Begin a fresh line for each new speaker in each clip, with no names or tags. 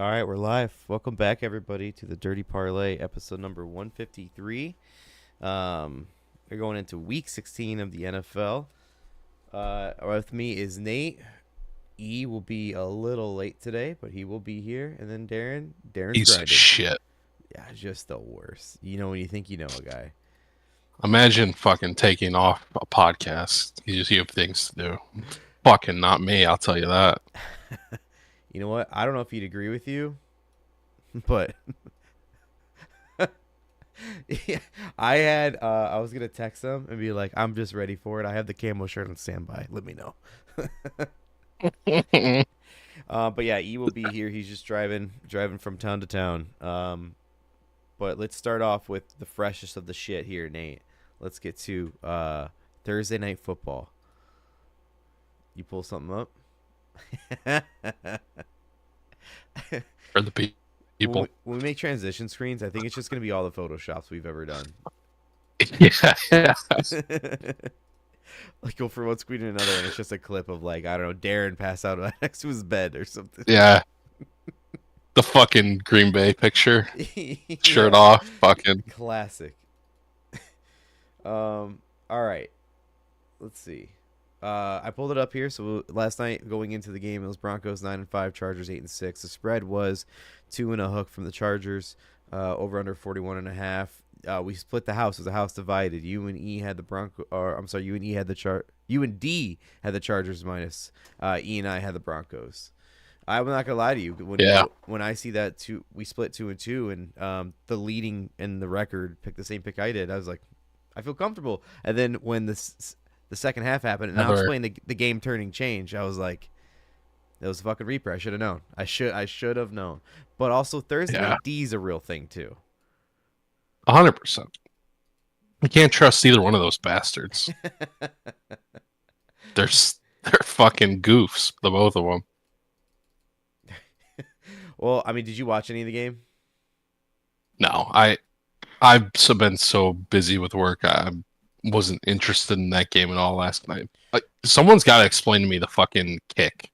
All right, we're live. Welcome back, everybody, to the Dirty Parlay, episode number 153. We're going into week 16 of the NFL. With me is Nate. E will be a little late today, but he will be here. And then Darren. Darren's
Piece of
grinding.
shit.
Yeah, just the worst. You know when you think you know a guy.
Imagine fucking taking off a podcast. You have things to do. Fucking not me, I'll tell you that.
You know what? I don't know if he'd agree with you, but yeah, I was gonna text him and be like, I'm just ready for it. I have the camo shirt on standby. Let me know. But yeah, E will be here. He's just driving from town to town. But let's start off with the freshest of the shit here, Nate. Let's get to Thursday night football. You pull something up?
For the people.
When we make transition screens, I think it's just gonna be all the photoshops we've ever done.
Yeah.
Like go from one screen to another, and it's just a clip of like I don't know, Darren pass out next to his bed or something.
Yeah. The fucking Green Bay picture. Shirt
Yeah,
off. Fucking.
classic. All right, let's see. I pulled it up here. So last night, going into the game, it was Broncos 9-5, Chargers 8-6. The spread was 2.5 from the Chargers. Over under 41.5. We split the house. It was a house divided. You and E had the Bronco, or I'm sorry, you and E had the You and D had the Chargers minus. E and I had the Broncos. I'm not gonna lie to you.
Yeah.
When I see that we split 2-2, and the leading in the record picked the same pick I did. I was like, I feel comfortable. And then when the second half happened, and I was playing the game turning change, I was like, that was a fucking reaper. I should have known. I should have known. But also Thursday
Yeah.
night D is a real thing too.
100%. You can't trust either one of those bastards. They're fucking goofs, the both of them.
Well, I mean, did you watch any of the game?
No, I've been so busy with work. I wasn't interested in that game at all last night. Like, someone's got to explain to me the fucking kick,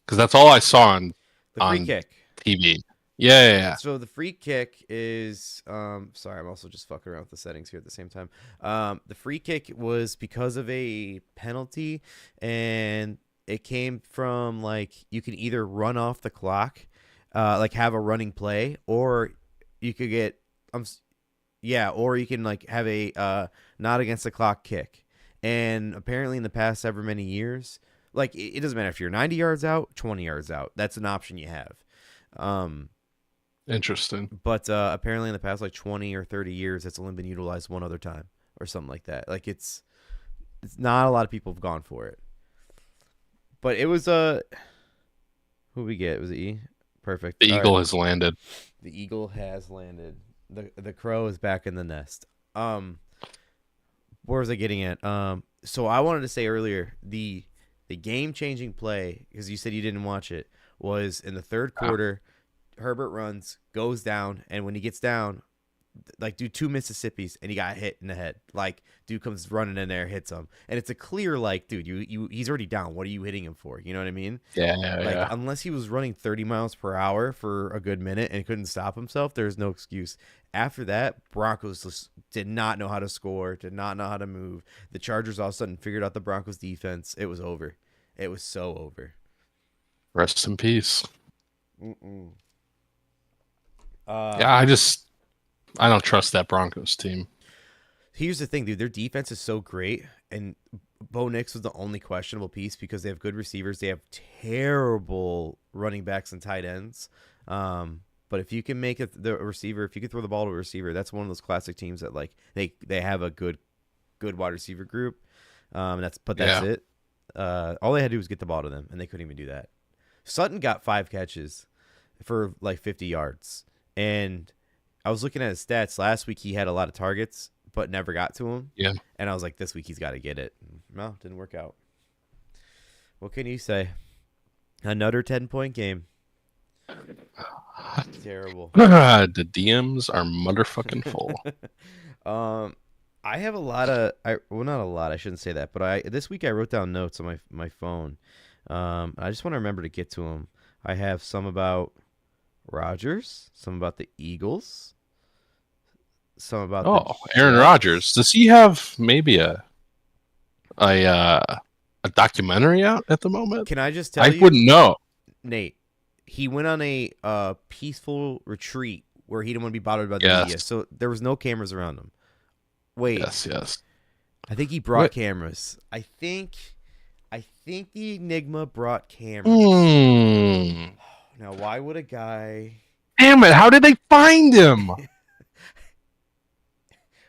because that's all I saw
The free
on
kick.
TV. Yeah.
So the free kick is sorry, I'm also just fucking around with the settings here at the same time. The free kick was because of a penalty, and it came from like you can either run off the clock, like have a running play, or you could get yeah, or you can like have a not against the clock kick. And apparently in the past ever many years, like it doesn't matter if you're 90 yards out, 20 yards out. That's an option you have.
Interesting.
But apparently in the past like 20 or 30 years, it's only been utilized one other time or something like that. Like it's not a lot of people have gone for it. But it was who we get? Was it E? Perfect.
The
All
Eagle
right.
has landed.
The eagle has landed. The crow is back in the nest. Where was I getting at? So I wanted to say earlier the game changing play, because you said you didn't watch it, was in the third quarter. Herbert runs, goes down, and when he gets down, like dude, two Mississippis, and he got hit in the head. Like dude comes running in there, hits him, and it's a clear like, dude, he's already down. What are you hitting him for? You know what I mean? Like
Yeah.
unless he was running 30 miles per hour for a good minute and couldn't stop himself, there's no excuse. After that, Broncos just did not know how to score, did not know how to move. The Chargers all of a sudden figured out the Broncos defense. It was over. It was so over.
Rest in peace.
Mm-mm.
Yeah, I don't trust that Broncos team.
Here's the thing, dude. Their defense is so great, and Bo Nix was the only questionable piece because they have good receivers. They have terrible running backs and tight ends. But if you can make it the receiver, if you can throw the ball to a receiver, that's one of those classic teams that like they have a good wide receiver group. That's
Yeah.
it. All they had to do was get the ball to them, and they couldn't even do that. Sutton got 5 catches for like 50 yards, and I was looking at his stats last week. He had a lot of targets, but never got to him.
Yeah.
And I was like, this week he's got to get it. No, didn't work out. What can you say? Another 10-point game. Terrible.
The DMs are motherfucking full.
I have a lot of well, not a lot. I shouldn't say that, but this week I wrote down notes on my phone. I just want to remember to get to them. I have some about Rodgers, some about the Eagles, some about the
Oh, Aaron
Jets.
Rodgers. Does he have maybe a uh, a documentary out at the moment?
Can I just tell
I
you,
wouldn't know.
Nate? He went on a peaceful retreat where he didn't want to be bothered by the media,
Yes,
so there was no cameras around him. Wait,
yes.
I think he brought
What?
cameras. I think the Enigma brought cameras.
Hmm.
Now, why would a guy?
Damn it! How did they find him?
we're,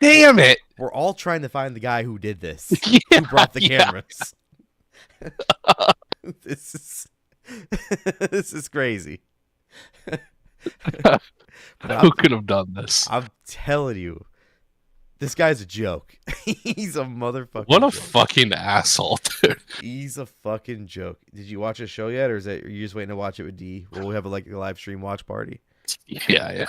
Damn it!
we're all trying to find the guy who did this,
Yeah,
who brought the
yeah.
cameras. this is this is crazy. But
Who could have done this?
I'm telling you, this guy's a joke. He's a motherfucking
What a
joke.
fucking asshole, dude.
He's a fucking joke. Did you watch the show yet, or are you just waiting to watch it with D? We'll have a live stream watch party.
Yeah.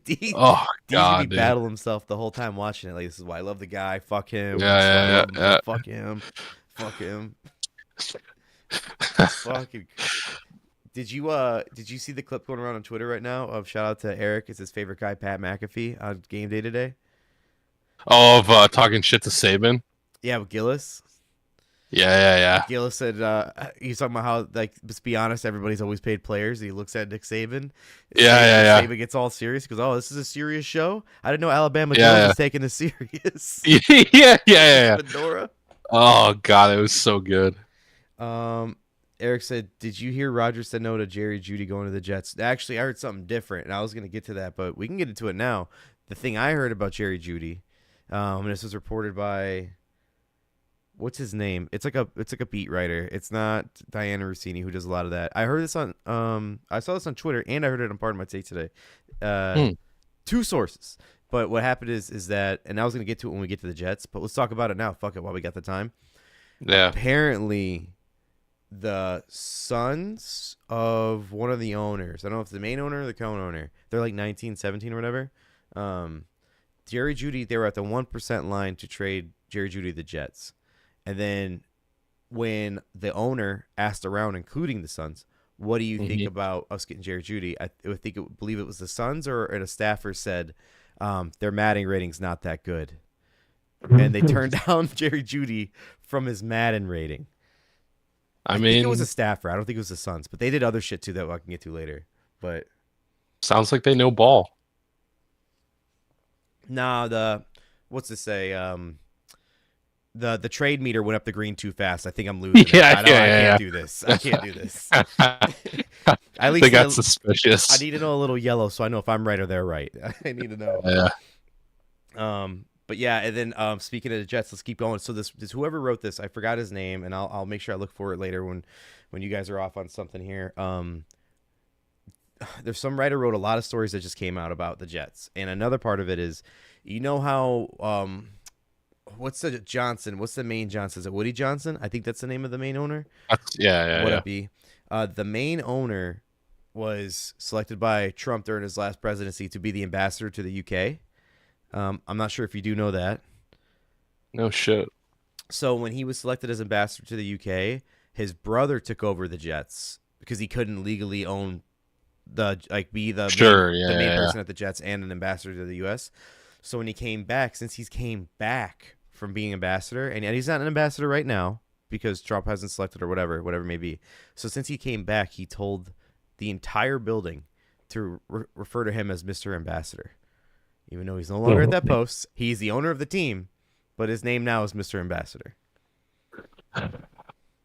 D
Oh
D's gonna be
god, dude.
battle himself the whole time watching it. Like, this is why I love the guy. Fuck him.
Yeah,
This is why I
yeah,
love him.
yeah,
Fuck him. Fuck him.
yeah.
Fucking. Did you see the clip going around on Twitter right now of shout out to Eric? It's his favorite guy, Pat McAfee, on game day today.
Oh, of talking shit to Saban.
Yeah, with Gillis.
Yeah.
Gillis said he's talking about how, like, let's be honest, everybody's always paid players. He looks at Nick Saban.
Yeah.
Saban gets all serious because, oh, this is a serious show. I didn't know Alabama
Yeah,
Jones
yeah.
was taking this serious.
Yeah.
Fedora.
Oh god, it was so good.
Eric said, "Did you hear Rodgers said no to Jerry Jeudy going to the Jets?" Actually, I heard something different, and I was going to get to that, but we can get into it now. The thing I heard about Jerry Jeudy, and this was reported by what's his name? It's like a beat writer. It's not Diana Rossini who does a lot of that. I heard this on I saw this on Twitter, and I heard it on Part of My Take today.
Hmm.
Two sources. But what happened is that, and I was going to get to it when we get to the Jets, but let's talk about it now. Fuck it, while we got the time.
Yeah.
Apparently, the sons of one of the owners, I don't know if it's the main owner or the co-owner, they're like 19, 17 or whatever. Jerry Jeudy, they were at the 1% line to trade Jerry Jeudy to the Jets. And then when the owner asked around, including the sons, what do you think about us getting Jerry Jeudy? I believe it was the sons or a staffer said their Madden rating's not that good. And they turned down Jerry Jeudy from his Madden rating. I think it was a staffer. I don't think it was the Suns, but they did other shit too that I can get to later. But
sounds like they know ball.
nah, what's this say? The trade meter went up the green too fast. I think I'm losing.
Yeah,
I can't do this. I can't do this. At least
They got suspicious.
I need to know a little yellow so I know if I'm right or they're right. I need to know.
Yeah.
But yeah, and then speaking of the Jets, let's keep going. So this whoever wrote this, I forgot his name, and I'll make sure I look for it later when you guys are off on something here. There's some writer wrote a lot of stories that just came out about the Jets, and another part of it is, you know how what's the Johnson? What's the main Johnson? Is it Woody Johnson? I think that's the name of the main owner.
Yeah.
Would it be? The main owner was selected by Trump during his last presidency to be the ambassador to the UK. I'm not sure if you do know that.
No shit.
So when he was selected as ambassador to the UK, his brother took over the Jets because he couldn't legally own be the main person at the Jets and an ambassador to the US. So when he came back, since he's came back from being ambassador, and he's not an ambassador right now because Trump hasn't selected or whatever it may be. So since he came back, he told the entire building to refer to him as Mr. Ambassador. Even though he's no longer at that post, he's the owner of the team, but his name now is Mr. Ambassador.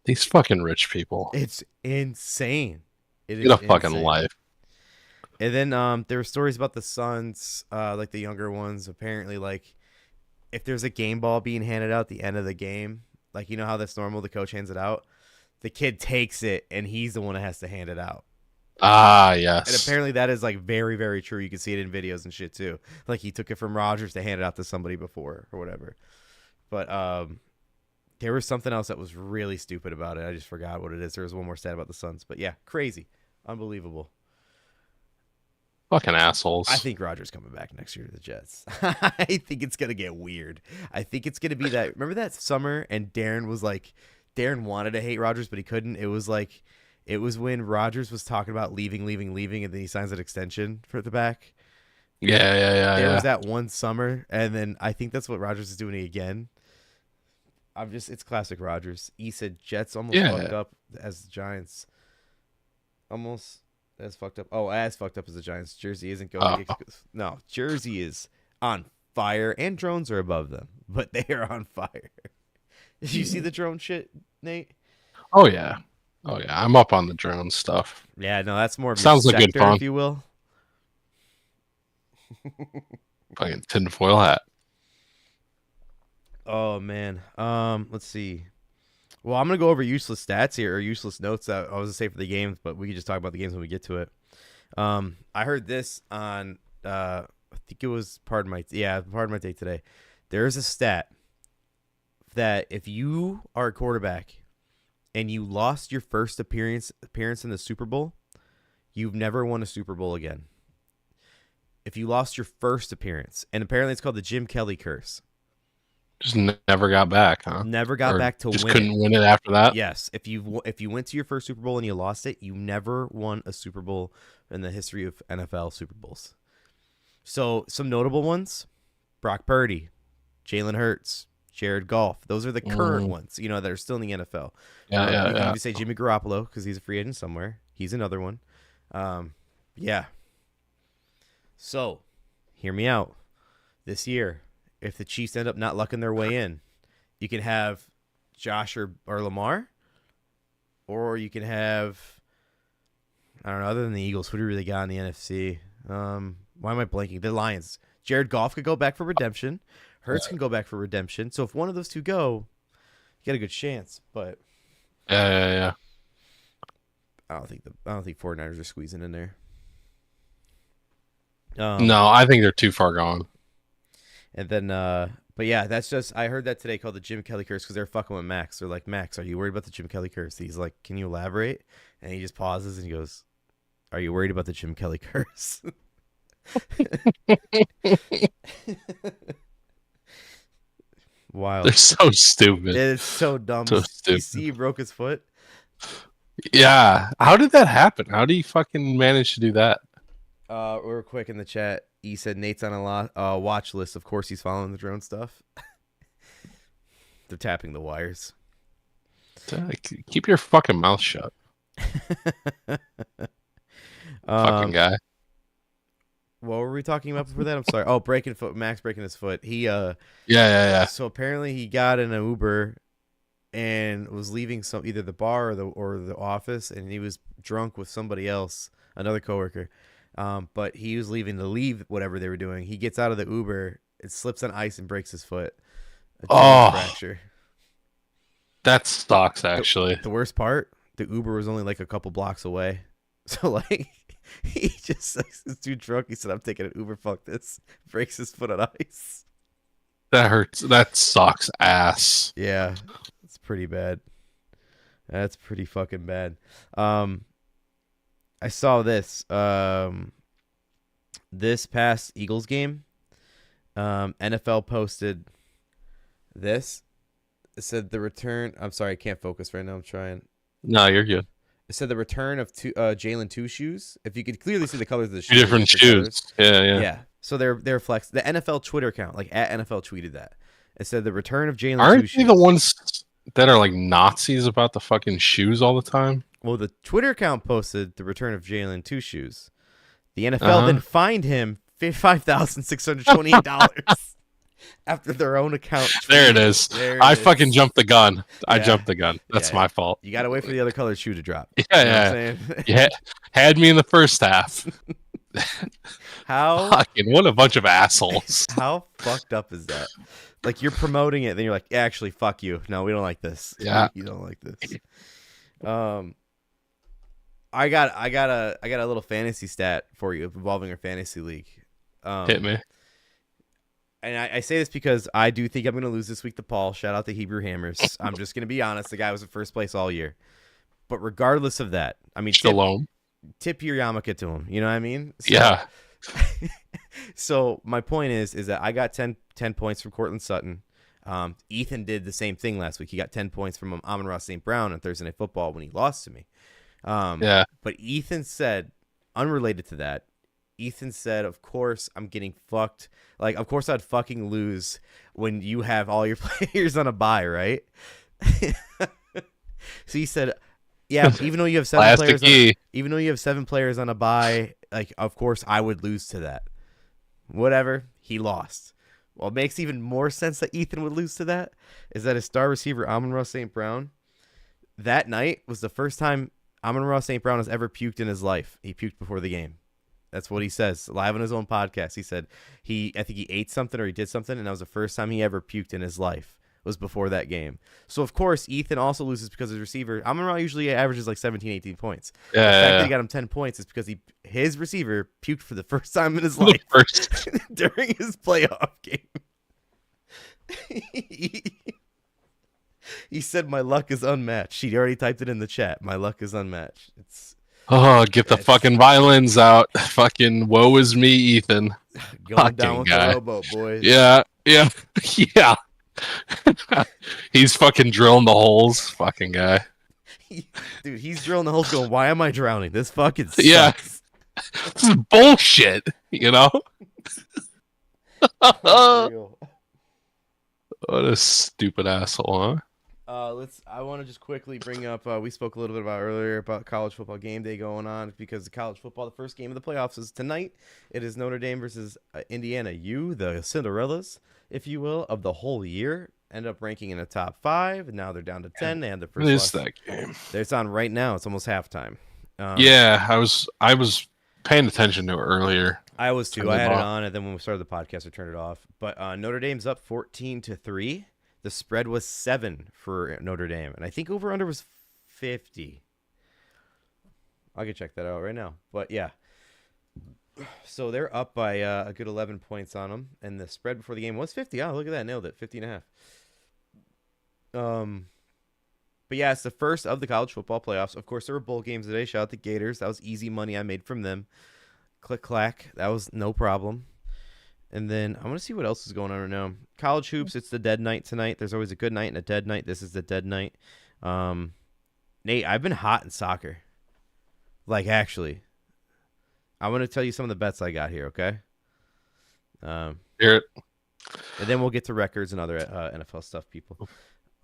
These fucking rich people.
It's insane. It is
Get a fucking
insane.
life.
And then there were stories about the Suns, like the younger ones. Apparently, like if there's a game ball being handed out at the end of the game, like you know how that's normal, the coach hands it out. The kid takes it, and he's the one that has to hand it out.
Ah, yes.
And apparently that is like very, very true. You can see it in videos and shit too. Like he took it from Rodgers to hand it out to somebody before or whatever. But there was something else that was really stupid about it. I just forgot what it is. There was one more stat about the Suns. But yeah, crazy. Unbelievable.
Fucking assholes.
I think Rodgers coming back next year to the Jets. I think it's going to get weird. I think it's going to be that. Remember that summer and Darren wanted to hate Rodgers, but he couldn't. It was like It was when Rodgers was talking about leaving, and then he signs an extension for the back. There was
Yeah.
that one summer, and then I think that's what Rodgers is doing again. It's classic Rodgers. He said Jets almost fucked
Yeah.
up as the Giants. Almost as fucked up. Oh, as fucked up as the Giants. Jersey isn't going.
Oh,
No, Jersey is on fire, and drones are above them, but they are on fire. Did you see the drone shit, Nate?
oh yeah. Oh yeah. I'm up on the drone stuff.
Yeah, no, that's more of your
Sounds like good
sector,
fun.
if you will.
Fucking tinfoil hat.
Oh man. Let's see. Well, I'm gonna go over useless stats here or useless notes that I was gonna say for the games, but we can just talk about the games when we get to it. I heard this on I think it was Pardon My Take today. There's a stat that if you are a quarterback and you lost your first appearance in the Super Bowl, you've never won a Super Bowl again. If you lost your first appearance, and apparently it's called the Jim Kelly curse.
Just never got back, huh?
Never got
Or
back to
just
win
couldn't
it.
win it after that.
Yes, if you went to your first Super Bowl and you lost it, you never won a Super Bowl in the history of NFL Super Bowls. So some notable ones: Brock Purdy, Jalen Hurts, Jared Goff. Those are the current ones, that are still in the NFL.
Yeah.
You can even say Jimmy Garoppolo because he's a free agent somewhere. He's another one. Yeah. So, hear me out. This year, if the Chiefs end up not lucking their way in, you can have Josh or Lamar, or you can have, I don't know, other than the Eagles, who do you really got in the NFC? Why am I blanking? The Lions. Jared Goff could go back for redemption. Hurts can go back for redemption. So if one of those two go, you got a good chance. But
Yeah.
I don't think 49ers are squeezing in there.
No, I think they're too far gone.
And then, but yeah, that's just, I heard that today called the Jim Kelly curse because they're fucking with Max. They're like, Max, are you worried about the Jim Kelly curse? He's like, can you elaborate? And he just pauses and he goes, are you worried about the Jim Kelly curse? Wild.
They're so stupid.
It's so dumb.
So stupid.
He broke his foot.
Yeah. How did that happen? How do you fucking manage to do that?
Real quick in the chat, he said Nate's on a watch list. Of course, he's following the drone stuff. They're tapping the wires.
Keep your fucking mouth shut. Fucking guy.
What were we talking about before that? I'm sorry. Oh, Max breaking his foot. He
Yeah.
So apparently he got in an Uber and was leaving either the bar or the office, and he was drunk with somebody else, another coworker. But he was leaving to leave whatever they were doing. He gets out of the Uber, it slips on ice and breaks his foot. A tendon fracture.
That sucks, actually.
The worst part, the Uber was only like a couple blocks away. So like he just is too drunk. He said, I'm taking an Uber, fuck this. Breaks his foot on ice.
That hurts. That sucks ass.
Yeah. It's pretty bad. That's pretty fucking bad. I saw this. This past Eagles game, NFL posted this. It said the return. I'm sorry, I can't focus right now. I'm trying.
No, you're good.
It said the return of Jalen Two Shoes. If you could clearly see the colors of the
Two
shoes.
different shoes.
Colors.
Yeah.
Yeah. So they're flex. The NFL Twitter account, like at NFL, tweeted that. It said the return of Jalen Two
Aren't
Shoes.
they the ones that are like Nazis about the fucking shoes all the time?
Well, the Twitter account posted the return of Jalen Two Shoes. The NFL then fined him $5,628 after their own account.
There it is. I fucking jumped the gun. I jumped the gun. That's my fault.
You got to wait for the other colored shoe to drop.
Yeah. You had me in the first half.
How
fucking what a bunch of assholes.
How fucked up is that? Like you're promoting it, then you're like, actually, fuck you. No, we don't like this.
Yeah,
you don't like this. I got a little fantasy stat for you involving our fantasy league.
Hit me.
And I say this because I do think I'm going to lose this week to Paul. Shout out to Hebrew Hammers. I'm just going to be honest. The guy was in first place all year. But regardless of that, I mean, tip your yarmulke to him. You know what I mean? So,
yeah.
So my point is that I got 10 points from Cortland Sutton. Ethan did the same thing last week. He got 10 points from Amon-Ra St. Brown on Thursday Night Football when he lost to me.
Yeah.
But Ethan said, unrelated to that, Ethan said, of course I'm getting fucked. Like, of course I'd fucking lose when you have all your players on a bye, right? So he said, yeah, even though you have
Classic E.
even though you have 7 players on a bye, like, of course I would lose to that. Whatever, he lost. What makes even more sense that Ethan would lose to that is that his star receiver, Amon-Ra St. Brown, that night was the first time Amon-Ra St. Brown has ever puked in his life. He puked before the game. That's what he says live on his own podcast. He said I think he ate something or he did something, and that was the first time he ever puked in his life. Was before that game. So of course Ethan also loses because his receiver Amon-Ra usually averages like 17, 18 points. The fact that he got him 10 points is because his receiver puked for the first time in his life during his playoff game. He said my luck is unmatched. He already typed it in the chat. My luck is unmatched.
Get the fucking violins out. Fucking woe is me, Ethan.
Going down with the rowboat, boys.
Yeah. Yeah. He's fucking drilling the holes. Fucking guy.
Dude, he's drilling the holes going, why am I drowning? This fucking sucks.
Yeah. This is bullshit, you know? What a stupid asshole, huh?
I want to just quickly bring up. We spoke a little bit about earlier about college football game day going on because the college football, the first game of the playoffs is tonight. It is Notre Dame versus Indiana. The Cinderellas, if you will, of the whole year, end up ranking in the top 5. Now they're down to 10. They had their first.
What is that game?
It's on right now. It's almost halftime.
Yeah, I was paying attention to it earlier.
I was too. I had it on, and then when we started the podcast, I turned it off. But Notre Dame's up 14-3. The spread was 7 for Notre Dame, and I think over/under was 50. I can check that out right now. But yeah, so they're up by a good 11 points on them, and the spread before the game was 50. Oh, look at that, nailed it, 50.5. But yeah, it's the first of the college football playoffs. Of course, there were bowl games today. Shout out to Gators. That was easy money I made from them. Click clack. That was no problem. And then I want to see what else is going on right now. College hoops, it's the dead night tonight. There's always a good night and a dead night. This is the dead night. Nate, I've been hot in soccer. Like, actually. I want to tell you some of the bets I got here, okay?
Hear it.
And then we'll get to records and other NFL stuff, people.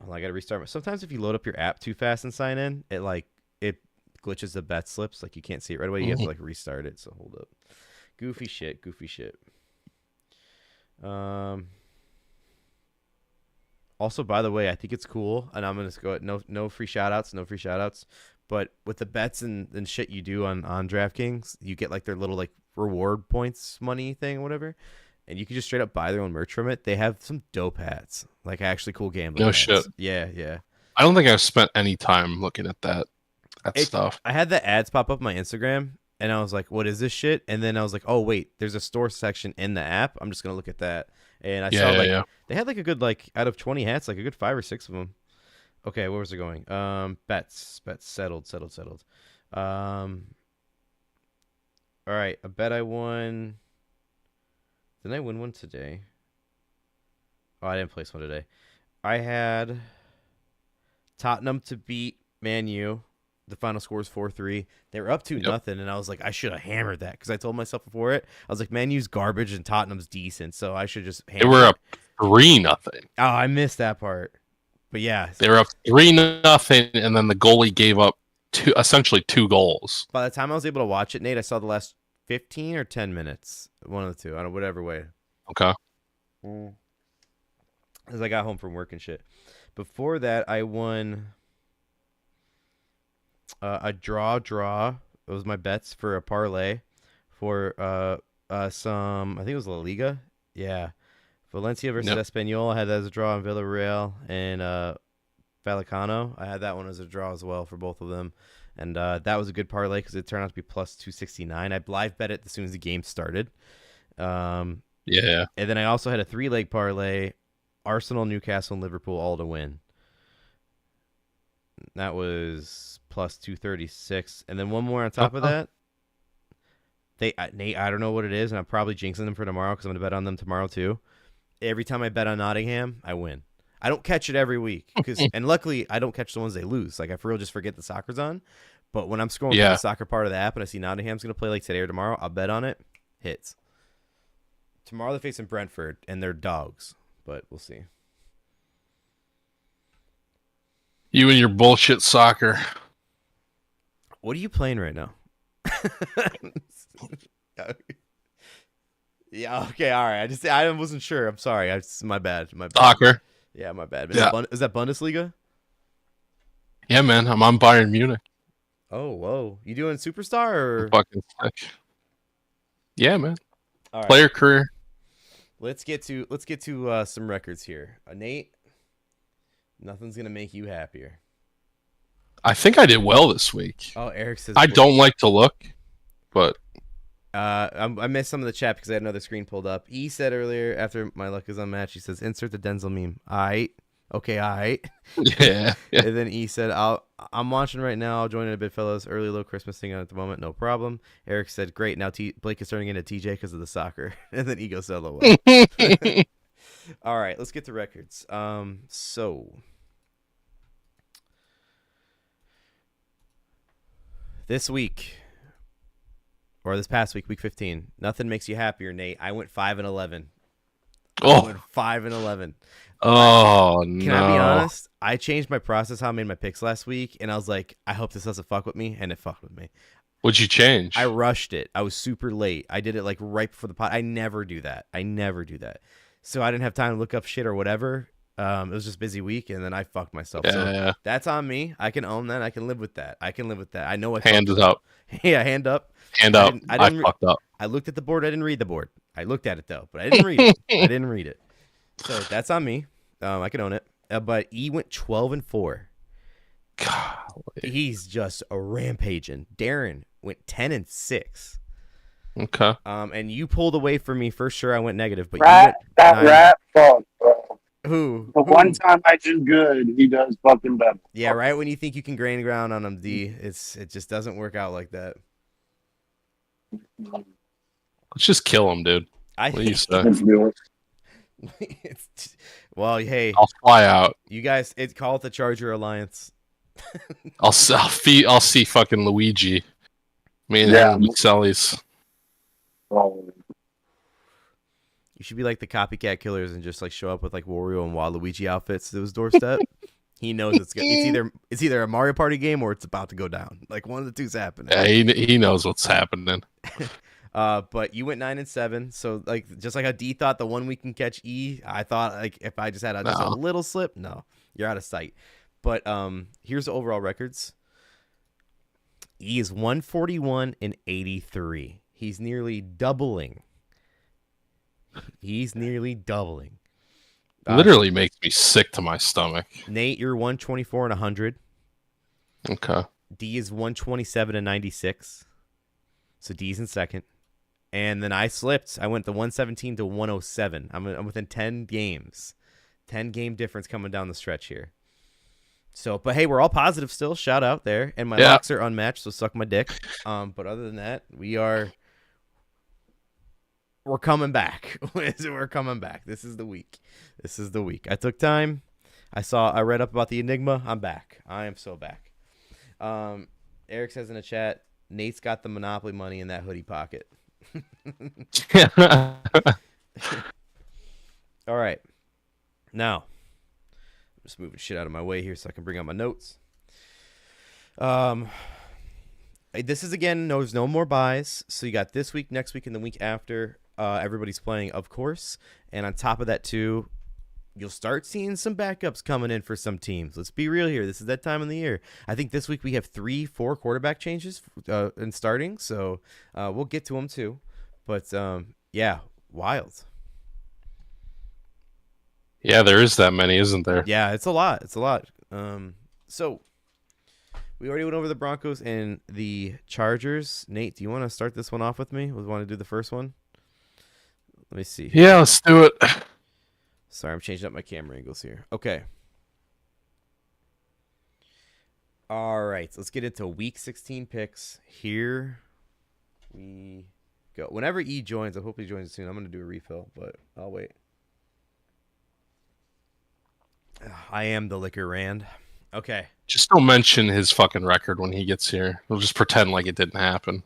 Well, I got to restart. Sometimes if you load up your app too fast and sign in, it glitches the bet slips. Like, you can't see it right away. You have to, like, restart it. So, hold up. Goofy shit. Also, by the way, I think it's cool, and I'm gonna go no free shout outs, but with the bets and shit you do on DraftKings, you get like their little like reward points money thing or whatever, and you can just straight up buy their own merch from it. They have some dope hats, like actually cool gambling hats.
Shit.
Yeah.
I don't think I've spent any time looking at that stuff.
I had the ads pop up on my Instagram, and I was like, what is this shit? And then I was like, oh, wait, there's a store section in the app. I'm just going to look at that. And I saw they had like a good, like out of 20 hats, like a good 5 or 6 of them. Okay, where was it going? Bets settled. All right, a bet I won. Didn't I win one today? Oh, I didn't place one today. I had Tottenham to beat Man U. The final score is 4-3. They were up 2-0, and I was like, I should have hammered that because I told myself before it, I was like, Man U's garbage and Tottenham's decent, so I should just hammer.
They were up 3-0.
Oh, I missed that part. But yeah,
they were up 3-0, and then the goalie gave up essentially 2 goals.
By the time I was able to watch it, Nate, I saw the last 15 or 10 minutes, one of the two, I don't know, whatever way.
Okay.
As I got home from work and shit. Before that, I won a draw. It was my bets for a parlay for some, I think it was La Liga. Yeah. Valencia versus Espanyol. I had that as a draw on Villarreal and Vallecano. I had that one as a draw as well for both of them. And that was a good parlay because it turned out to be plus 269. I live bet it as soon as the game started.
Yeah.
And then I also had a 3-leg parlay, Arsenal, Newcastle, and Liverpool all to win. That was plus 236. And then one more on top of that. Nate, I don't know what it is, and I'm probably jinxing them for tomorrow because I'm going to bet on them tomorrow too. Every time I bet on Nottingham, I win. I don't catch it every week, and luckily I don't catch the ones they lose. Like I for real just forget the soccer's on. But when I'm scrolling through
Yeah.
the soccer part of the app and I see Nottingham's going to play like today or tomorrow, I'll bet on it. Hits. Tomorrow they're facing Brentford, and they're dogs. But we'll see.
You and your bullshit soccer.
What are you playing right now? Yeah, okay, all right. I wasn't sure. I'm sorry. My bad. My bad.
Soccer.
Yeah, my bad.
Yeah.
Is that Bundesliga?
Yeah, man. I'm on Bayern Munich.
Oh, whoa. You doing Superstar or?
I'm fucking sick. Yeah, man.
All right.
Player career.
Let's get to some records here. Nate, nothing's gonna make you happier.
I think I did well this week.
Oh, Eric says
I don't like to look, but
I missed some of the chat because I had another screen pulled up. E said earlier after my luck is unmatched, he says insert the Denzel meme. Alright. Okay, alright.
yeah.
And then E said, I'm watching right now. I'll join in a bit, fellas. Early little Christmas thing on at the moment, no problem. Eric said, great. Now Blake is turning into TJ because of the soccer. And then E goes, LOL. All right, let's get to records. So this week, or this past week, week 15, nothing makes you happier, Nate. I went 5-11.
Oh.
I went 5-11.
Oh, no.
Can I be honest? I changed my process, how I made my picks last week, and I was like, I hope this doesn't fuck with me, and it fucked with me.
What'd you change?
I rushed it. I was super late. I did it like right before the pot. I never do that. So I didn't have time to look up shit or whatever. It was just a busy week, and then I fucked myself.
Yeah.
That's on me. I can own that. I can live with that. I know what.
Hand is up.
Yeah, hand up.
Hand up. I fucked up.
I looked at the board. I didn't read the board. I looked at it though, but I didn't read it. I didn't read it. So that's on me. I can own it. But E went 12-4.
Golly.
He's just a rampaging. Darren went 10-6.
Okay.
And you pulled away from me for sure. I went negative, but
rat fuck, bro.
Who?
The one time I do good, he does fucking better.
Yeah, right when you think you can grain ground on him, D, it just doesn't work out like that.
Let's just kill him, dude.
I
What do you
think
say?
well, hey,
I'll fly out.
you guys, call it the Charger Alliance.
I'll see fucking Luigi. Me and
Yeah.
him and Sully's.
Oh,
You should be like the copycat killers and just like show up with like Wario and Waluigi outfits to his doorstep. He knows it's either a Mario Party game or it's about to go down. Like one of the two's happening.
Yeah, he knows what's happening.
But you went 9-7, so like just like how D thought the one we can catch E, I thought like if I just had just a little slip, no, you're out of sight. But here's the overall records. E is 141-83. He's nearly doubling.
Literally makes me sick to my stomach.
Nate, you're 124-100.
Okay.
D is 127-96. So D's in second. And then I slipped. I went to 117-107. I'm within 10 games. 10 game difference coming down the stretch here. So, but hey, we're all positive still. Shout out there. And my locks are unmatched, so suck my dick. But other than that, we're coming back. We're coming back. This is the week. I took time. I read up about the Enigma. I'm back. I am so back. Eric says in the chat, Nate's got the Monopoly money in that hoodie pocket. All right. Now, I'm just moving shit out of my way here so I can bring out my notes. This is again, there's no more buys. So you got this week, next week, and the week after. Everybody's playing, of course. And on top of that, too, you'll start seeing some backups coming in for some teams. Let's be real here. This is that time of the year. I think this week we have 3-4 quarterback changes in starting. So we'll get to them, too. But, yeah, wild.
Yeah, there is that many, isn't there?
Yeah, it's a lot. So we already went over the Broncos and the Chargers. Nate, do you want to start this one off with me? We want to do the first one? Let me see.
Yeah, let's do it.
Sorry, I'm changing up my camera angles here. Okay. All right, so let's get into Week 16 picks. Here we go. Whenever E joins, I hope he joins soon. I'm going to do a refill, but I'll wait. I am the Liquor Rand. Okay.
Just don't mention his fucking record when he gets here. We'll just pretend like it didn't happen.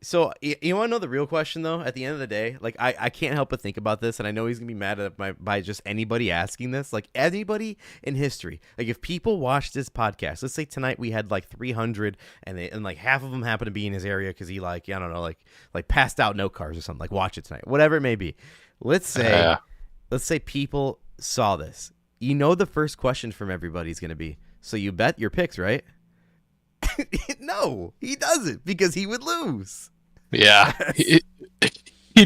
So you want to know the real question though? At the end of the day, like I can't help but think about this, and I know he's gonna be mad at by just anybody asking this. Like anybody in history, like if people watch this podcast, let's say tonight we had like 300, and like half of them happen to be in his area because he like I don't know like passed out note cards or something. Like watch it tonight, whatever it may be. Let's say people saw this. You know the first question from everybody is gonna be, so you bet your picks, right? No, he doesn't because he would lose.
Yeah, he'd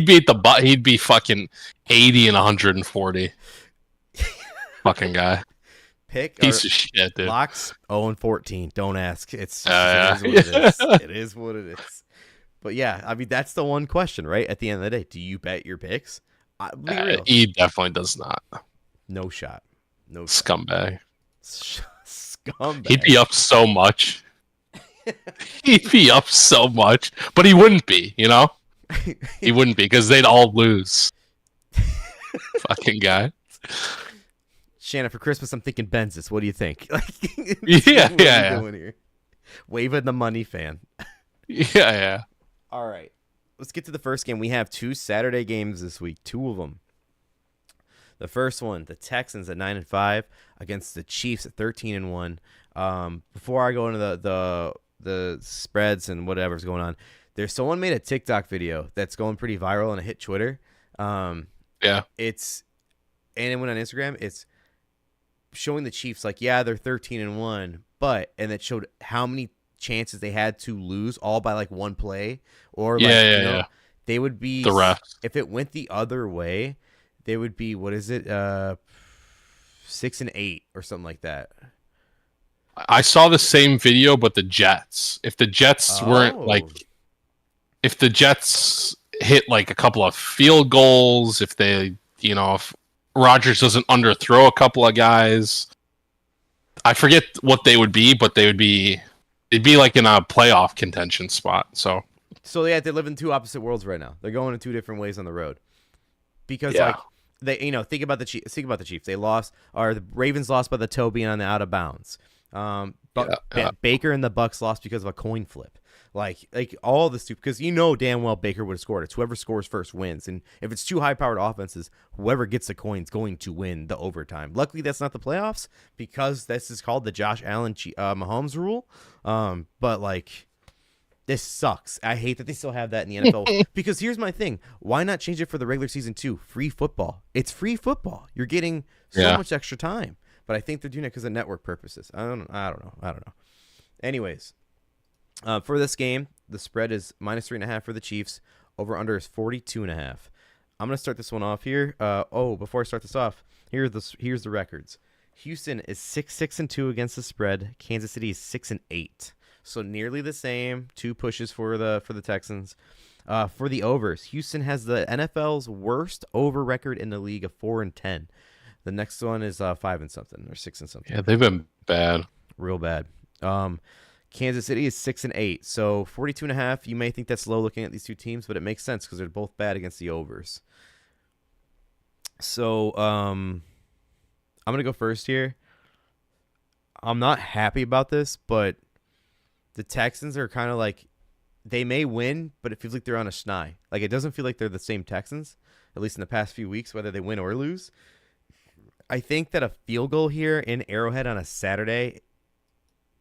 be at the butt. He'd be fucking 80 and 140. Fucking guy, piece of shit, dude.
Locks 0 and 14. Don't ask. It is
Yeah.
what it is. It is what it is. But yeah, I mean that's the one question, right? At the end of the day, do you bet your picks? Be real.
He definitely does not.
No shot. No
scumbag.
Scumbag.
He'd be up so much. He'd be up so much, but he wouldn't be. You know, he wouldn't be because they'd all lose. Fucking guy.
Shannon, for Christmas, I'm thinking Benzis. What do you think?
Yeah.
Doing here? Waving the money fan.
Yeah.
All right. Let's get to the first game. We have 2 Saturday games this week. 2 of them. The first one, the Texans at 9-5 against the Chiefs at 13-1. Before I go into the spreads and whatever's going on, there's someone made a TikTok video that's going pretty viral and it hit Twitter. And it went on Instagram. It's showing the Chiefs like, yeah, they're 13-1, and it showed how many chances they had to lose all by like one play or like they would be
the refs.
If it went the other way, they would be 6-8 or something like that.
I saw the same video, but the Jets. If the Jets weren't like, if the Jets hit like a couple of field goals, if they, if Rodgers doesn't underthrow a couple of guys, I forget what they would be, but it'd be like in a playoff contention spot. So
yeah, they live in 2 opposite worlds right now. They're going in 2 different ways on the road because like they, think about the Chiefs. They lost, or the Ravens lost by the toe being on the out of bounds. Baker and the Bucks lost because of a coin flip. Like all the stupid, because damn well Baker would have scored. It's whoever scores first wins, and if it's 2 high-powered offenses, whoever gets the coin's going to win the overtime. Luckily, that's not the playoffs because this is called the Josh Allen Mahomes rule. But like, this sucks. I hate that they still have that in the NFL. Because here's my thing: why not change it for the regular season too? Free football. It's free football. You're getting so much extra time. But I think they're doing it because of network purposes. I don't know. Anyways, for this game, the spread is -3.5 for the Chiefs. Over under is 42.5. I'm gonna start this one off here. Before I start this off, here's the records. Houston is 6-6-2 against the spread. Kansas City is 6-8. So nearly the same. 2 pushes for the Texans. For the overs, Houston has the NFL's worst over record in the league of 4-10. The next one is 5 and something or 6 and something.
Yeah, they've been bad,
real bad. Kansas City is 6-8, so 42.5. You may think that's low looking at these 2 teams, but it makes sense because they're both bad against the overs. So I'm gonna go first here. I'm not happy about this, but the Texans are kind of like, they may win, but it feels like they're on a schneid. Like it doesn't feel like they're the same Texans, at least in the past few weeks, whether they win or lose. I think that a field goal here in Arrowhead on a Saturday,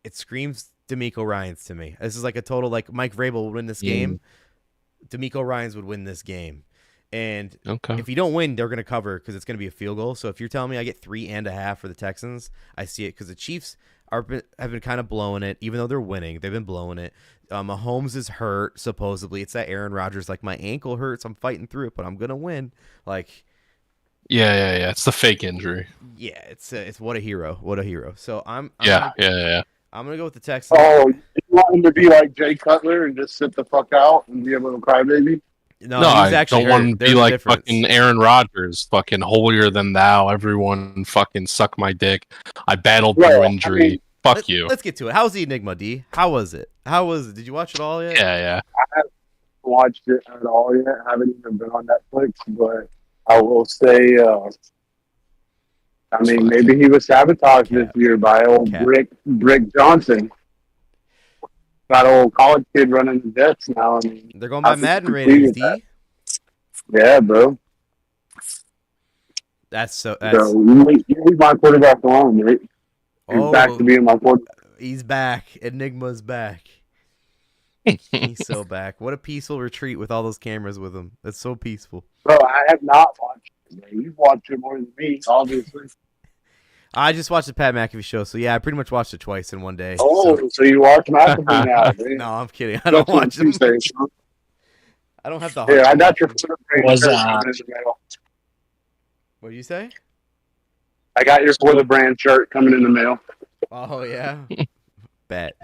it screams DeMeco Ryans to me. This is like a total, like Mike Vrabel would win this game. DeMeco Ryans would win this game. And if you don't win, they're going to cover because it's going to be a field goal. So if you're telling me I get 3.5 for the Texans, I see it because the Chiefs have been kind of blowing it. Even though they're winning, they've been blowing it. Mahomes is hurt, supposedly. It's that Aaron Rodgers, like, my ankle hurts. I'm fighting through it, but I'm going to win. Like...
Yeah. It's the fake injury.
Yeah, it's what a hero. What a hero. So I'm
gonna
go with the Texans.
Oh, you want him to be like Jay Cutler and just sit the fuck out and be a little crybaby?
No, I don't want him
to be like fucking Aaron Rodgers, fucking holier than thou. Everyone fucking suck my dick. I battled through injury. Fuck you.
Let's get to it. How's the Enigma, D? How was it? Did you watch it all yet?
Yeah.
I haven't watched it at all yet. I haven't even been on Netflix, but I will say I mean, maybe he was sabotaged this year by old Brick Johnson. Got old college kid running the Jets now. I mean,
They're going by Madden ratings, D.
Yeah, bro.
That's
So you leave my quarterback alone, right? He's back to being my quarterback.
He's back. Enigma's back. He's so back. What a peaceful retreat with all those cameras with him. That's so peaceful.
Bro, I have not watched it. You've watched it more than me, obviously.
I just watched the Pat McAfee show, so yeah, I pretty much watched it twice in one day.
Oh, so you watch McAfee now, man.
No, I'm kidding. I don't watch him. I don't have the heart.
Here, I got your Florida brand shirt coming in the mail.
What did you say?
I got your Florida brand shirt coming in the mail.
Oh, yeah? Bet.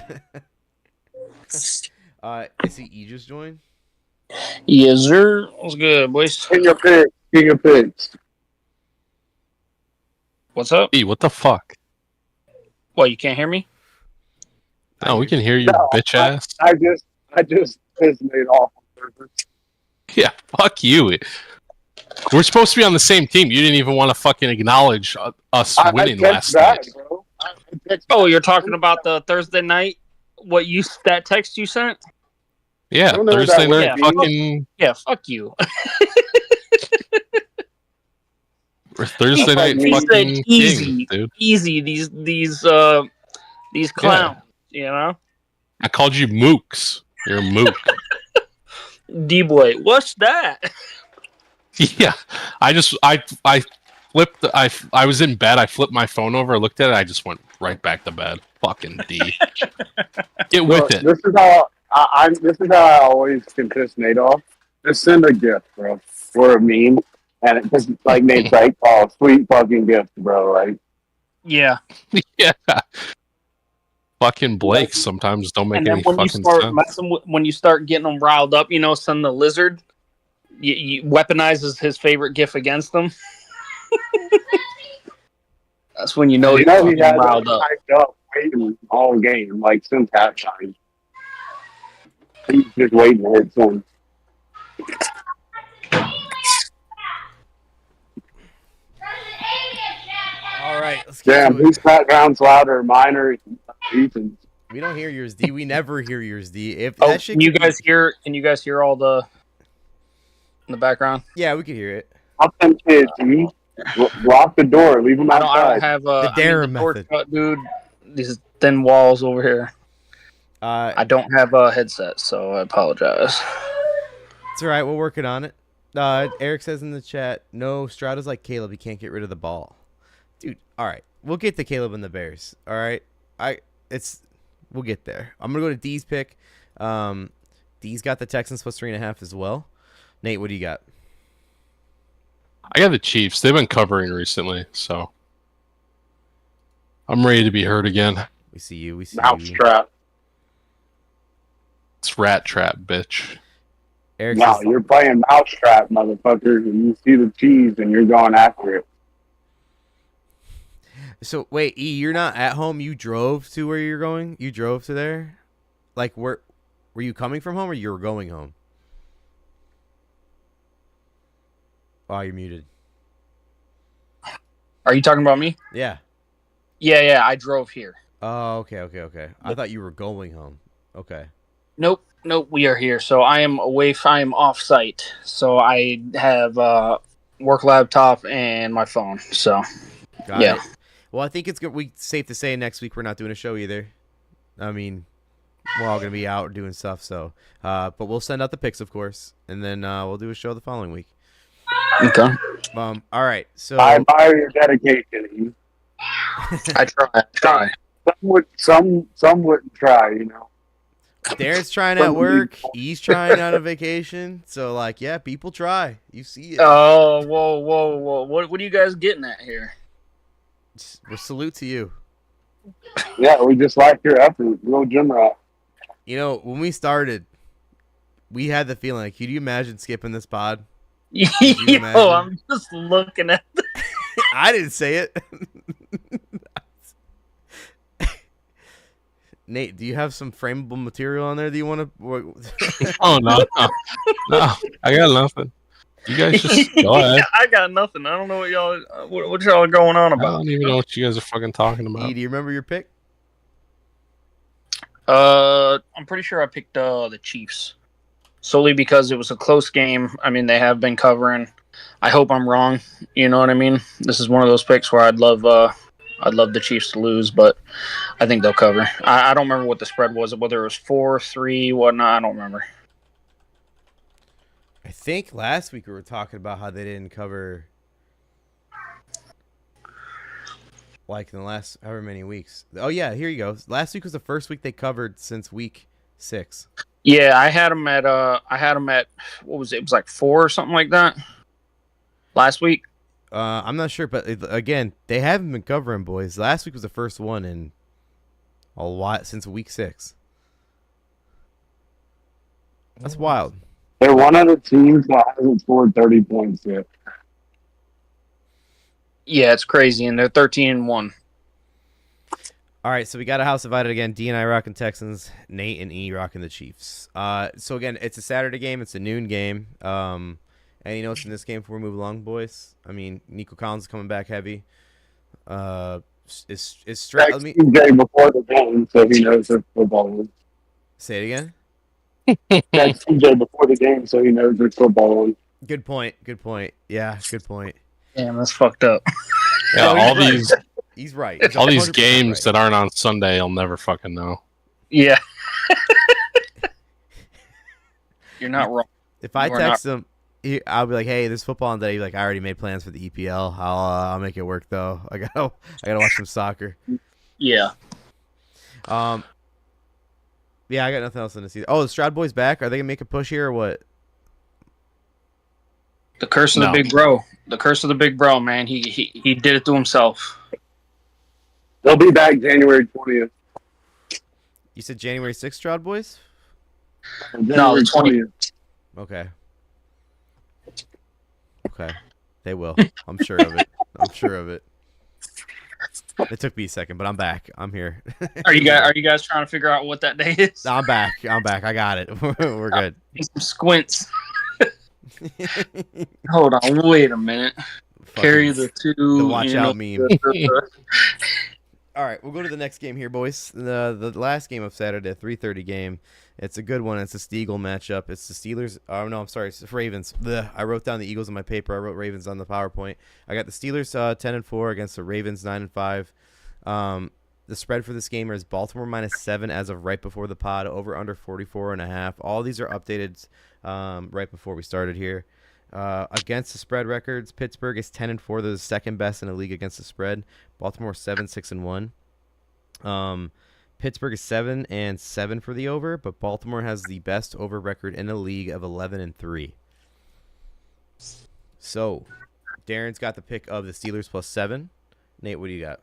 SCE just joined?
Yes, sir. What's good, boys?
King of pigs.
What's up?
Hey, what the fuck?
What, you can't hear me?
No, we can hear you, bitch ass.
I just pissed Nate off on purpose.
Yeah, fuck you. We're supposed to be on the same team. You didn't even want to fucking acknowledge us winning last night.
Bro.
Oh, you're talking about the Thursday night? That text you sent?
Yeah, Thursday night fucking...
Yeah, fuck you.
Thursday night fucking
easy,
kings, dude.
Easy, these clowns, you know?
I called you Mooks. You're a Mook.
D-boy, what's that?
Yeah, I flipped. I was in bed. I flipped my phone over. Looked at it. I just went right back to bed. Fucking D. Get with it.
This is how I always can piss Nate off. Just send a gift, bro, or a meme, and it just like Nate's like, "Oh, sweet fucking gift, bro." Like,
yeah.
Fucking Blake sometimes don't make any fucking sense.
When you start getting them riled up, you know, send the lizard. You weaponizes his favorite GIF against them. That's when you know
he has riled up waiting all game, like since halftime. He's just waiting to hit some.
All right, let's get
Damn, whose background's louder, mine or Ethan's?
We don't hear yours, D. We never hear yours, D. If
that shit can you guys hear all the in the background?
Yeah, we can hear it.
Up them kids, D. Lock the door. Leave them outside.
I don't have
the Darren method,
dude. These thin walls over here. I don't have a headset, so I apologize.
It's all right. We're working on it. Eric says in the chat, no, Strada's like Caleb. He can't get rid of the ball. Dude, all right. We'll get to Caleb and the Bears. All right? We'll get there. I'm going to go to D's pick. D's got the Texans plus 3.5 as well. Nate, what do you got?
I got the Chiefs. They've been covering recently, so I'm ready to be hurt again.
We see you.
Mousetrap.
It's rat trap, bitch.
Eric
no, you're playing mousetrap, motherfucker, and you see the cheese and you're going after it.
So, wait, E, you're not at home? You drove to where you're going? You drove to there? Like, were you coming from home or you were going home? Oh, you're muted.
Are you talking about me?
Yeah.
Yeah, I drove here.
Oh, okay. I thought you were going home. Okay.
Nope, we are here. So I am off-site. So I have work laptop and my phone. So,
Got it. Well, I think it's good. Safe to say next week we're not doing a show either. I mean, we're all going to be out doing stuff. So, but we'll send out the picks, of course, and then we'll do a show the following week.
Okay.
All right. So
I admire your dedication.
I try.
Some wouldn't try, you know.
Darren's trying at work. He's trying on a vacation. So, like, yeah, people try. You see it.
Oh, whoa. What are you guys getting at here?
Well, salute to you.
Yeah, we just like your effort. Real gym rat.
You know, when we started, we had the feeling, like, could you imagine skipping this pod?
Yo, I'm just looking at this.
I didn't say it. Nate, do you have some frameable material on there that you want to?
Oh, no. I got nothing. You guys just go ahead.
I got nothing. I don't know what y'all what y'all are going on
I
about.
don't even know what you guys are fucking talking about.
E, do you remember your pick?
I'm pretty sure I picked the Chiefs solely because it was a close game. I mean, they have been covering. I hope I'm wrong. You know what I mean? This is one of those picks where I'd love the Chiefs to lose, but I think they'll cover. I don't remember what the spread was, whether it was 4-3, whatnot. I don't remember.
I think last week we were talking about how they didn't cover, like, in the last however many weeks. Oh, yeah, here you go. Last week was the first week they covered since week 6.
Yeah, I had them at what was it? It was like 4 or something like that last week.
I'm not sure, but again, they haven't been covering, boys. Last week was the first one in a lot since week 6. That's wild.
They're one of the teams that hasn't scored 30 points yet.
Yeah, it's crazy, and they're 13-1.
All right, so we got a house divided again. D and I rocking Texans, Nate and E rocking the Chiefs. So again, it's a Saturday game. It's a noon game. Any notes in this game before we move along, boys? I mean, Nico Collins is coming back heavy. Is Stroud? Let me
TJ before the game, so he knows there's football on.
say it again.
Text TJ before the game, so he knows there's football on.
Good point. Good point. Yeah, good point.
Damn, that's fucked up.
Yeah,
No,
all
he's
these
right. He's right. He's
all these
100%
games
right.
that aren't on Sunday, you'll never fucking know.
Yeah. You're not wrong.
If I
You are
text him, I'll be like, "Hey, there's football on today." He's like, "I already made plans for the EPL. I'll make it work though. I gotta watch some soccer."
Yeah.
Yeah, I got nothing else in the season. Oh, the Stroud boys back. Are they gonna make a push here or what?
The curse of the big bro. The curse of the big bro, man. He did it to himself.
They'll be back January 20th.
You said January 6th, Stroud boys?
January
the 20th.
Okay. Okay. They will. I'm sure of it. I'm sure of it. It took me a second, but I'm back. I'm here.
Are you guys trying to figure out what that day is?
I'm back. I got it. We're good.
Some squints. Hold on, wait a minute. Carry the two.
The watch out meme. All right, we'll go to the next game here, boys. The last game of Saturday, 3:30 game. It's a good one. It's a Steagle matchup. It's the Steelers. Oh no, I'm sorry. It's the Ravens. I wrote down the Eagles in my paper. I wrote Ravens on the PowerPoint. I got the Steelers 10-4 against the Ravens 9-5. The spread for this game is Baltimore -7 as of right before the pod. Over under 44.5. All these are updated right before we started here. Against the spread records, Pittsburgh is 10-4. They're the second best in the league against the spread. Baltimore 7-6-1. Pittsburgh is 7-7 for the over, but Baltimore has the best over record in the league of 11-3. So, Darren's got the pick of the Steelers +7. Nate, what do you got?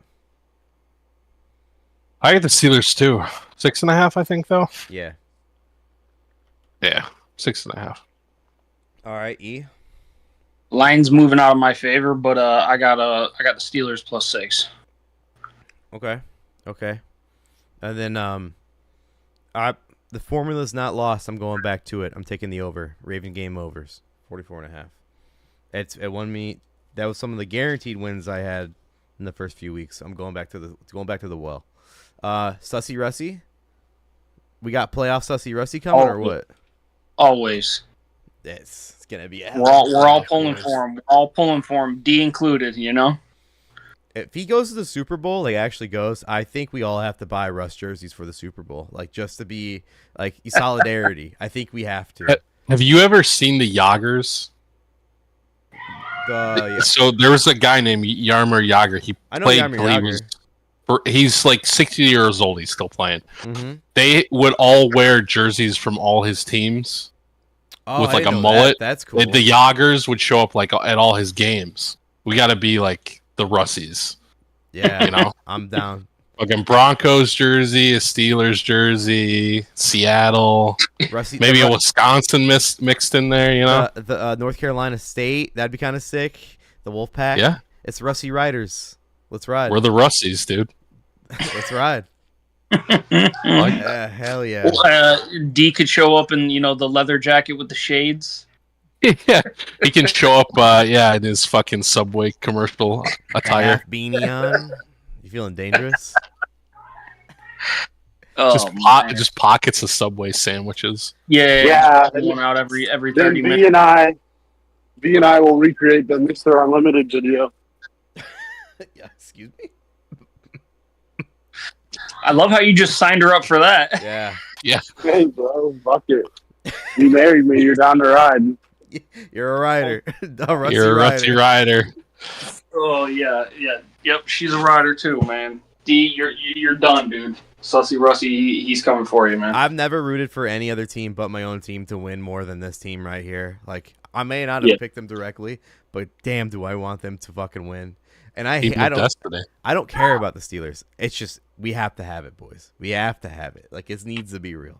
I get the Steelers too. 6.5, I think, though.
Yeah.
Yeah, 6.5.
All right, E.
Line's moving out of my favor, but I got the Steelers +6.
Okay. And then the formula's not lost. I'm going back to it. I'm taking the over. Raven game overs. 44.5. It won me. That was some of the guaranteed wins I had in the first few weeks. I'm going back to the well. Sussy Russy. We got playoff Sussy Russy coming or what?
Always.
It's gonna be.
We're all pulling for him. We're all pulling for him, D included. You know.
If he goes to the Super Bowl, like actually goes, I think we all have to buy Russ jerseys for the Super Bowl, like just to be like solidarity. I think we have to.
Have you ever seen the Jagers?
Yeah.
So there was a guy named Yarmer Yager. He
I know
played
Yarmer
till he
Yager.
was. He's like 60 years old. He's still playing.
Mm-hmm.
They would all wear jerseys from all his teams with
I
like a
didn't know
mullet.
That's cool.
The Jagers would show up like at all his games. We got to be like the Russies.
Yeah,
You know,
I'm down.
fucking Broncos jersey, a Steelers jersey, Seattle,
Rusty,
maybe a Wisconsin mixed in there. You know,
the North Carolina State. That'd be kind of sick. The Wolfpack.
Yeah.
It's Rusty Riders. Let's ride.
we're the Russies, dude.
Let's ride.
Like,
Yeah, hell yeah.
D could show up in the leather jacket with the shades.
Yeah, he can show up. In his fucking Subway commercial
The
attire.
half beanie on. You feeling dangerous?
Just
Oh, man.
just pockets of Subway sandwiches.
Yeah.
One out every 30
Then
minutes.
V and I will recreate the Mr. Unlimited video.
Yeah, excuse me.
I love how you just signed her up for that.
Yeah.
Hey, bro, fuck it. You married me. You're down to ride.
You're a rider. A rusty
You're a
rider.
rusty rider.
Oh yeah. Yep, she's a rider too, man. D, you're done, dude. Sussy Rusty, he's coming for you, man.
I've never rooted for any other team but my own team to win more than this team right here. Like, I may not have picked them directly, but damn, do I want them to fucking win. And I don't care about the Steelers. It's just we have to have it, boys. We have to have it. Like, it needs to be real.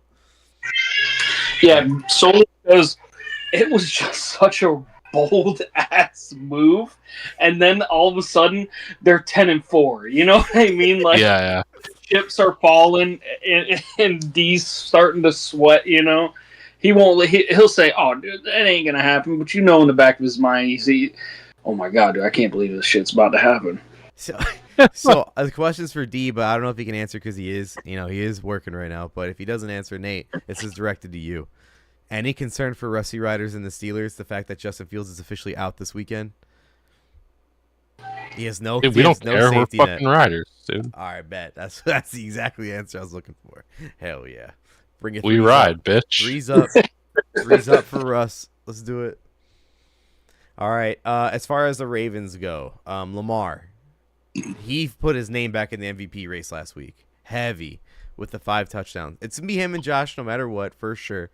Yeah, solely because it was just such a bold ass move, and then all of a sudden they're 10-4. You know what I mean? Like,
Yeah.
chips are falling, and D's starting to sweat. You know, he won't. He'll say, "Oh, dude, that ain't gonna happen." But you know, in the back of his mind, he's, "Oh my god, dude, I can't believe this shit's about to happen."
So the question's for D, but I don't know if he can answer because he is working right now. But if he doesn't answer, Nate, this is directed to you. Any concern for Rusty Riders and the Steelers? The fact that Justin Fields is officially out this weekend. He has no.
Dude, we don't care. We're
safety net.
fucking riders, dude.
All right, bet that's the exactly answer I was looking for. Hell yeah, bring it.
We ride, bitch.
Three's up. Three's up for Russ. Let's do it. All right. As far as the Ravens go, Lamar. He put his name back in the MVP race last week. Heavy with the 5 touchdowns. It's going to be him and Josh no matter what, for sure.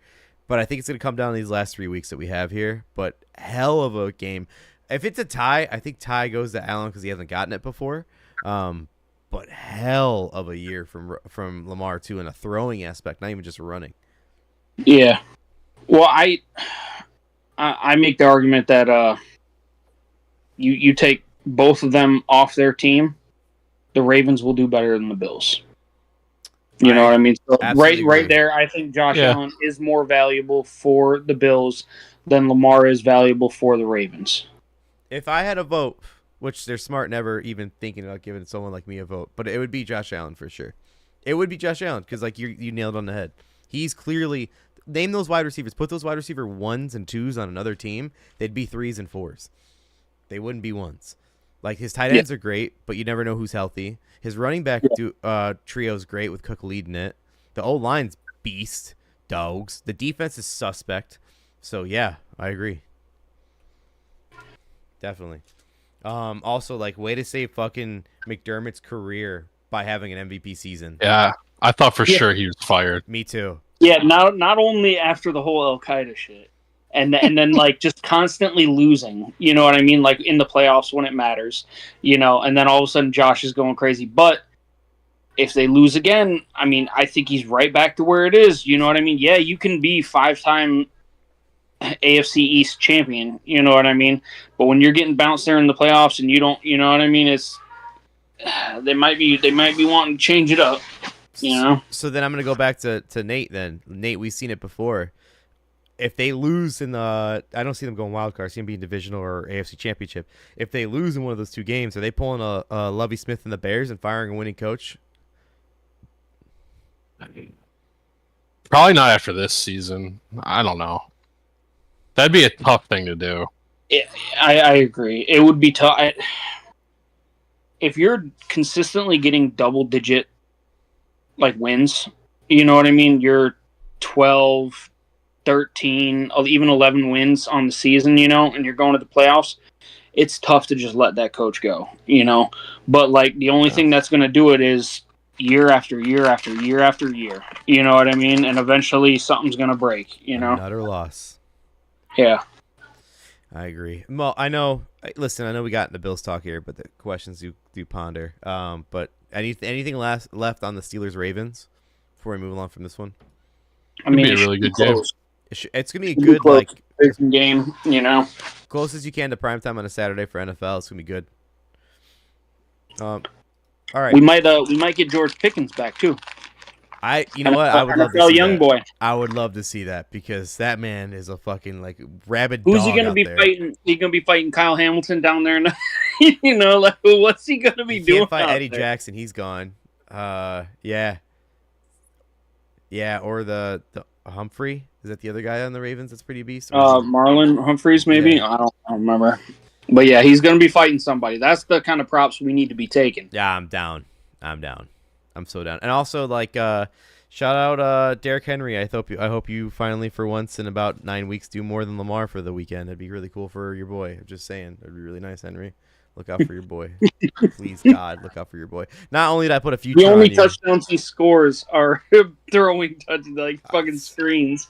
But I think it's going to come down to these last 3 weeks that we have here. But hell of a game. If it's a tie, I think tie goes to Allen because he hasn't gotten it before. But hell of a year from Lamar, too, in a throwing aspect, not even just running.
Yeah. Well, I make the argument that you take both of them off their team, the Ravens will do better than the Bills. You know what I mean? So right there, I think Josh Allen is more valuable for the Bills than Lamar is valuable for the Ravens.
If I had a vote, which they're smart never even thinking about giving someone like me a vote, but it would be Josh Allen for sure. It would be Josh Allen because like you nailed it on the head. He's clearly name those wide receivers, put those wide receiver 1s and 2s on another team, they'd be 3s and 4s. They wouldn't be 1s. Like, his tight ends are great, but you never know who's healthy. His running back trio's great with Cook leading it. The O-line's beast. Dogs. The defense is suspect. So, yeah, I agree. Definitely. Also, like, way to save fucking McDermott's career by having an MVP season.
Yeah, I thought for sure he was fired.
Me too.
Yeah, not only after the whole Al-Qaeda shit, and then like just constantly losing, you know what I mean? Like in the playoffs when it matters, you know, and then all of a sudden Josh is going crazy. But if they lose again, I mean, I think he's right back to where it is. You know what I mean? Yeah, you can be 5-time AFC East champion, you know what I mean? But when you're getting bounced there in the playoffs and you don't, you know what I mean? It's they might be wanting to change it up, you know?
So then I'm going to go back to Nate then. Nate, we've seen it before. If they lose in the, I don't see them going wild card. I see them being divisional or AFC Championship. If they lose in one of those 2 games, are they pulling a Lovie Smith and the Bears and firing a winning coach?
Probably not after this season. I don't know. That'd be a tough thing to do.
I agree. It would be tough. If you're consistently getting double-digit like wins, you know what I mean? You're 12, 13, even 11 wins on the season, you know, and you're going to the playoffs, it's tough to just let that coach go, you know. But, like, the only thing that's going to do it is year after year after year after year, you know what I mean? And eventually something's going to break, you know.
Another loss.
Yeah.
I agree. Well, I know we got into Bills talk here, but the questions do ponder. But anything left on the Steelers-Ravens before we move along from this one?
I mean,
it'd be a really good game.
It's gonna be a good like
game, you know,
close as you can to primetime on a Saturday for NFL. It's gonna be good. All right,
we might get George Pickens back too.
You know what? I would love to
NFL
see
young
that.
boy.
I would love to see that because that man is a fucking like rabid
Who's
dog
he gonna
out
be
there.
fighting? He gonna be fighting Kyle Hamilton down there, you know, like what's he gonna be
He
doing?
can't fight
out
Eddie
there?
Jackson. He's gone. Yeah, or the Humphrey. Is that the other guy on the Ravens? That's pretty beast. Or is he-
Marlon Humphreys, maybe.
Yeah.
I don't remember. But yeah, he's gonna be fighting somebody. That's the kind of props we need to be taking.
Yeah, I'm down. I'm so down. And also, like, shout out Derrick Henry. I hope you finally, for once in about 9 weeks, do more than Lamar for the weekend. It'd be really cool for your boy. I'm just saying, it'd be really nice, Henry. Look out for your boy. Please, God, look out for your boy. Not only did I put a future
The only
on you,
touchdowns he scores are throwing touches like fucking screens.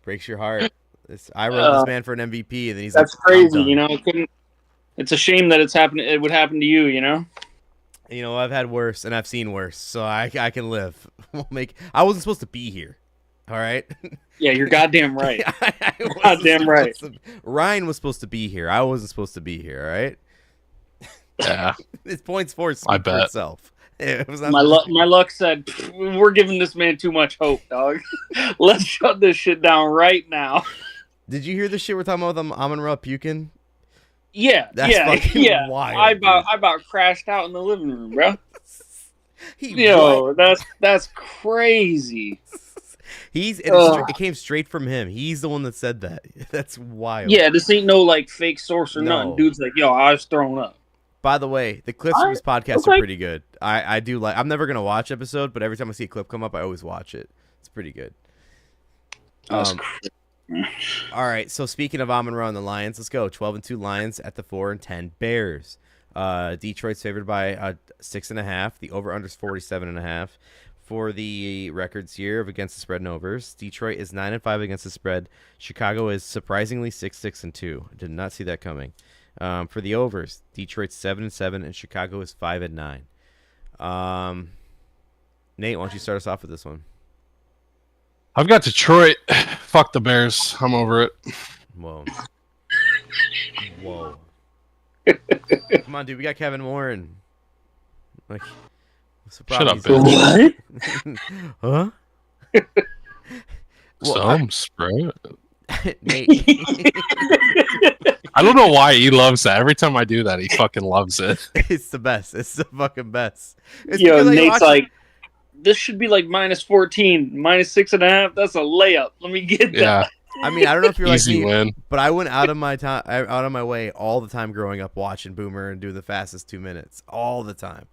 breaks your heart. I wrote this man for an MVP, and then he's
That's
like, "I'm
crazy,
done."
you know. It's a shame that it would happen to you, you know.
You know, I've had worse, and I've seen worse, so I can live. I wasn't supposed to be here. All right.
Yeah, you're goddamn right.
I wasn't
Goddamn right.
Ryan was supposed to be here. I wasn't supposed to be here. All right.
Yeah.
His points for
I
for
bet.
itself. It was not
My
supposed
luck, my luck said we're giving this man too much hope, dog. Let's shut this shit down right now.
Did you hear the shit we're talking about with Amon-Ra puking?
Yeah,
That's
yeah,
fucking
yeah.
wild,
I
dude.
about crashed out in the living room, bro.
He
Yo, that's crazy.
It came straight from him. He's the one that said that. That's wild.
Yeah, this ain't no like fake source or
No.
nothing. Dude's like, yo, I was thrown up.
By the way, the clips from his podcast
okay.
are pretty good. I do like. I'm never gonna watch episode, but every time I see a clip come up, I always watch it. It's pretty good.
That's
All right. So speaking of Amon-Ra and the Lions, let's go. 12-2 Lions at the 4-10 Bears. Detroit's favored by 6.5. The over/under is 47.5. For the records here of against the spread and overs, Detroit is 9-5 against the spread. Chicago is surprisingly 6-6-2. Did not see that coming. For the overs, Detroit's 7-7 and Chicago is 5-9. Nate, why don't you start us off with this one?
I've got Detroit. Fuck the Bears. I'm over it.
Whoa. Come on, dude. We got Kevin Warren. Like, what's the problem?
Shut up,
What?
Huh?
Some spread.
Nate.
I don't know why he loves that. Every time I do that, he fucking loves it.
It's the best. It's the fucking best. It's
Yo,
because I
Nate's
watch-
like, this should be like -14, -6.5. That's a layup. Let me get that.
Yeah,
I mean, I don't know if you're like
easy
me,
win.
but I went out of my way all the time growing up watching Boomer and do the fastest 2 minutes all the time.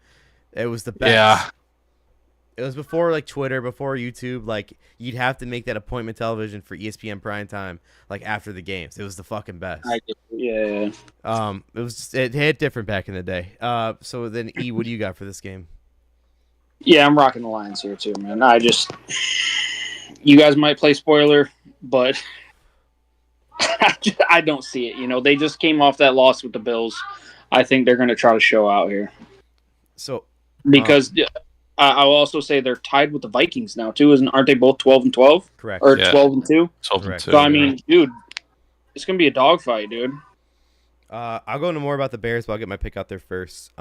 It was the best.
Yeah,
It was before like Twitter, before YouTube. Like you'd have to make that appointment television for ESPN primetime, like after the games. It was the fucking best.
Yeah.
It hit different back in the day. So then E, what do you got for this game?
Yeah, I'm rocking the Lions here too, man. You guys might play spoiler, but I don't see it. You know, they just came off that loss with the Bills. I think they're going to try to show out here.
So
Because I'll also say they're tied with the Vikings now too, aren't they both 12-12
correct.
or
Yeah.
12-2?
12
Correct.
and 2.
So I mean, dude, it's going to be a dogfight, dude.
I'll go into more about the Bears, but I'll get my pick out there first.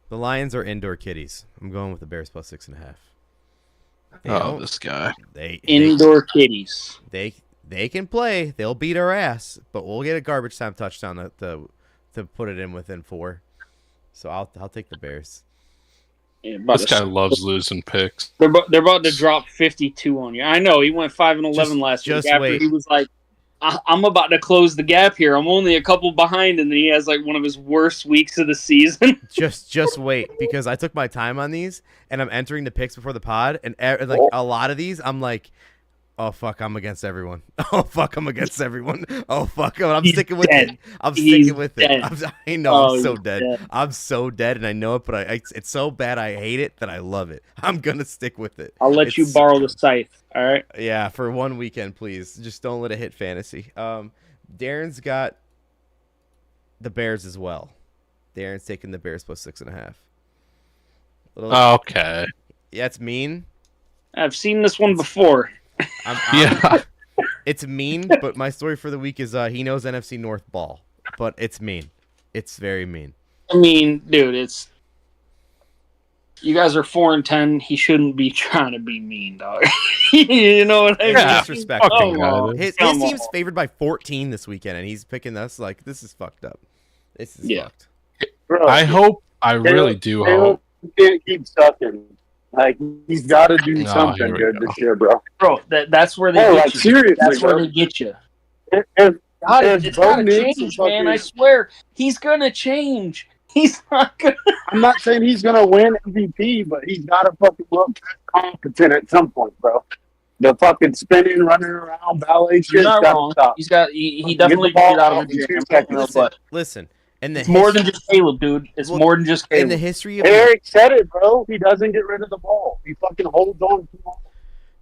The Lions are indoor kitties. I'm going with the Bears plus 6.5.
Oh, this guy.
Indoor kitties.
They can play. They'll beat our ass, but we'll get a garbage time touchdown to put it in within 4. So I'll take the Bears.
Yeah,
This guy loves losing picks.
They're about to drop 52 on you. I know he went 5-11 last week.
Just
After
wait.
he was like, "I'm about to close the gap here. I'm only a couple behind," and then he has like one of his worst weeks of the season.
Just wait, because I took my time on these and I'm entering the picks before the pod, and like a lot of these I'm like, oh fuck, I'm against everyone. Oh fuck, I'm against everyone. Oh fuck, I'm
He's
sticking with
dead.
it. I'm
He's
sticking with
dead.
it. I know
Oh,
I'm so
he's
dead.
dead.
I'm so dead, and I know it, but it's so bad I hate it that I love it. I'm gonna stick with it.
I'll let you
It's-
borrow the scythe. All right.
Yeah, for one weekend, please. Just don't let it hit fantasy. Darren's got the Bears as well. Darren's taking the Bears plus 6.5.
Okay.
Yeah, it's mean.
I've seen this one before.
Yeah.
It's mean, but my story for the week is he knows NFC North ball, but it's mean. It's very mean.
I mean, dude, You guys are 4-10. He shouldn't be trying to be mean, dog. You know what I mean?
It's disrespectful.
fucking
Come on.
God.
His
Come
team's
on.
favored by 14 this weekend, and he's picking us. Like, this is fucked up. This is
Yeah.
fucked.
Bro,
I really do hope.
He can't keep sucking. Like, he's got to do
Oh,
something
here we
good
go.
this year, bro.
Bro, that's where they
Oh,
get
like,
you.
seriously,
That's where
bro.
they get you.
If
God,
If
it's
Bo
gotta
Nix
change,
is
man. I
fucking-
swear. He's gonna change. He's not gonna.
I'm not saying he's gonna win MVP, but he's got to fucking look competent at some point, bro. The fucking spinning, running around, ballet
You're
shit's
not
got to
wrong.
stop.
He
Get
definitely
the ball
get out of a
out in 2
jam.
seconds.
But
Listen. And the
it's more than
history-
just Caleb, dude. It's
Well,
more than just
in the
Caleb.
history of
Eric said it, bro. He doesn't get rid of the ball. He fucking holds on too long.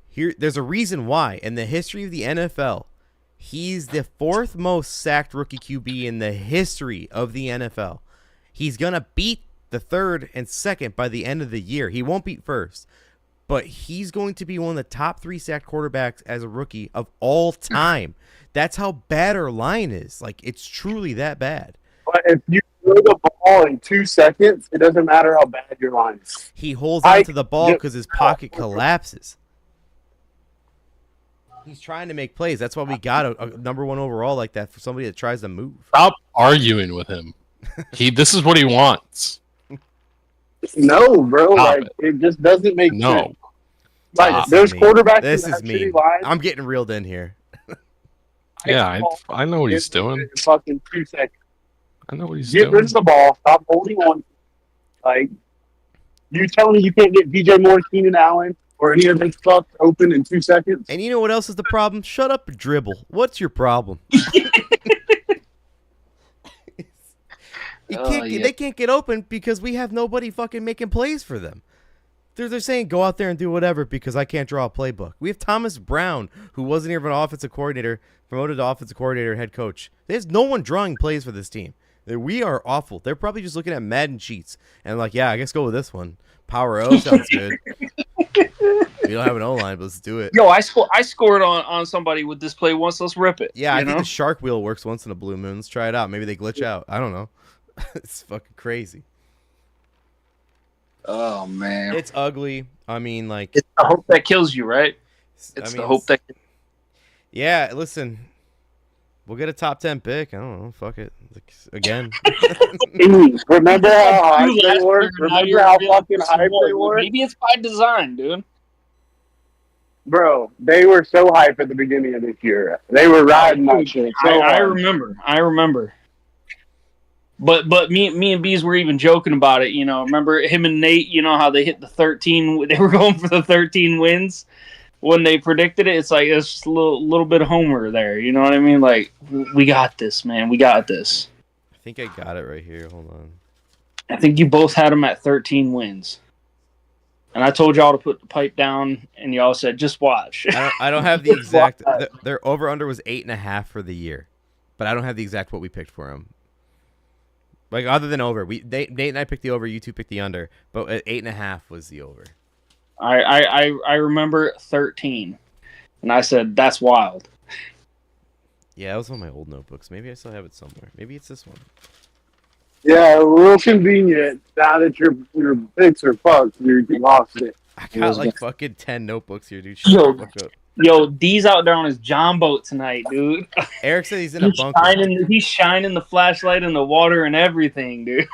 here, there's a reason why. In the history of the NFL, he's the 4th most sacked rookie QB in the history of the NFL. He's gonna beat the 3rd and 2nd by the end of the year. He won't beat 1st, but he's going to be one of the top 3 sacked quarterbacks as a rookie of all time. That's how bad our line is. Like, it's truly that bad.
But if you throw the ball in 2 seconds, it doesn't matter how bad your line is.
He holds on to the ball because his pocket collapses. He's trying to make plays. That's why we got a number 1 overall like that for somebody that tries to move.
Stop arguing with him. This is what he wants.
No, bro.
Stop
Like it just doesn't make
No.
sense. Like
This is
there's
mean.
quarterbacks
This
that
is
have shitty
mean.
lines.
I'm getting reeled in here.
Yeah, I know what he's doing.
In fucking 2 seconds.
I know what he's
Get rid
doing.
of the ball. Stop holding on. Like you telling me you can't get DJ Moore, Keenan Allen, or any of those fucks open in 2 seconds?
And you know what else is the problem? Shut up and dribble. What's your problem? They can't get open because we have nobody fucking making plays for them. They're saying go out there and do whatever because I can't draw a playbook. We have Thomas Brown, who wasn't even an offensive coordinator, promoted to offensive coordinator, head coach. There's no one drawing plays for this team. We are awful. They're probably just looking at Madden cheats and like, yeah, I guess go with this one. Power O sounds good. We don't have an O-line, but let's do it.
Yo, I scored on somebody with this play once. Let's rip it.
Yeah, I
you
think
know?
the shark wheel works once in a blue moon. Let's try it out. Maybe they glitch out. I don't know. It's fucking crazy.
Oh man,
It's ugly. I mean, like,
it's the hope that kills you, right? It's the hope that.
Yeah, listen. We'll get a top 10 pick. I don't know. Fuck it. Like, again.
Remember how hype they
Last
were?
year, now
Remember
you're
how
feeling
fucking
some
hype
more.
they were?
Maybe it's by design, dude.
Bro, they were so hype at the beginning of this year. They were riding that shit. So
I
hard.
remember. But me and Bees were even joking about it. You know, remember him and Nate? You know how they hit the 13? They were going for the 13 wins when they predicted it. It's like it's just a little bit of homer there. You know what I mean? Like we got this, man. We got this.
I think I got it right here. Hold on.
I think you both had them at 13 wins. And I told y'all to put the pipe down, and y'all said, just watch.
I don't have the exact. Their over under was 8.5 for the year, but I don't have the exact what we picked for them. Like other than over, Nate and I picked the over. You two picked the under, but 8.5 was the over.
I remember 13, and I said, that's wild.
Yeah, that was on my old notebooks. Maybe I still have it somewhere. Maybe it's this one.
Yeah, real convenient. Now that your picks are fucked, you lost it.
I got like fucking 10 notebooks here, dude.
Yo.
Shut the fuck up.
Yo, D's out there on his John boat tonight, dude.
Eric said he's in a bunker.
He's shining the flashlight in the water and everything, dude.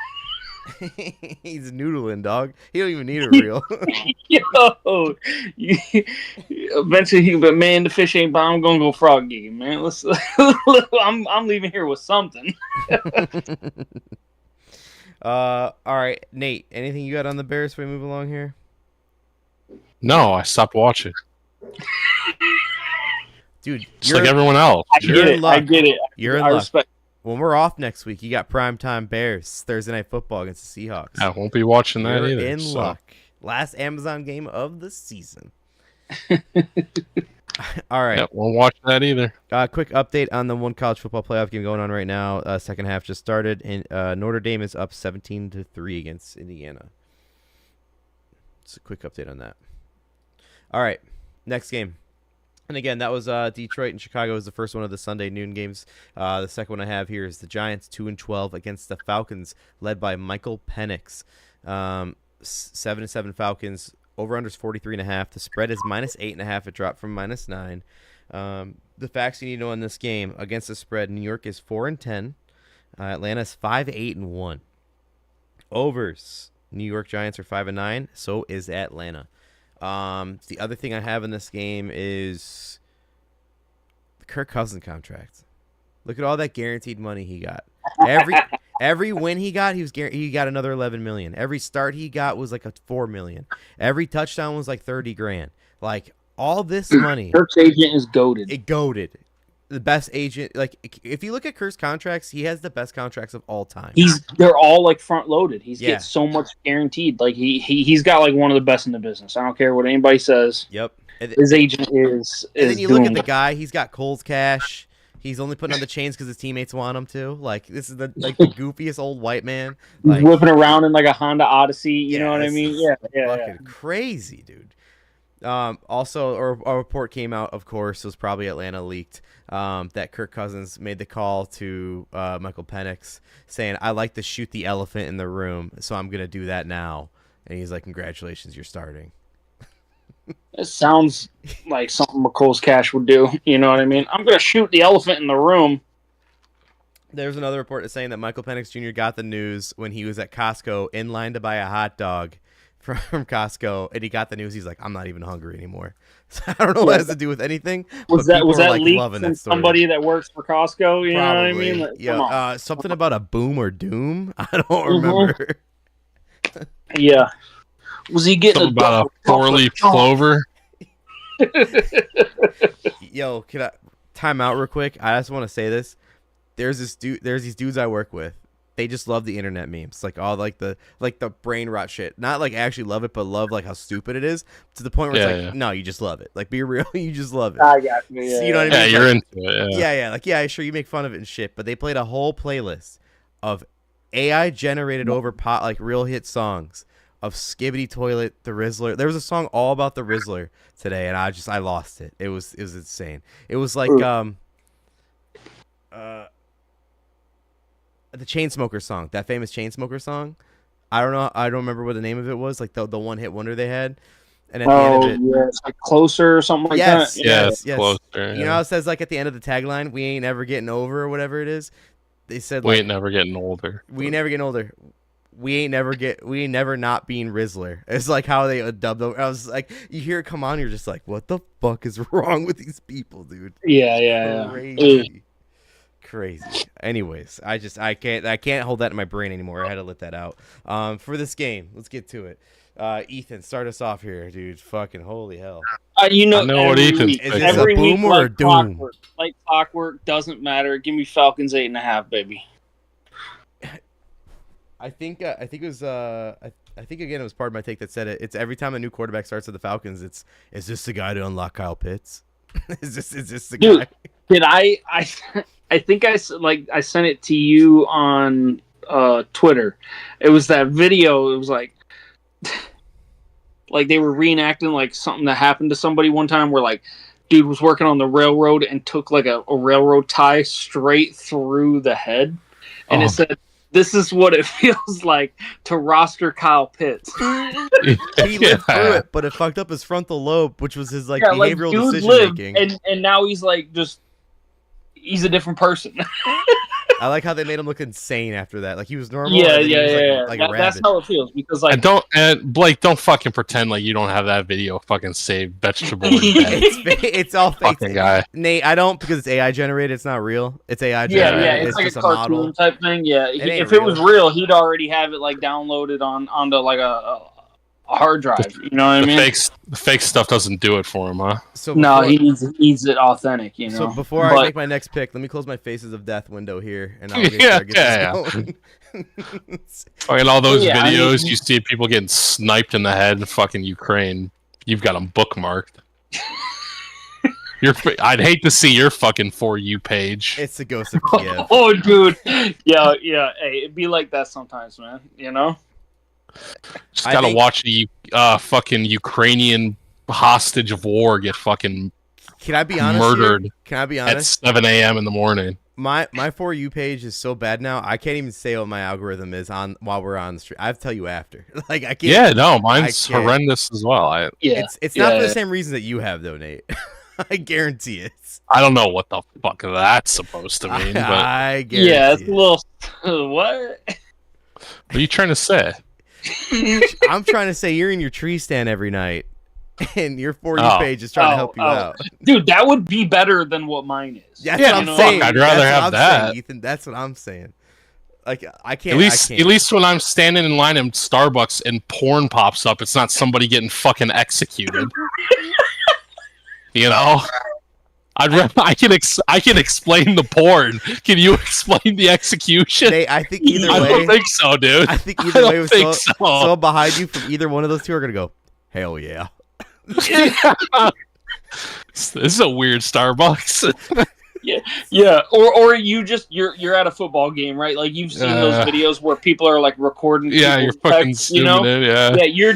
He's noodling, dog. He don't even need a reel.
Yo, eventually, but man, the fish ain't bound. I'm gonna go frog game, man. Let's. I'm leaving here with something.
All right, Nate. Anything you got on the Bears before we move along here?
No, I stopped watching.
Dude,
Just like everyone else.
I
You're
get
in
it.
luck.
I get it.
You're in
I
luck.
respect.
When we're off next week, you got primetime Bears Thursday Night Football against the Seahawks.
I won't be watching that
You're
either.
in
so.
luck. Last Amazon game of the season. All right.
Yeah, won't watch that either.
Quick update on the one college football playoff game going on right now. Second half just started, and Notre Dame is up 17-3 against Indiana. Just a quick update on that. All right, next game. And again, that was Detroit and Chicago was the first one of the Sunday noon games. The second one I have here is the Giants 2-12 against the Falcons, led by Michael Penix. 7-7 Falcons. Over under is 43.5. The spread is -8.5. It dropped from -9. The facts you need to know in this game against the spread: New York is 4-10. Atlanta's 5-8-1. Overs: New York Giants are 5-9. So is Atlanta. The other thing I have in this game is the Kirk Cousins contract. Look at all that guaranteed money he got. Every win he got, he got another 11 million. Every start he got was like a 4 million. Every touchdown was like 30 grand. Like all this money.
Kirk's agent is goated.
It goated. The best agent. Like if you look at Kirk's contracts, he has the best contracts of all time.
They're all like front loaded. He's getting so much guaranteed. Like he's got like one of the best in the business. I don't care what anybody says.
Yep.
His agent is.
And then you look at the guy. He's got Cole's cash. He's only putting on the chains because his teammates want him to. Like this is the goofiest old white man. Like,
whipping around in like a Honda Odyssey. You know what I mean? Yeah.
Crazy, dude. Also, a report came out. Of course, it was probably Atlanta leaked. That Kirk Cousins made the call to Michael Penix saying, "I like to shoot the elephant in the room, so I'm gonna do that now." And he's like, "Congratulations, you're starting."
It sounds like something McColl's Cash would do. You know what I mean? I'm going to shoot the elephant in the room.
There's another report that's saying that Michael Penix Jr. got the news when he was at Costco in line to buy a hot dog from Costco, and he got the news. He's like, "I'm not even hungry anymore." So I don't know what it has to do with anything.
Was that leaked from somebody that works for Costco? You know what I mean?
Like, something about a boom or doom. I don't remember.
Yeah. Was he getting
about a 4-leaf clover?
Yo, can I time out real quick? I just want to say this. There's these dudes I work with. They just love the internet memes, like all like the brain rot shit. Not like actually love it, but love like how stupid it is to the point where it's like, no, you just love it. Like be real, you just love it.
I got you. Yeah,
you know what I mean?
Yeah, you're into it.
Yeah. Like sure, you make fun of it and shit, but they played a whole playlist of AI generated over like real hit songs of Skibbity Toilet, the Rizzler. There was a song all about the Rizzler today, and I lost it. It was insane. It was like the Chainsmokers song, that famous Chainsmokers song. I don't remember what the name of it was. Like the one hit wonder they had. And at the end of it,
it's like Closer or something like that.
Yes.
Closer.
You know how it says like at the end of the tagline, "We ain't ever getting over" or whatever it is. They said
we ain't never getting older.
We ain't never getting older. We ain't never not being Rizzler. It's like how they dubbed them. I was like, you hear it come on, you're just like, what the fuck is wrong with these people, dude?
Yeah.
Crazy. Anyways, I can't hold that in my brain anymore. I had to let that out. For this game, let's get to it. Ethan, start us off here, dude. Fucking holy hell.
I know what Ethan's
is this a boom or a doom?
Like clockwork, doesn't matter. Give me Falcons 8.5, baby.
I think it was I think again it was part of my take that said it. It's every time a new quarterback starts with the Falcons, is this the guy to unlock Kyle Pitts? is this the guy?
Did I think I sent it to you on Twitter. It was that video. It was like they were reenacting like something that happened to somebody one time where like dude was working on the railroad and took like a railroad tie straight through the head, and it said, "This is what it feels like to roster Kyle Pitts."
He lived through it, but it fucked up his frontal lobe, which was his behavioral decision making.
And now he's like he's a different person.
I like how they made him look insane after that. Like he was normal.
Yeah. That's how it feels because like
and Blake, don't fucking pretend like you don't have that video fucking saved. Vegetable.
It's all fake.
Fucking guy.
Nate, I don't because it's AI generated. It's not real. It's AI generated.
Yeah. It's like a cartoon type thing. Yeah. If it was real, he'd already have it like downloaded onto like a hard drive. You know what I mean?
The fake stuff doesn't do it for him, huh?
So
he needs it authentic. You know.
So before I make my next pick, let me close my Faces of Death window here, and I'll get this going.
Fucking all those videos you see people getting sniped in the head in fucking Ukraine. You've got them bookmarked. I'd hate to see your fucking For You page.
It's the ghost of Kiev.
Oh, dude. Yeah. Hey, it'd be like that sometimes, man. You know.
Just gotta watch the fucking Ukrainian hostage of war get fucking
Can I be honest?
murdered.
Can I be honest?
At 7 a.m. in the morning.
My For You page is so bad now. I can't even say what my algorithm is on while we're on the stream. I have to tell you after. Like I can't.
Yeah, no, mine's horrendous as well.
Yeah,
It's not for the same reason that you have though, Nate. I guarantee it.
I don't know what the fuck that's supposed to mean, but
I guarantee
yeah, it's
it.
a little what?
what are you trying to say?
I'm trying to say you're in your tree stand every night, and your For You page is trying to help you out.
Dude, that would be better than what mine is.
That's what I'm saying.
I'd rather have that,
saying, Ethan. That's what I'm saying. Like I can't.
At least when I'm standing in line in Starbucks and porn pops up, it's not somebody getting fucking executed. You know. I can explain the porn. Can you explain the execution?
I think either way.
I don't think so, dude.
I think either way, so behind you from either one of those two are gonna go, hell yeah.
This is a weird Starbucks.
Yeah. Or you're at a football game, right? Like you've seen those videos where people are like recording.
Yeah, you're fucking
text, you know?
it, yeah.
Yeah, you're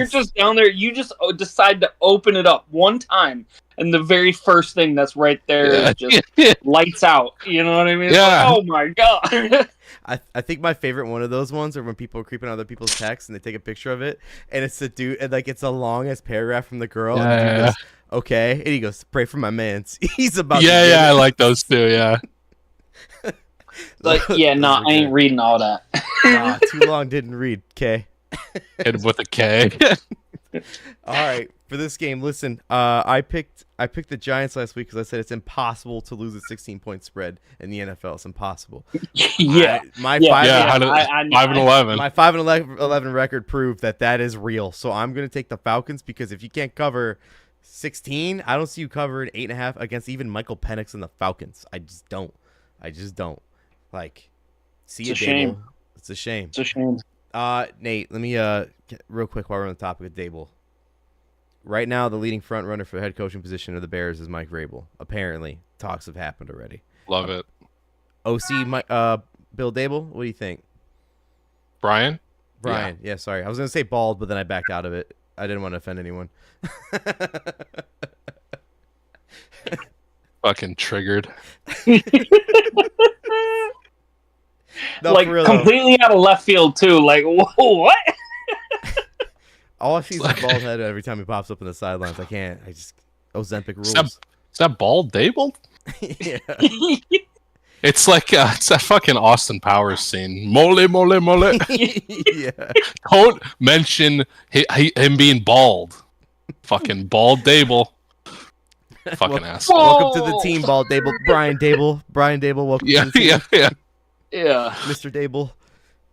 just down there. You just decide to open it up one time, and the very first thing that's right there is just lights out. You know what I mean? It's like, oh my god.
I think my favorite one of those ones are when people are creeping on other people's texts and they take a picture of it, and it's the dude, and like it's a long ass paragraph from the girl. And the dude goes, okay, and he goes, pray for my man's. He's about.
Yeah, I like those too. Yeah.
Like, yeah, no, I ain't reading all that.
Nah, too long didn't read. K.
Hit with a K.
All right, for this game, listen. I picked the Giants last week because I said it's impossible to lose a 16-point spread in the NFL. It's impossible. My
5-11.
My 5-11 record proved that is real. So I'm gonna take the Falcons because if you can't cover 16, I don't see you covering 8.5 against even Michael Penix and the Falcons. I just don't. Like, see you, Dable. It's a shame.
It's a shame.
Nate, let me real quick while we're on the topic of Dable. Right now, the leading front runner for the head coaching position of the Bears is Mike Vrabel. Apparently, talks have happened already.
Love it.
OC, Bill Dable. What do you think?
Brian.
Yeah, sorry. I was gonna say bald, but then I backed out of it. I didn't want to offend anyone.
Fucking triggered.
No,
like
real,
completely out of left field too. Like what?
All I see is a bald head every time he pops up in the sidelines. I can't. I just Ozempic rules.
Is that bald Dable?
Yeah.
It's like it's that fucking Austin Powers scene. Mole, mole, mole.
Yeah.
Don't mention him being bald. Fucking bald Dable. Fucking asshole.
Welcome to the team, bald Dable. Brian Dable. Welcome to the team.
Yeah.
Mr. Dable.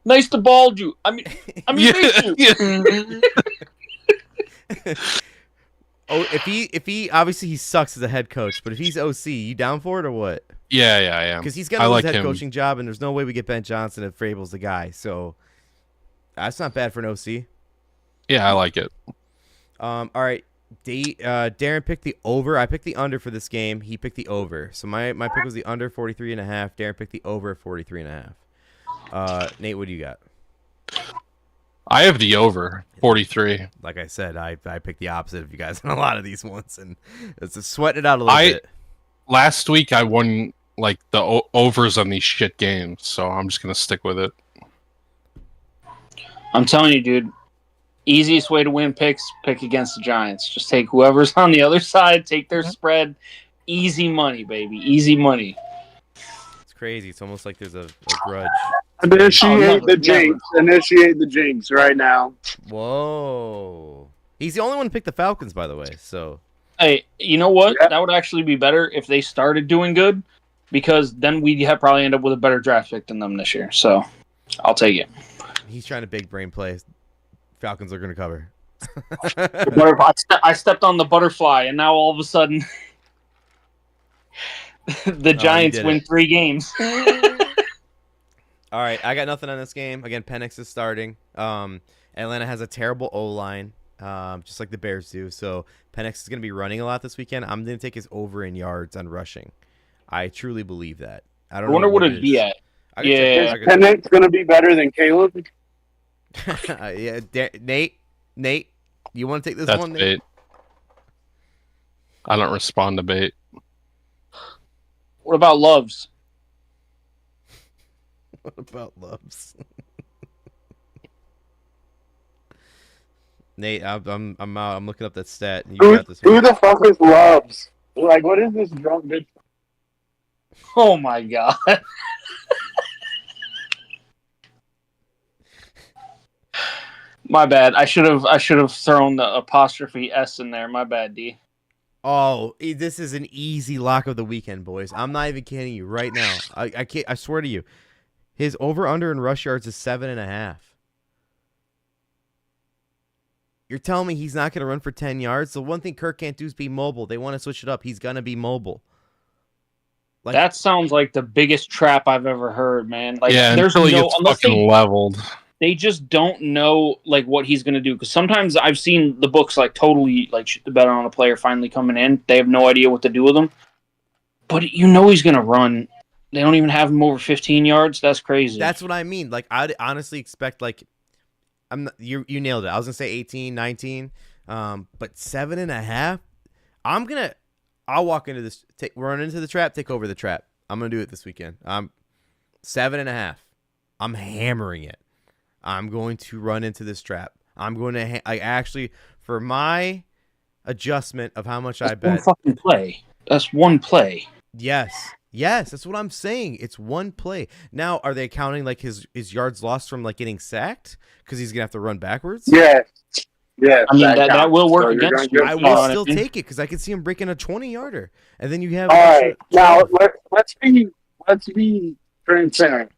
Nice to bald you. I mean, miss you.
Oh, if he obviously he sucks as a head coach, but if he's OC, you down for it or what?
Yeah, I am.
Because he's gonna lose head coaching job, and there's no way we get Ben Johnson if Vrabel's the guy. So that's not bad for an OC.
Yeah, I like it.
All right. Darren picked the over. I picked the under for this game. He picked the over. So my pick was the under 43.5. Darren picked the over 43.5. Nate, what do you got?
I have the over 43.
Like I said, I picked the opposite of you guys on a lot of these ones, and it's sweating it out a little bit.
Last week I won like the overs on these shit games, so I'm just gonna stick with it.
I'm telling you, dude. Easiest way to win pick against the Giants. Just take whoever's on the other side, take their spread. Easy money, baby. Easy money.
It's crazy. It's almost like there's a grudge.
Initiate the jinx. Initiate the jinx right now.
Whoa. He's the only one to pick the Falcons, by the way. So,
hey, you know what?
Yeah.
That would actually be better if they started doing good, because then we'd probably end up with a better draft pick than them this year. So, I'll take it.
He's trying to big brain play. Falcons are going to cover.
I stepped on the butterfly, and now all of a sudden, the Giants win 3 games.
All right, I got nothing on this game. Again, Penix is starting. Atlanta has a terrible O-line, just like the Bears do. So Penix is going to be running a lot this weekend. I'm going to take his over in yards on rushing. I truly believe that. I
wonder what it'd be at.
Is Penix going to be better than Caleb?
Yeah, Nate, you want to take this
That's
one?
Bait. I don't respond to bait.
What about Loves?
What about Loves? Nate, I'm out. I'm looking up that stat. You
Who
got this one.
the fuck is Loves? Like, what is this drunk bitch?
Oh my god. My bad. I should have thrown the apostrophe S in there. My bad, D.
Oh, this is an easy lock of the weekend, boys. I'm not even kidding you right now. I can't. I swear to you, his over under in rush yards is 7.5. You're telling me he's not going to run for 10 yards? The one thing Kirk can't do is be mobile. They want to switch it up. He's going to be mobile.
Like, that sounds like the biggest trap I've ever heard, man. Like,
yeah,
there's
until he
no
gets
unless
fucking leveled.
they just don't know like what he's going to do. Because sometimes I've seen the books like totally like shit the bet on a player finally coming in. They have no idea what to do with him. But you know he's going to run. They don't even have him over 15 yards. That's crazy.
That's what I mean. Like, I'd honestly expect like you nailed it. I was gonna say 18, 19, but 7.5. I'll walk into this, run into the trap, take over the trap. I'm gonna do it this weekend. 7.5. I'm hammering it. I'm going to run into this trap. I'm going to actually for my adjustment of how much I bet.
One fucking play. That's one play.
Yes, that's what I'm saying. It's one play. Now, are they counting like his yards lost from like getting sacked because he's gonna have to run backwards?
Yeah.
I mean that will work against you.
I will still take it because I could see him breaking a 20-yarder, and then you have.
All right, now let's be transparent.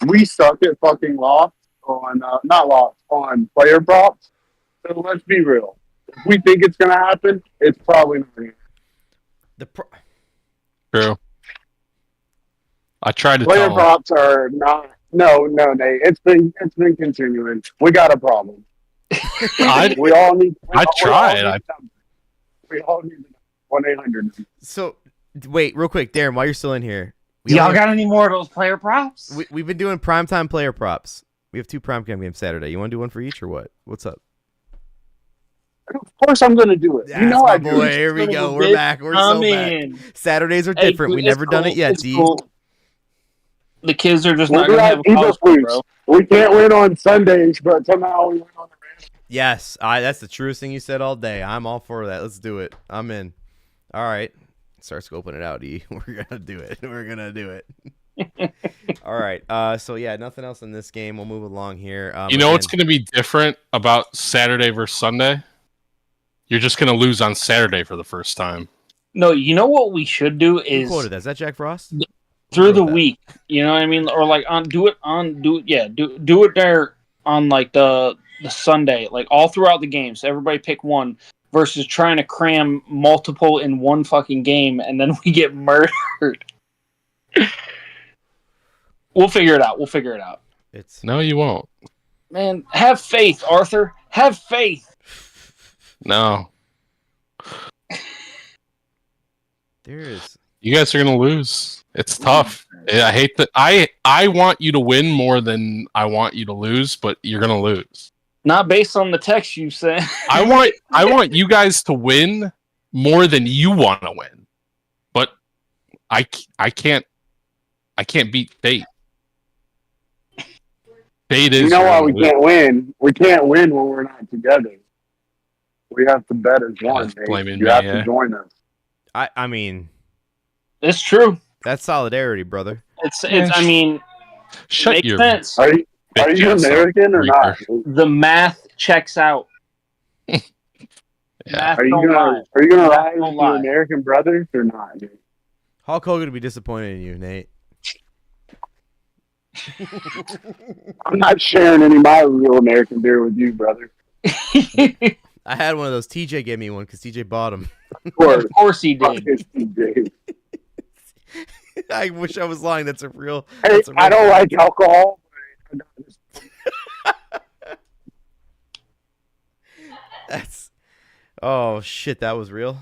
We suck at fucking lofts on not lofts on player props. So let's be real. If we think it's gonna happen, it's probably not gonna happen.
True. I tried to
player
tell
props are not. No, Nate. It's been continuing. We got a problem. We all need.
I tried.
We all need 1-800.
So wait, real quick, Darren, while you're still in here,
y'all got any more of those player props?
We've been doing primetime player props. We have 2 primetime games Saturday. You want to do one for each or what? What's up?
Of course, I'm going to do it.
That's
you know,
my
I
boy.
do.
Here we go. We're back. We're so back. Saturdays are different. We never done it yet, D.
Cool. The kids are just not going to have a college bro.
We can't win on Sundays, but somehow we win on the random.
Yes, that's the truest thing you said all day. I'm all for that. Let's do it. I'm in. All right. Start scoping it out, E. We're going to do it. We're going to do it. All right. So, yeah, nothing else in this game. We'll move along here.
You know what's going to be different about Saturday versus Sunday? You're just going to lose on Saturday for the first time.
No, you know what we should do is...
Who quoted that? Is that Jack Frost?
Through the week. You know what I mean? Or like do it there on like the Sunday. Like all throughout the game. So everybody pick one versus trying to cram multiple in one fucking game and then we get murdered. We'll figure it out.
No, you won't.
Man, have faith, Arthur. Have faith.
No.
There is.
You guys are gonna lose. It's tough. I hate that. I want you to win more than I want you to lose, but you're gonna lose.
Not based on the text you sent.
I want you guys to win more than you want to win, but I can't beat fate. Fate is.
You know why we can't win? We can't win when we're not together. We have to bet as one. You have to join us.
I mean,
it's true.
That's solidarity, brother.
It's. I mean,
shut your
sense.
Are you American or not?
The math checks out.
Yeah.
Are you gonna ride with your American brothers or not? Dude?
Hulk Hogan would be disappointed in you, Nate.
I'm not sharing any of my real American beer with you, brother.
I had one of those. TJ gave me one because TJ bought them.
Of course he did.
I wish I was lying. That's a real.
Hey, I don't like alcohol.
That's. Oh shit, that was real.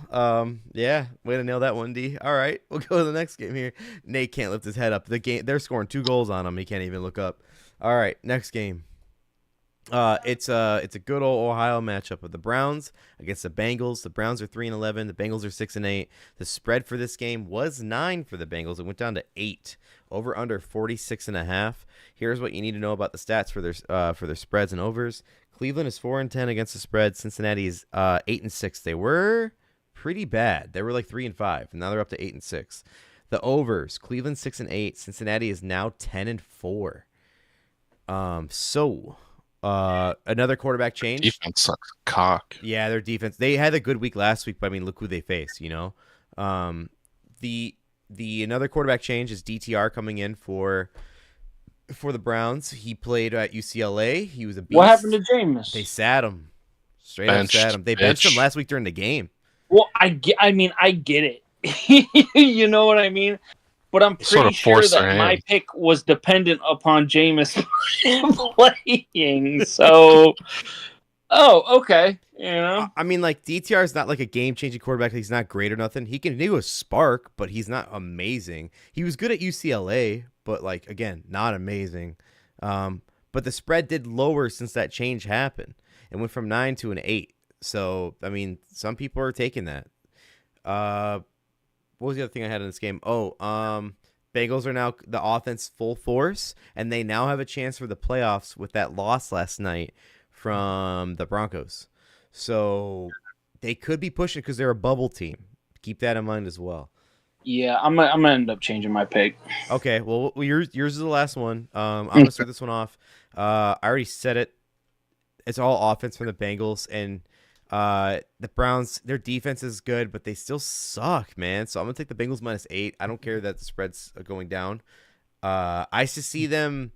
Yeah, way to nail that one, D. All right, we'll go to the next game here. Nate can't lift his head up. The game, they're scoring 2 goals on him. He can't even look up. All right, next game. It's a good old Ohio matchup of the Browns against the Bengals. The Browns are 3-11. The Bengals are 6-8. The spread for this game was 9 for the Bengals. It went down to 8. Over under 46.5. Here's what you need to know about the stats for their spreads and overs. Cleveland is 4-10 against the spread. Cincinnati is 8-6. They were pretty bad. They were like 3-5, and now they're up to 8-6. The overs: Cleveland 6-8. Cincinnati is now 10-4. Another quarterback change.
Defense sucks cock.
Yeah, their defense. They had a good week last week, but I mean, look who they face. You know, the another quarterback change is DTR coming in for the Browns. He played at UCLA. He was a beast.
What happened to Jameis?
They sat him. Straight up sat him. They benched him last week during the game.
Well, I get it. You know what I mean? But I'm pretty sure that my pick was dependent upon Jameis playing. So, okay. You know,
I mean, like DTR is not like a game-changing quarterback. He's not great or nothing. He can do a spark, but he's not amazing. He was good at UCLA, but like again, not amazing. But the spread did lower since that change happened. It went from 9 to an 8. So I mean, some people are taking that. What was the other thing I had in this game? Bengals are now the offense full force, and they now have a chance for the playoffs with that loss last night from the Broncos. So they could be pushing because they're a bubble team. Keep that in mind as well.
Yeah, I'm gonna end up changing my pick.
Okay, well yours is the last one. I'm gonna start this one off. I already said it. It's all offense from the Bengals, and the Browns, their defense is good, but they still suck, man. So I'm going to take the Bengals -8. I don't care that the spread's going down. I just see them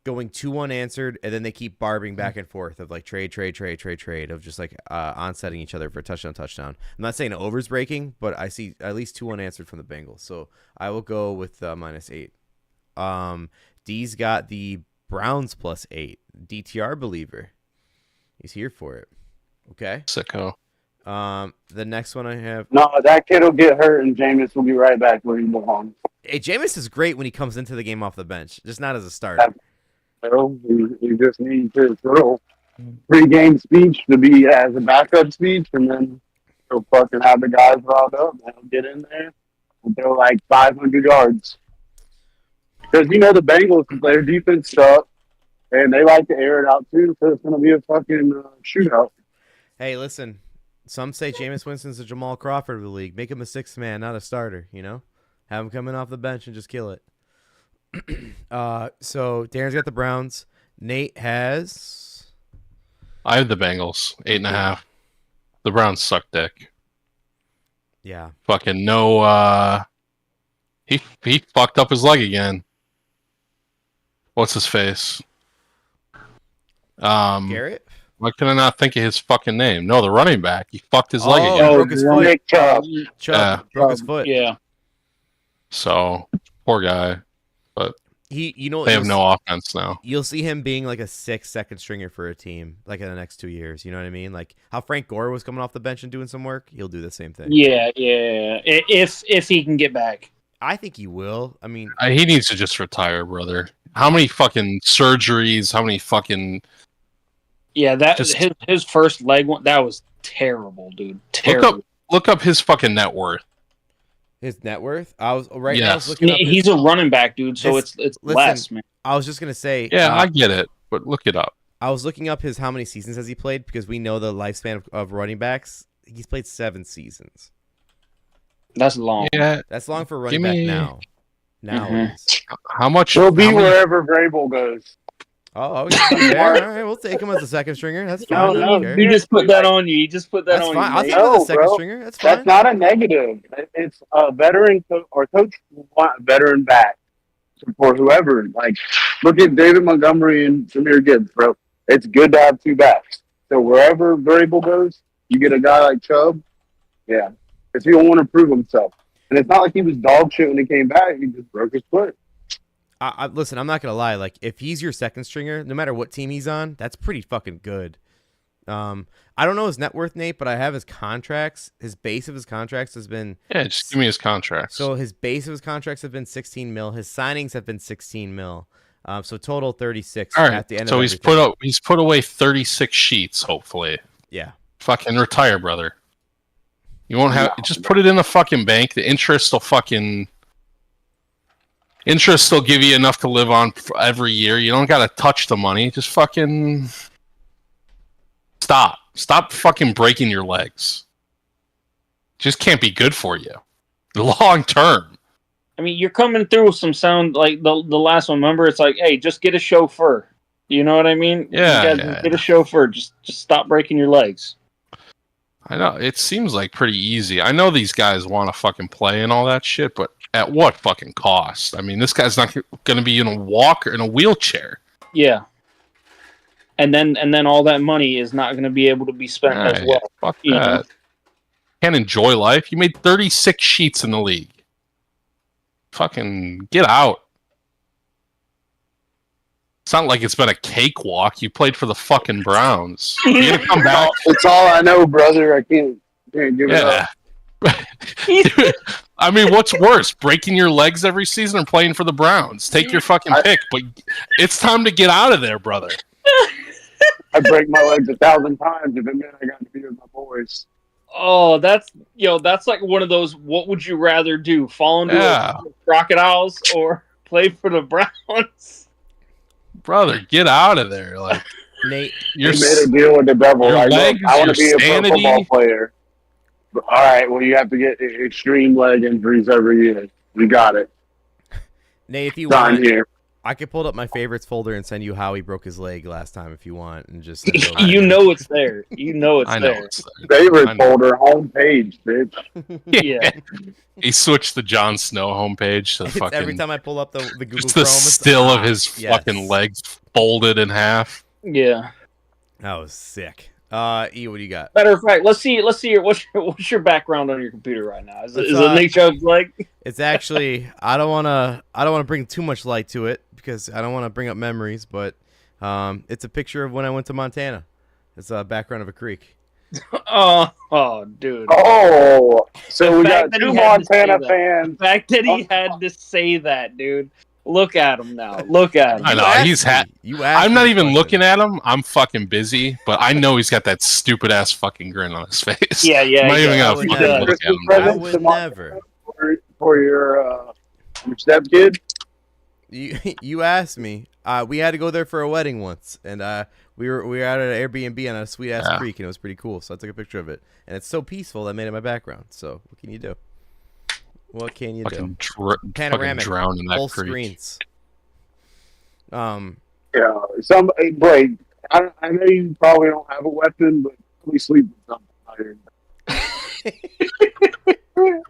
going 2 unanswered, and then they keep barbing back and forth of like trade of just like onsetting each other for a touchdown. I'm not saying over's breaking, but I see at least 2 unanswered from the Bengals. So I will go with -8. D's got the Browns +8. DTR believer. He's here for it. Okay.
Sicko.
The next one I have.
No, that kid will get hurt, and Jameis will be right back where he belongs.
Hey, Jameis is great when he comes into the game off the bench, just not as a starter.
He just needs his little pre-game speech to be as a backup speech, and then he'll fucking have the guys riled up, and he'll get in there and throw like 500 yards. Because you know the Bengals, their defense sucks, and they like to air it out too, so it's going to be a fucking shootout.
Hey, listen. Some say Jameis Winston's the Jamal Crawford of the league. Make him a 6th man, not a starter, you know? Have him coming off the bench and just kill it. So Darren's got the Browns. Nate has...
I have the Bengals, 8.5. The Browns suck dick.
Yeah.
Fucking no, he fucked up his leg again. What's his face?
Garrett?
Why can I not think of his fucking name? No, the running back. He fucked his leg again.
Broke his foot.
Nick Chubb.
Broke his foot.
Yeah.
So, poor guy. But
they
have no offense now.
You'll see him being like a 6th second stringer for a team, like in the next 2 years. You know what I mean? Like how Frank Gore was coming off the bench and doing some work. He'll do the same thing.
Yeah. If he can get back.
I think he will. I mean,
He needs to just retire, brother. How many fucking surgeries? How many fucking...
Yeah, his first leg one, that was terrible, dude. Terrible.
Look up his fucking net worth.
His net worth? Now I was
Yes.
looking up
He's a running back, dude, so it's less, man.
I was just gonna say.
Yeah, I get it, but look it up.
I was looking up how many seasons has he played, because we know the lifespan of running backs. He's played 7 seasons.
That's long.
Yeah,
That's long for a running back now. Now
how much?
He'll be wherever Vrabel goes.
Oh, yeah. All right, we'll take him as a 2nd stringer. That's fine.
No,
You just put that on you. You just put that
That's
on
fine. I'll
you.
take him as a 2nd
bro.
stringer. That's fine.
That's not a negative. It's a veteran or coach want a veteran back for whoever. Like, look at David Montgomery and Jahmyr Gibbs, bro. It's good to have 2 backs. So wherever Vrabel goes, you get a guy like Chubb. Yeah, because he don't want to prove himself. And it's not like he was dog shit when he came back. He just broke his foot.
Listen, I'm not gonna lie. Like, if he's your 2nd stringer, no matter what team he's on, that's pretty fucking good. I don't know his net worth, Nate, but I have his contracts. His base of his contracts has been...
Yeah, just give me his contracts.
So his base of his contracts have been 16 mil. His signings have been 16 mil. So total 36
All right.
at the end
So
of
he's
everything.
he's put away 36 sheets. Hopefully,
Yeah.
fucking retire, brother. You won't have
No.
just put it in a fucking bank. The interest will give you enough to live on every year. You don't gotta touch the money. Just fucking stop. Stop fucking breaking your legs. Just can't be good for you. Long term.
I mean, you're coming through with some sound like the last one. Remember, it's like, hey, just get a chauffeur. You know what I mean?
Yeah,
You guys get a chauffeur. Just stop breaking your legs.
I know it seems like pretty easy. I know these guys want to fucking play and all that shit, but at what fucking cost? I mean, this guy's not going to be in a wheelchair.
Yeah. And then all that money is not going to be able to be spent as well.
Fuck
You know?
that. Can't enjoy life. You made 36 sheets in the league. Fucking get out. It's not like it's been a cakewalk. You played for the fucking Browns. You're gonna come back.
It's all I know, brother. I can't give it up.
Dude, I mean, what's worse, breaking your legs every season or playing for the Browns? Take your fucking pick, but it's time to get out of there, brother.
I break my legs 1,000 times if it meant I got to be with my boys.
Oh, that's like one of those. What would you rather do? Fall into a crocodiles or play for the Browns?
Brother, get out of there! Like
Nate,
You made a deal with the devil.
your
Like, look,
legs,
I want to
your
be a pro
sanity.
football player. But, all right, well, you have to get extreme leg injuries every year. You got it.
Nate, if you
Sign
want,
here.
I could pull up my favorites folder and send you how he broke his leg last time if you want, and just
You know it's there. You know it's
I know
there.
it's there.
Favorite
I know.
folder, homepage, bitch.
Yeah.
He switched the Jon Snow homepage to
It's
fucking.
every time I pull up the Google
Just
Chrome,
the
it's
still of his
yes.
fucking legs folded in half.
Yeah.
That was sick. E, what do you got?
Matter of fact, let's see what's your background on your computer right now? Is
It's,
it Nick Chubb's leg?
It's actually I don't wanna bring too much light to it because I don't want to bring up memories, but it's a picture of when I went to Montana. It's a background of a creek.
Oh, dude.
Oh, so
The
we
fact
got
that
two
he had to say
Montana
that.
fans.
The fact that he had to say that, dude. Look at him now. Look at him.
I know, he's
You asked
I'm
me
not
this
even
question.
looking at him. I'm fucking busy, but I know he's got that stupid ass fucking grin on his face.
Yeah,
I'm not even
I
gonna
would
fucking
never.
look at him.
I
Present
would
to Montana
never.
for your stepkid.
You asked me. We had to go there for a wedding once, and we were at an Airbnb on a sweet ass
Yeah.
creek, and it was pretty cool. So I took a picture of it, and it's so peaceful that made it my background. So what can you do? What can you do?
Fucking,
Panoramic,
fucking drown in that
full
creek.
screens.
Yeah, Blake. I know you probably don't have a weapon, but we sleep with something out here.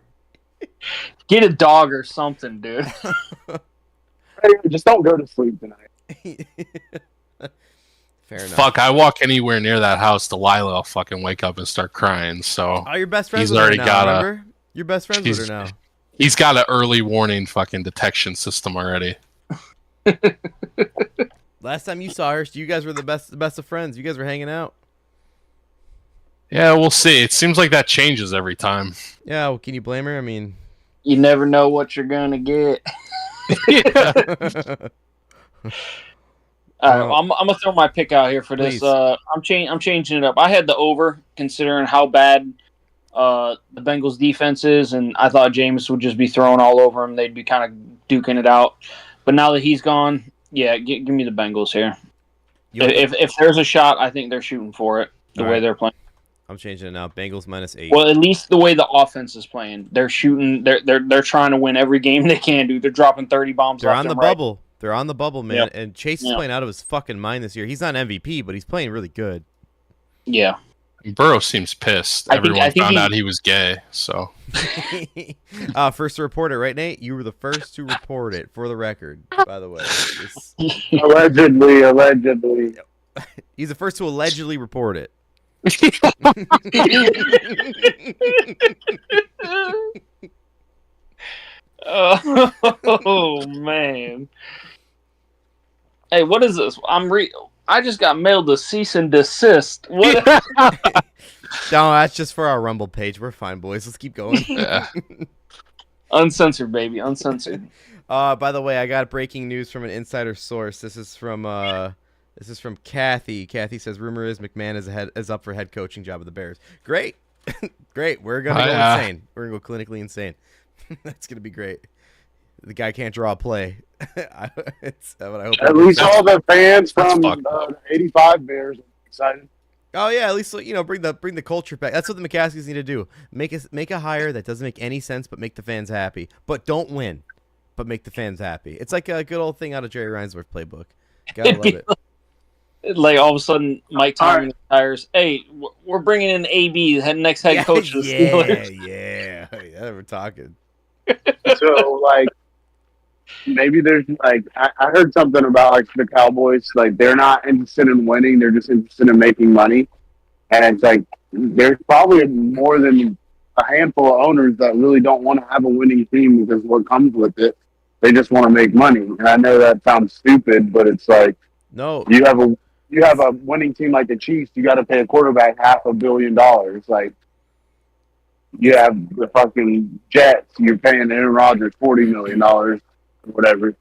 Get a dog or something, dude.
Hey, just don't go to sleep tonight.
Fair enough.
Fuck, I walk anywhere near that house, Delilah will fucking wake up and start crying. So
Oh, you're best friends
He's
with her
already
now,
got
remember? You're best friends with
He's-
her now.
he's got an early warning fucking detection system already.
Last time you saw her, you guys were the best of friends. You guys were hanging out.
Yeah, we'll see. It seems like that changes every time.
Yeah, well, can you blame her? I mean,
You never know what you're gonna get. All right, I'm gonna throw my pick out here for this.
Please.
I'm changing it up. I had the over, considering how bad the Bengals defense is, and I thought Jameis would just be throwing all over him. They'd be kind of duking it out. But now that he's gone, yeah, give me the Bengals here. If there's a shot, I think they're shooting for it the
All
way
right.
they're playing.
I'm changing it now. Bengals -8.
Well, at least the way the offense is playing, they're shooting. They're trying to win every game they can. Do they're dropping 30 bombs.
They're
left
on the
and right.
bubble. They're on the bubble, man.
Yep.
And Chase is
Yep.
playing out of his fucking mind this year. He's not MVP, but he's playing really good.
Yeah.
Burrow seems pissed.
I think-
Everyone
I think
found
he-
out he was gay, so
First to report it, right, Nate? You were the first to report it, for the record, by the way.
Allegedly.
He's the first to allegedly report it.
Oh man. Hey, what is this? I just got mailed a cease and desist. What?
No, that's just for our Rumble page. We're fine, boys. Let's keep going.
yeah.
Uncensored, baby. Uncensored.
By the way, I got breaking news from an insider source. This is from Kathy. Kathy says rumor is McMahon is up for head coaching job of the Bears. Great. Great. We're gonna go insane. We're gonna go clinically insane. That's gonna be great. The guy can't draw a play. It's what I hope.
At least all the fans from the '85 Bears are excited.
Oh yeah, at least bring the culture back. That's what the McCaskies need to do. Make a hire that doesn't make any sense, but make the fans happy. But don't win, but make the fans happy. It's like a good old thing out of Jerry Reinsdorf playbook. Gotta love it.
Like all of a sudden, Mike Tomlin retires. Hey, we're bringing in AB, the next head coach of the Steelers.
Yeah, we're talking.
So like, maybe there's like I heard something about like the Cowboys. Like they're not interested in winning; they're just interested in making money. And it's like there's probably more than a handful of owners that really don't want to have a winning team because what comes with it. They just want to make money. And I know that sounds stupid, but it's like
no,
you have a winning team like the Chiefs, you got to pay a quarterback $500 million. Like you have the fucking Jets, you're paying Aaron Rodgers $40 million or whatever.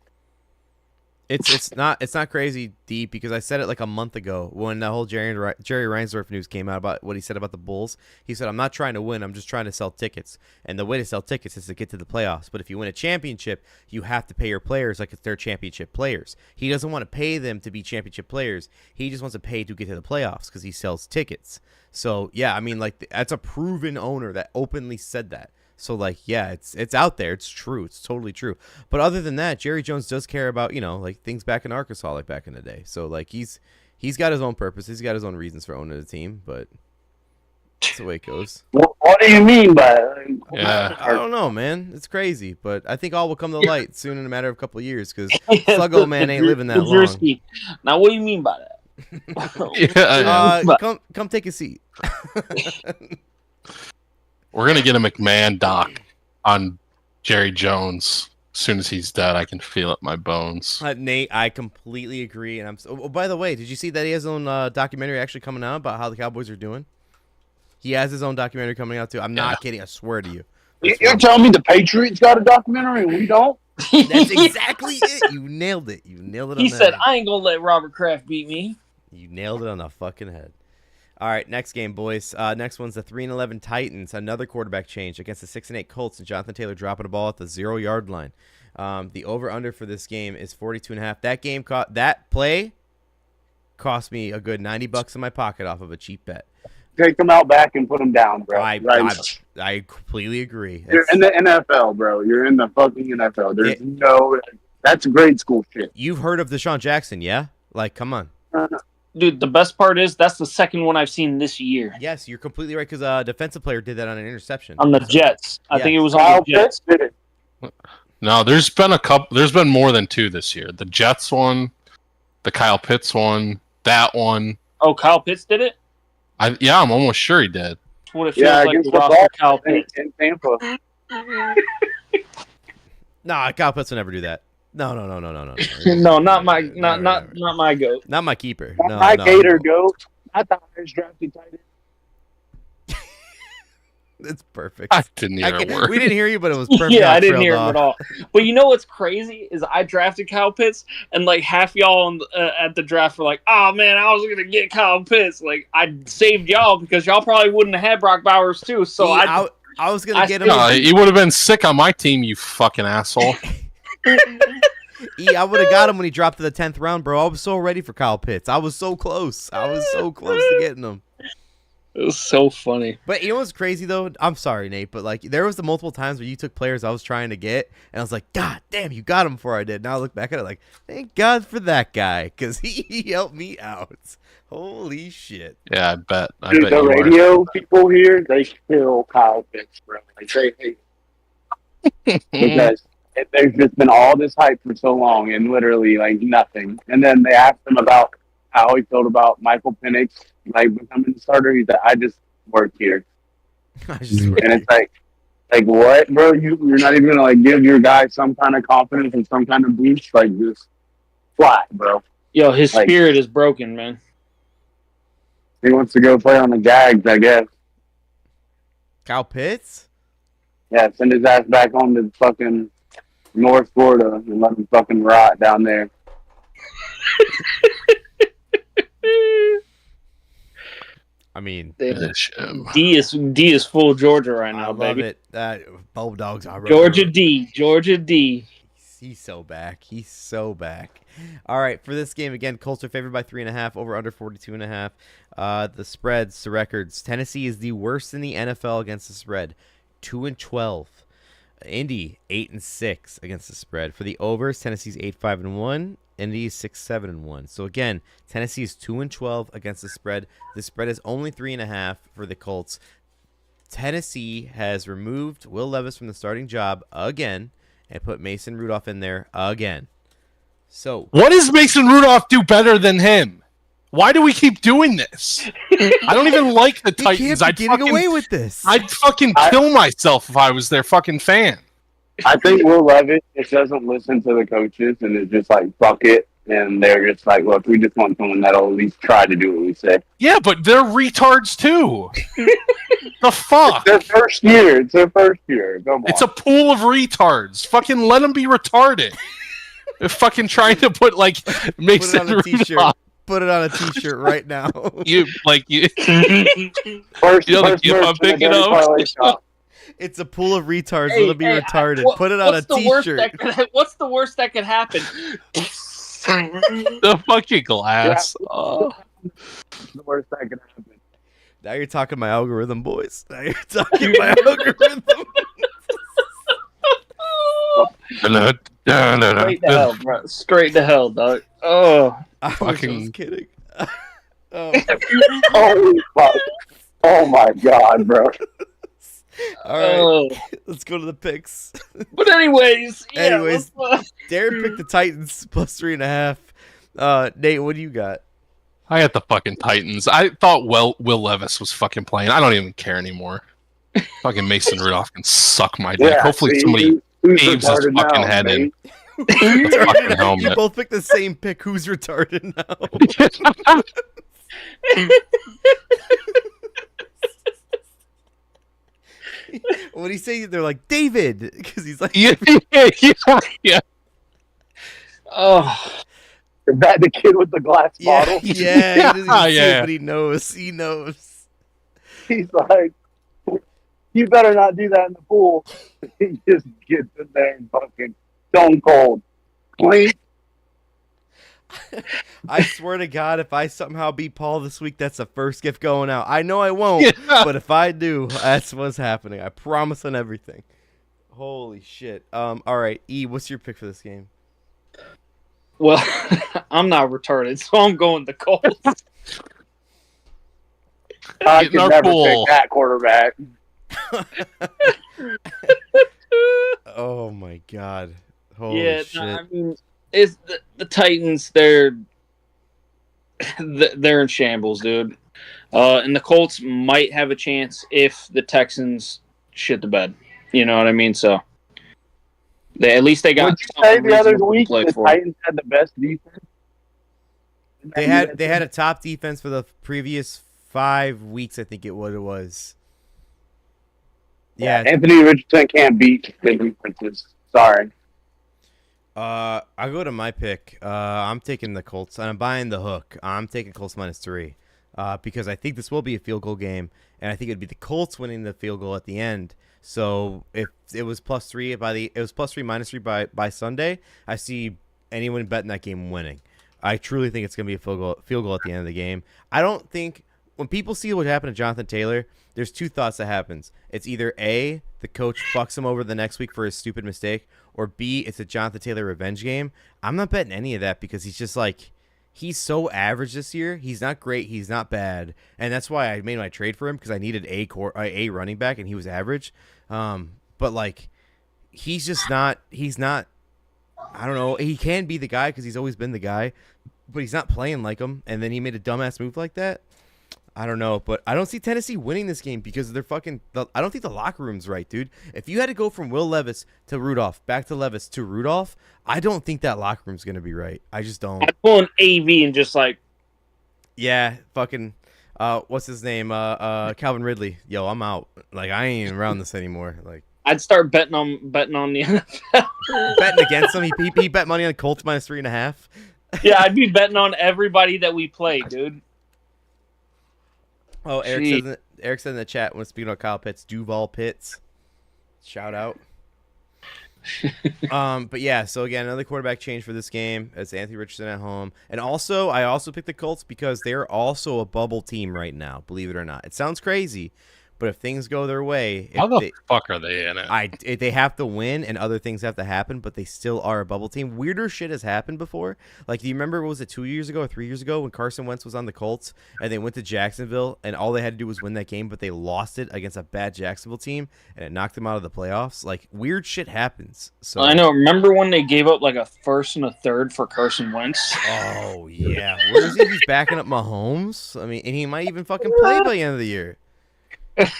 It's not crazy deep because I said it like a month ago when the whole Jerry Reinsdorf news came out about what he said about the Bulls. He said, "I'm not trying to win. I'm just trying to sell tickets. And the way to sell tickets is to get to the playoffs. But if you win a championship, you have to pay your players like if they're championship players. He doesn't want to pay them to be championship players. He just wants to pay to get to the playoffs because he sells tickets. So yeah, I mean like that's a proven owner that openly said that. So like yeah, it's out there. It's true. It's totally true. But other than that, Jerry Jones does care about like things back in Arkansas, like back in the day. So like he's got his own purpose. He's got his own reasons for owning the team. But that's the way it goes.
What do you mean by that?
Yeah,
I don't know, man. It's crazy, but I think all will come to light soon in a matter of a couple of years because Sluggo man ain't living that long.
Now, what do you mean by that?
Come take a seat.
We're gonna get a McMahon doc on Jerry Jones as soon as he's dead. I can feel it in my bones.
Nate, I completely agree. And by the way, did you see that he has his own documentary actually coming out about how the Cowboys are doing? He has his own documentary coming out too. I'm not kidding. I swear to you.
You're telling me the Patriots got a documentary and we don't?
That's exactly it. You nailed it. You nailed it.
He said, "I ain't gonna let Robert Kraft beat me."
You nailed it on the fucking head. All right, next game, boys. Next one's the 3-11 Titans. Another quarterback change against the 6-8 Colts, and Jonathan Taylor dropping the ball at the 0-yard line. The over/under for this game is 42.5. That play cost me a good $90 in my pocket off of a cheap bet.
Take them out back and put them down, bro.
I completely agree.
You're in the NFL, bro. You're in the fucking NFL. There's that's grade school shit.
You've heard of Deshaun Jackson, yeah? Like, come on.
Dude, the best part is that's the second one I've seen this year.
Yes, you're completely right because a defensive player did that on an interception.
On the Jets. I think it was on the Jets.
Did it.
No, there's been a couple. There's been more than two this year. The Jets one, the Kyle Pitts one, that one.
Oh, Kyle Pitts did it?
I'm almost sure he did.
That's what it feels like to roster Kyle Pitts.
In Tampa.
No, Kyle Pitts will never do that. No.
No, not my goat.
Not my keeper.
Not my Gator goat. Not the highest drafted tight end.
It's perfect.
I didn't hear a word.
We didn't hear you, but it was perfect.
Yeah, I didn't hear him at all. But you know what's crazy is I drafted Kyle Pitts, and like half y'all at the draft were like, "Oh man, I was gonna get Kyle Pitts." Like I saved y'all because y'all probably wouldn't have had Brock Bowers too. So I
was gonna get him.
No, he would have been sick on my team, you fucking asshole.
I would have got him when he dropped to the 10th round, bro. I was so ready for Kyle Pitts. I was so close. To getting him.
It was so funny.
But you know what's crazy though? I'm sorry, Nate, but like there was the multiple times where you took players I was trying to get, and I was like, God damn, you got him before I did. Now I look back at it like, thank God for that guy because he helped me out. Holy shit.
Yeah, I bet.
Dude, the radio people here, they kill Kyle Pitts, bro. Like they hate because there's just been all this hype for so long and literally like nothing. And then they asked him about how he felt about Michael Penix like becoming the starter. He said, "I just work here." And it's like what, bro? You're not even gonna like give your guy some kind of confidence and some kind of boost, like just flat, bro.
Yo, his spirit is broken, man.
He wants to go play on the Jags, I guess.
Kyle Pitts?
Yeah, send his ass back home to fucking North Florida and let him fucking rot down there.
I mean,
Finish him.
D is full Georgia right
I
now,
love
baby.
it. Bulldogs are
Georgia D.
He's so back. He's so back. All right, for this game again, Colts are favored by 3.5 over under 42.5. The spreads, the records. Tennessee is the worst in the NFL against the spread, 2-12. Indy 8-6 against the spread. For the overs, Tennessee's 8-5-1. Indy is 6-7-1. So again, Tennessee is 2-12 against the spread. The spread is only 3.5 for the Colts. Tennessee has removed Will Levis from the starting job again and put Mason Rudolph in there again. So
What does Mason Rudolph do better than him? Why do we keep doing this? I don't even like the
he
Titans.
can't be getting away with this.
I'd fucking kill myself if I was their fucking fan.
I think Will Levis just doesn't listen to the coaches and is just like, fuck it. And they're just like, look, we just want someone that'll at least try to do what we say.
Yeah, but they're retards too. The fuck?
It's their first year. It's their first year. Come on.
It's a pool of retards. Fucking let them be retarded. They're fucking trying to put like Mason
Put it on a t-shirt.
Rudolph.
Put it on a t-shirt right now.
You
first,
you know the
first
gif
merch
I'm
in the
thinking
Dirty
of?
Parlay shop.
It's a pool of retards. It'll be retarded. Put it on a t-shirt.
What's the worst that could happen?
the fucking glass.
Yeah.
Oh.
The worst that could happen.
Now you're talking my algorithm, boys. Now you're talking my algorithm.
Straight to hell, bro. Straight to hell, dog. Oh.
I was
Fucking-
just kidding.
Holy fuck. Oh my god, bro.
All right,
Oh.
let's go to the picks.
But anyways, yeah.
Anyways.
let's,
Darren picked the Titans plus 3.5. Nate, what do you got?
I got the fucking Titans. I thought Will Levis was fucking playing. I don't even care anymore. Fucking Mason Rudolph can suck my dick.
Yeah,
Hopefully
see,
somebody
who's
aims his
retarded
fucking
now,
head in.
mate?
The fucking
You
helmet.
both picked the same pick. Who's retarded now? What do you say? They're like David because he's like,
yeah.
oh.
Is that the kid with the glass
yeah,
bottle?
yeah. He doesn't even see it,
Yeah.
but he knows. He knows.
He's like, you better not do that in the pool. He just gets in there and fucking stone cold. Blink.
I swear to God, if I somehow beat Paul this week, that's the first gift going out. I know I won't,
Yeah.
but if I do, that's what's happening. I promise on everything. Holy shit. All right, E, what's your pick for this game?
Well, I'm not retarded, so I'm going the Colts.
I
Get in
could
our
never
pool.
pick that quarterback.
Oh my God. Holy
yeah,
shit.
no, I mean, it's the Titans. They're in shambles, dude. And the Colts might have a chance if the Texans shit the bed. You know what I mean? So at least they got.
Would you say the other
reasonable to
week
play
the
for.
Titans had the best defense?
They had a top defense for the previous 5 weeks, I think it was. Yeah.
Anthony Richardson can't beat the defenses. Sorry.
I'll go to my pick. I'm taking the Colts, and I'm buying the hook. I'm taking Colts -3 because I think this will be a field goal game, and I think it'd be the Colts winning the field goal at the end. So if it was +3 it was +3 -3 by Sunday, I see anyone betting that game winning. I truly think it's going to be a field goal at the end of the game. I don't think when people see what happened to Jonathan Taylor, there's two thoughts that happens. It's either A, the coach fucks him over the next week for his stupid mistake, or B, it's a Jonathan Taylor revenge game. I'm not betting any of that because he's just like, he's so average this year. He's not great. He's not bad. And that's why I made my trade for him because I needed a running back and he was average. But like, he's not, I don't know. He can be the guy because he's always been the guy, but he's not playing like him. And then he made a dumbass move like that. I don't know, but I don't see Tennessee winning this game because they're I don't think the locker room's right, dude. If you had to go from Will Levis to Rudolph, back to Levis to Rudolph, I don't think that locker room's going to be right. I just don't.
I'm pulling AV and just like,
Yeah, fucking, what's his name? Calvin Ridley. Yo, I'm out. Like, I ain't even around this anymore. Like,
I'd start betting on the NFL.
Betting against them. He bet money on Colts minus 3.5.
Yeah, I'd be betting on everybody that we play, dude.
Oh,
Jeez.
Eric said in the chat when speaking about Kyle Pitts, Duval Pitts. Shout out. But yeah, so again, another quarterback change for this game. It's Anthony Richardson at home. And also, I also picked the Colts because they're also a bubble team right now, believe it or not. It sounds crazy, but if things go their way,
How the fuck are they in it?
they have to win and other things have to happen, but they still are a bubble team. Weirder shit has happened before. Like, do you remember, what was it, 2 years ago or 3 years ago when Carson Wentz was on the Colts and they went to Jacksonville and all they had to do was win that game, but they lost it against a bad Jacksonville team and it knocked them out of the playoffs? Like, weird shit happens. So
I know. Remember when they gave up like a first and a third for Carson Wentz?
Oh, yeah. Where is he? He's backing up Mahomes? I mean, and he might even fucking play by the end of the year.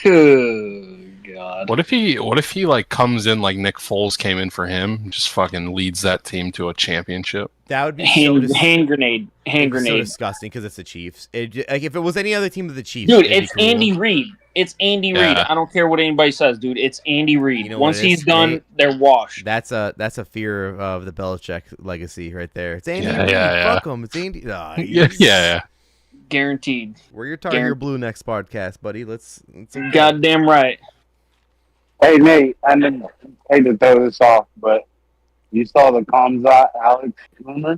Oh, God.
What if he like comes in like Nick Foles came in for him, and just fucking leads that team to a championship?
That would be
hand grenade.
so disgusting because it's the Chiefs. Like, if it was any other team of the Chiefs,
Dude,
it'd be
it's
cool.
Andy Reid. It's Andy Reid. I don't care what anybody says, dude. It's Andy Reid.
You know
Once
what it
he's
is?
done, they're washed.
That's a fear of the Belichick legacy right there. It's Andy
Yeah,
Reid.
yeah.
Fuck him. It's Andy.
Yeah.
Guaranteed.
We're your Tiger Blue next podcast, buddy. Let's okay.
Goddamn right.
Hey, Nate, I didn't hate to throw this off, but you saw the Kamzat Alex rumor?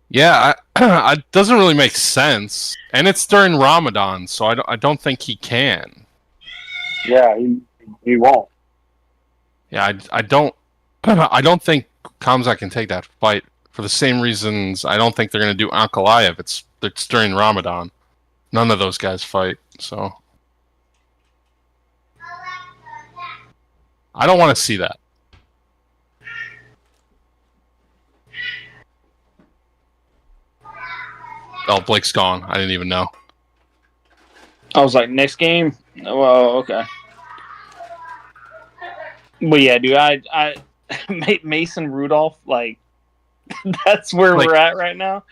Yeah, it doesn't really make sense, and it's during Ramadan, so I don't think he can.
Yeah, he won't.
Yeah, I don't think can take that fight for the same reasons. I don't think they're gonna do Ankalaev. It's during Ramadan. None of those guys fight, so I don't want to see that. Oh, Blake's gone. I didn't even know.
I was like, next game? Well, okay. But yeah, dude, I Mason Rudolph, like, that's where we're at right now.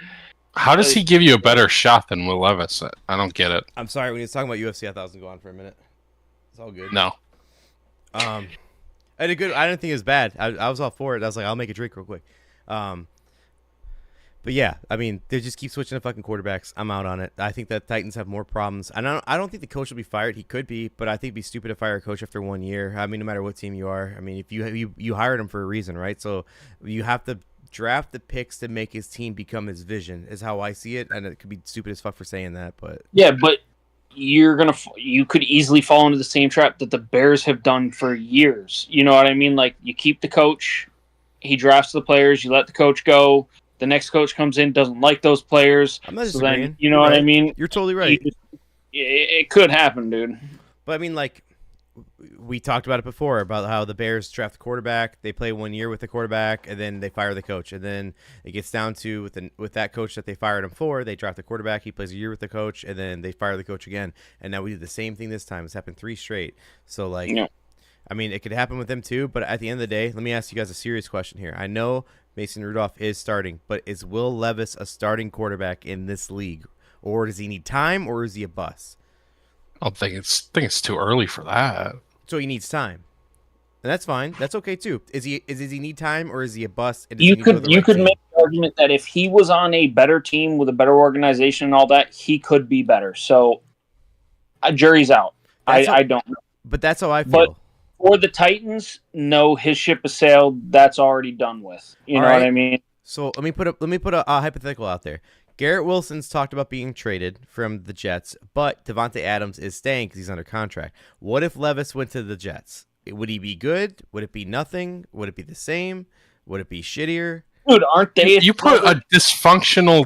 How does he give you a better shot than Will Levis? I don't get it.
I'm sorry, when he was talking about UFC, I thought I was going to go on for a minute. It's all good.
No.
I didn't think it was bad. I was all for it. I was like, I'll make a drink real quick. But yeah, I mean, they just keep switching to fucking quarterbacks. I'm out on it. I think that Titans have more problems. And I don't think the coach will be fired. He could be, but I think it'd be stupid to fire a coach after 1 year. I mean, no matter what team you are. I mean, if you hired him for a reason, right? So you have to draft the picks to make his team become his vision, is how I see it. And it could be stupid as fuck for saying that, but
yeah, but you could easily fall into the same trap that the Bears have done for years. You know what I mean? Like, you keep the coach, he drafts the players, you let the coach go. The next coach comes in, doesn't like those players.
I'm not
so
disagreeing.
then, you know what I mean?
You're totally right.
It could happen, dude.
But I mean, like, we talked about it before about how the Bears draft a quarterback, they play 1 year with the quarterback, and then they fire the coach, and then it gets down to with that coach that they fired him for, they draft the quarterback, he plays a year with the coach, and then they fire the coach again, and now we do the same thing this time. It's happened 3 straight. So like,
yeah.
I mean, it could happen with them too. But at the end of the day, let me ask you guys a serious question here. I know Mason Rudolph is starting, but is Will Levis a starting quarterback in this league, or does he need time, or is he a bust?
I think it's too early for that.
So he needs time, and that's fine. That's okay too. Does he need time, or is he a bust? And
You could make the argument that if he was on a better team with a better organization and all that, he could be better. So, jury's out. I don't know.
But that's how I feel.
But for the Titans, no, his ship has sailed. That's already done with. You know what I mean?
So let me put a hypothetical out there. Garrett Wilson's talked about being traded from the Jets, but Devontae Adams is staying because he's under contract. What if Levis went to the Jets? Would he be good? Would it be nothing? Would it be the same? Would it be shittier?
Dude, aren't they?
You put a dysfunctional.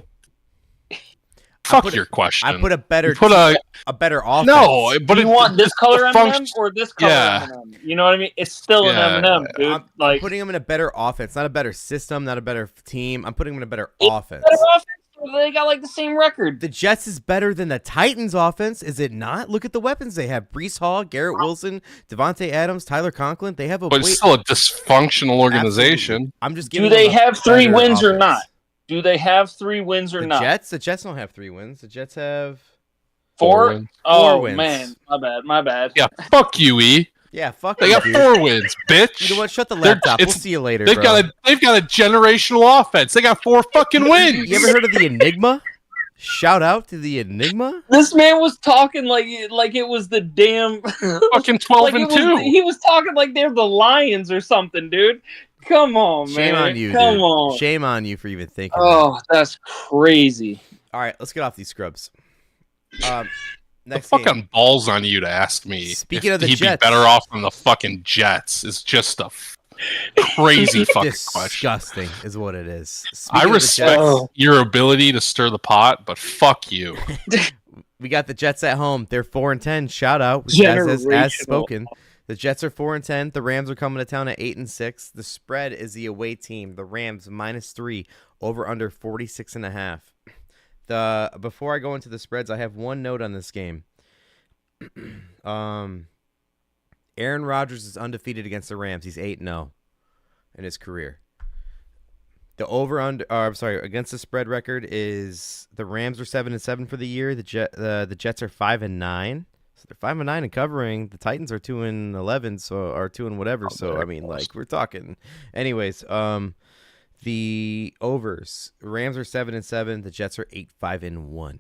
Fuck your question.
I put a better offense.
No, but
do you want this color M&M or this color M&M? You know what I mean? It's still an M&M, dude.
I'm putting him in a better offense, not a better system, not a better team. I'm putting him in a better offense.
Better offense? They got like the same record.
The Jets is better than the Titans offense, is it not? Look at the weapons they have. Breece Hall, Garrett Wilson, Devontae Adams, Tyler Conklin. They have
But it's still a dysfunctional organization.
Absolutely. I'm just giving
Do they have 3 wins
offense.
or not? Do they have 3 wins or not?
The Jets don't have 3 wins. The Jets have
4
wins.
Oh,
4 wins.
man. My bad.
Yeah, fuck you, E.
Yeah, fuck
They
you,
got
dude.
4 wins, bitch.
You know what? Shut the laptop. We'll see you later,
They've
bro.
got a generational offense. They got 4 fucking wins.
You ever heard of the Enigma? Shout out to the Enigma.
This man was talking like it was the damn
Fucking 12 and 2.
He was talking like they're the Lions or something, dude. Come on, man.
Shame on you,
Come
dude.
on.
Shame on you for even thinking.
Oh, that's crazy.
All right, let's get off these scrubs.
The
Next
fucking
game.
balls on you to ask me
Speaking
if
of the
he'd
Jets.
be better off than the fucking Jets is just a crazy fucking question.
Disgusting is what it is.
I
Speaking of the
respect
Jets,
your ability to stir the pot, but fuck you.
we got the Jets at home. They're 4-10. Shout out, as
Generational.
spoken. The Jets are 4-10. The Rams are coming to town at 8-6. The spread is the away team. The Rams -3 over under 46.5. Before I go into the spreads, I have one note on this game. Aaron Rodgers is undefeated against the Rams. He's 8-0 in his career. Against the spread record is the Rams are 7-7 for the year. The Jets are 5-9. So they're 5-9 and covering. The Titans are 2-11, so or 2 and whatever. So I mean, like we're talking. Anyways, the overs. Rams are 7-7. The Jets are 8-5-1.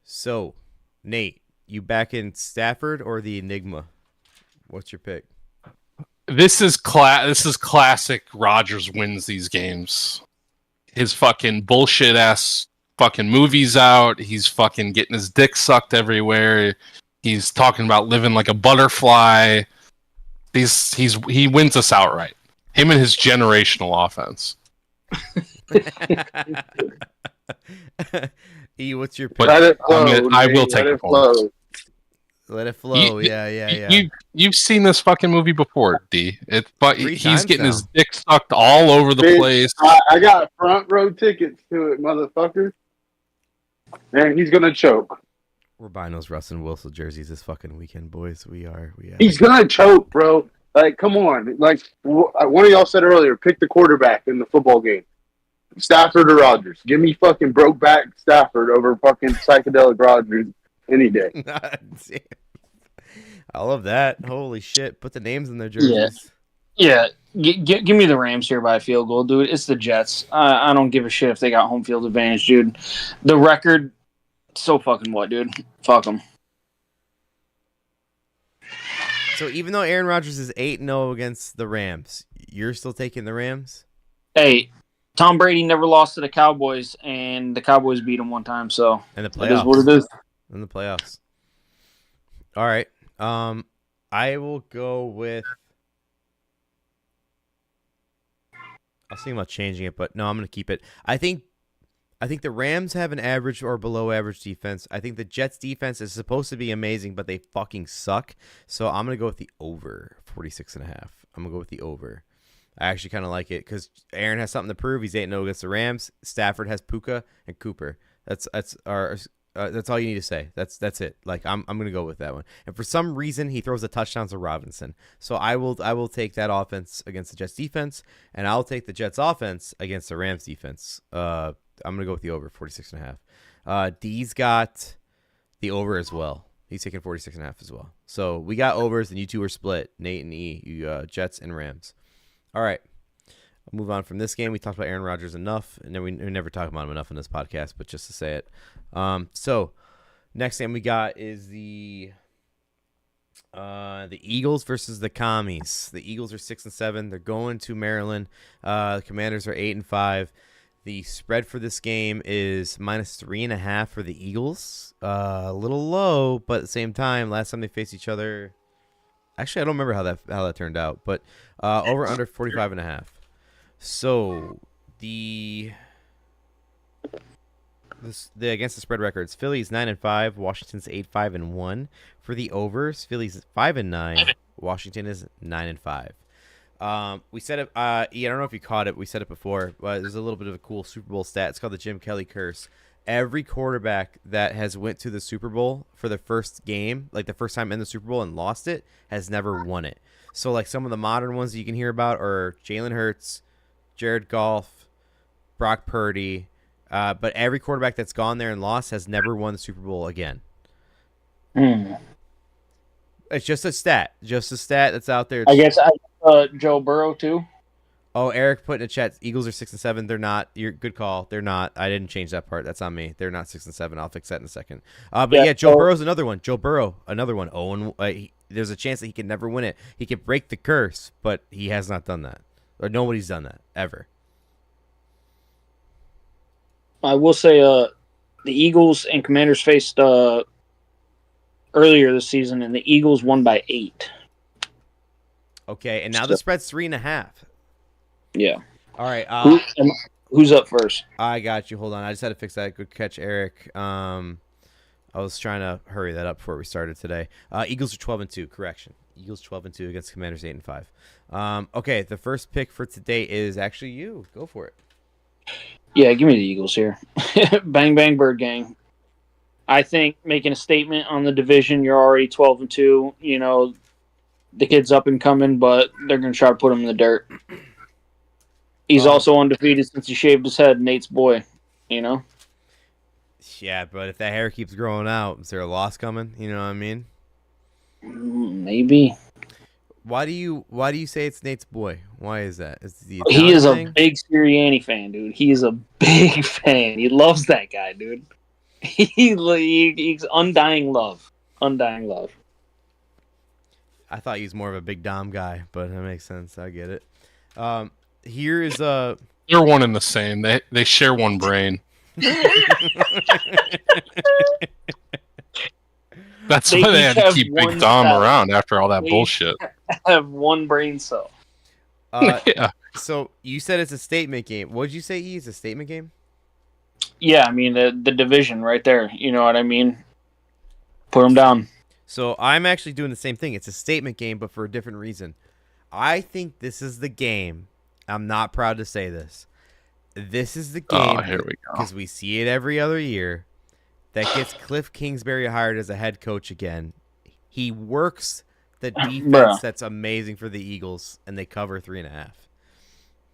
So, Nate, you back in Stafford or the Enigma? What's your pick?
This is classic. Rodgers wins these games. His fucking bullshit ass fucking movies out. He's fucking getting his dick sucked everywhere. He's talking about living like a butterfly. He wins us outright. Him and his generational offense.
E, what's your pick?
But
Let it flow.
I will
Nate,
take
let
the
it flow.
Let it flow. Yeah.
You've seen this fucking movie before, D. But
3
he's
times
getting
now.
his dick sucked all over the
Bitch,
place.
I got front row tickets to it, motherfucker. And he's gonna choke.
We're buying those Russell Wilson jerseys this fucking weekend, boys. We are.
He's gonna choke, bro. Like, come on. Like one of y'all said earlier, pick the quarterback in the football game. Stafford or Rodgers. Give me fucking broke back Stafford over fucking psychedelic Rodgers any day.
I love that. Holy shit. Put the names in their jerseys.
Yeah. Give me the Rams here by a field goal, dude. It's the Jets. I don't give a shit if they got home field advantage, dude. The record, so fucking what, dude? Fuck them.
So even though Aaron Rodgers is 8-0 against the Rams, you're still taking the Rams?
Hey, Tom Brady never lost to the Cowboys, and the Cowboys beat him one time, so
In the
it is
playoffs.
what it is.
In the playoffs. All right. I will go with. I was thinking about changing it, but no, I'm going to keep it. I think the Rams have an average or below average defense. I think the Jets defense is supposed to be amazing, but they fucking suck. So I'm going to go with the over 46.5. I'm going to go with the over. I actually kind of like it because Aaron has something to prove. He's 8-0 against the Rams. Stafford has Puka and Cooper. That's all you need to say. That's it. Like I'm gonna go with that one. And for some reason, he throws a touchdown to Robinson. So I will take that offense against the Jets defense, and I'll take the Jets offense against the Rams defense. I'm gonna go with the over 46.5. D's got the over as well. He's taking 46.5 as well. So we got overs, and you two are split. Nate and E, you Jets and Rams. All right. I'll move on from this game. We talked about Aaron Rodgers enough, and then we never talk about him enough in this podcast, but just to say it. So next game we got is the Eagles versus the Commies. The Eagles are 6-7. They're going to Maryland. The Commanders are 8-5. The spread for this game is -3.5 for the Eagles. A little low, but at the same time, last time they faced each other, actually I don't remember how that turned out, but over under 45.5. So against the spread records, Philly's 9-5, Washington's 8-5-1. For the overs, Philly's 5-9, Washington is 9-5. We said it. I don't know if you caught it. We said it before, but there's a little bit of a cool Super Bowl stat. It's called the Jim Kelly curse. Every quarterback that has went to the Super Bowl for the first game, like the first time in the Super Bowl and lost it, has never won it. So like some of the modern ones that you can hear about are Jalen Hurts, Jared Goff, Brock Purdy, but every quarterback that's gone there and lost has never won the Super Bowl again. It's just a stat. Just a stat that's out there.
I guess Joe Burrow too.
Oh, Eric put in a chat. Eagles are 6-7. They're not. You're good call. They're not. I didn't change that part. That's on me. They're not 6-7. I'll fix that in a second. But yeah, Joe Burrow's another one. Joe Burrow, another one. Oh, and there's a chance that he can never win it. He could break the curse, but he has not done that, or nobody's done that ever.
I will say, the Eagles and Commanders faced earlier this season, and the Eagles won by 8.
Okay, and now the spread's 3.5.
Yeah.
All right.
Who's up first?
I got you. Hold on. I just had to fix that. Good catch, Eric. I was trying to hurry that up before we started today. Eagles are 12-2. Correction. Eagles 12-2 against Commanders 8-5. Okay, the first pick for today is actually you. Go for it.
Yeah, give me the Eagles here. Bang bang bird gang. I think making a statement on the division. You're already 12-2. You know, the kid's up and coming, but they're going to try to put him in the dirt. He's also undefeated since he shaved his head, Nate's boy, you know?
Yeah, but if that hair keeps growing out, is there a loss coming? You know what I mean?
Maybe.
Why do you say it's Nate's boy? Why is that?
He is a big Sirianni fan, dude. He is a big fan. He loves that guy, dude. He's undying love. Undying love.
I thought he was more of a big Dom guy, but that makes sense. I get it. Here is
They're one and the same. They share one brain. That's why they had to keep Big Dom around after all that bullshit.
Have one brain cell.
Yeah.
So you said it's a statement game. What did you say? It's a statement game.
Yeah, I mean the division right there. You know what I mean? Put them down.
So I'm actually doing the same thing. It's a statement game, but for a different reason. I think this is the game. I'm not proud to say this. This is the game,
here we go,
because we see it every other year, that gets Cliff Kingsbury hired as a head coach again. He works the defense that's amazing for the Eagles, and they cover 3.5.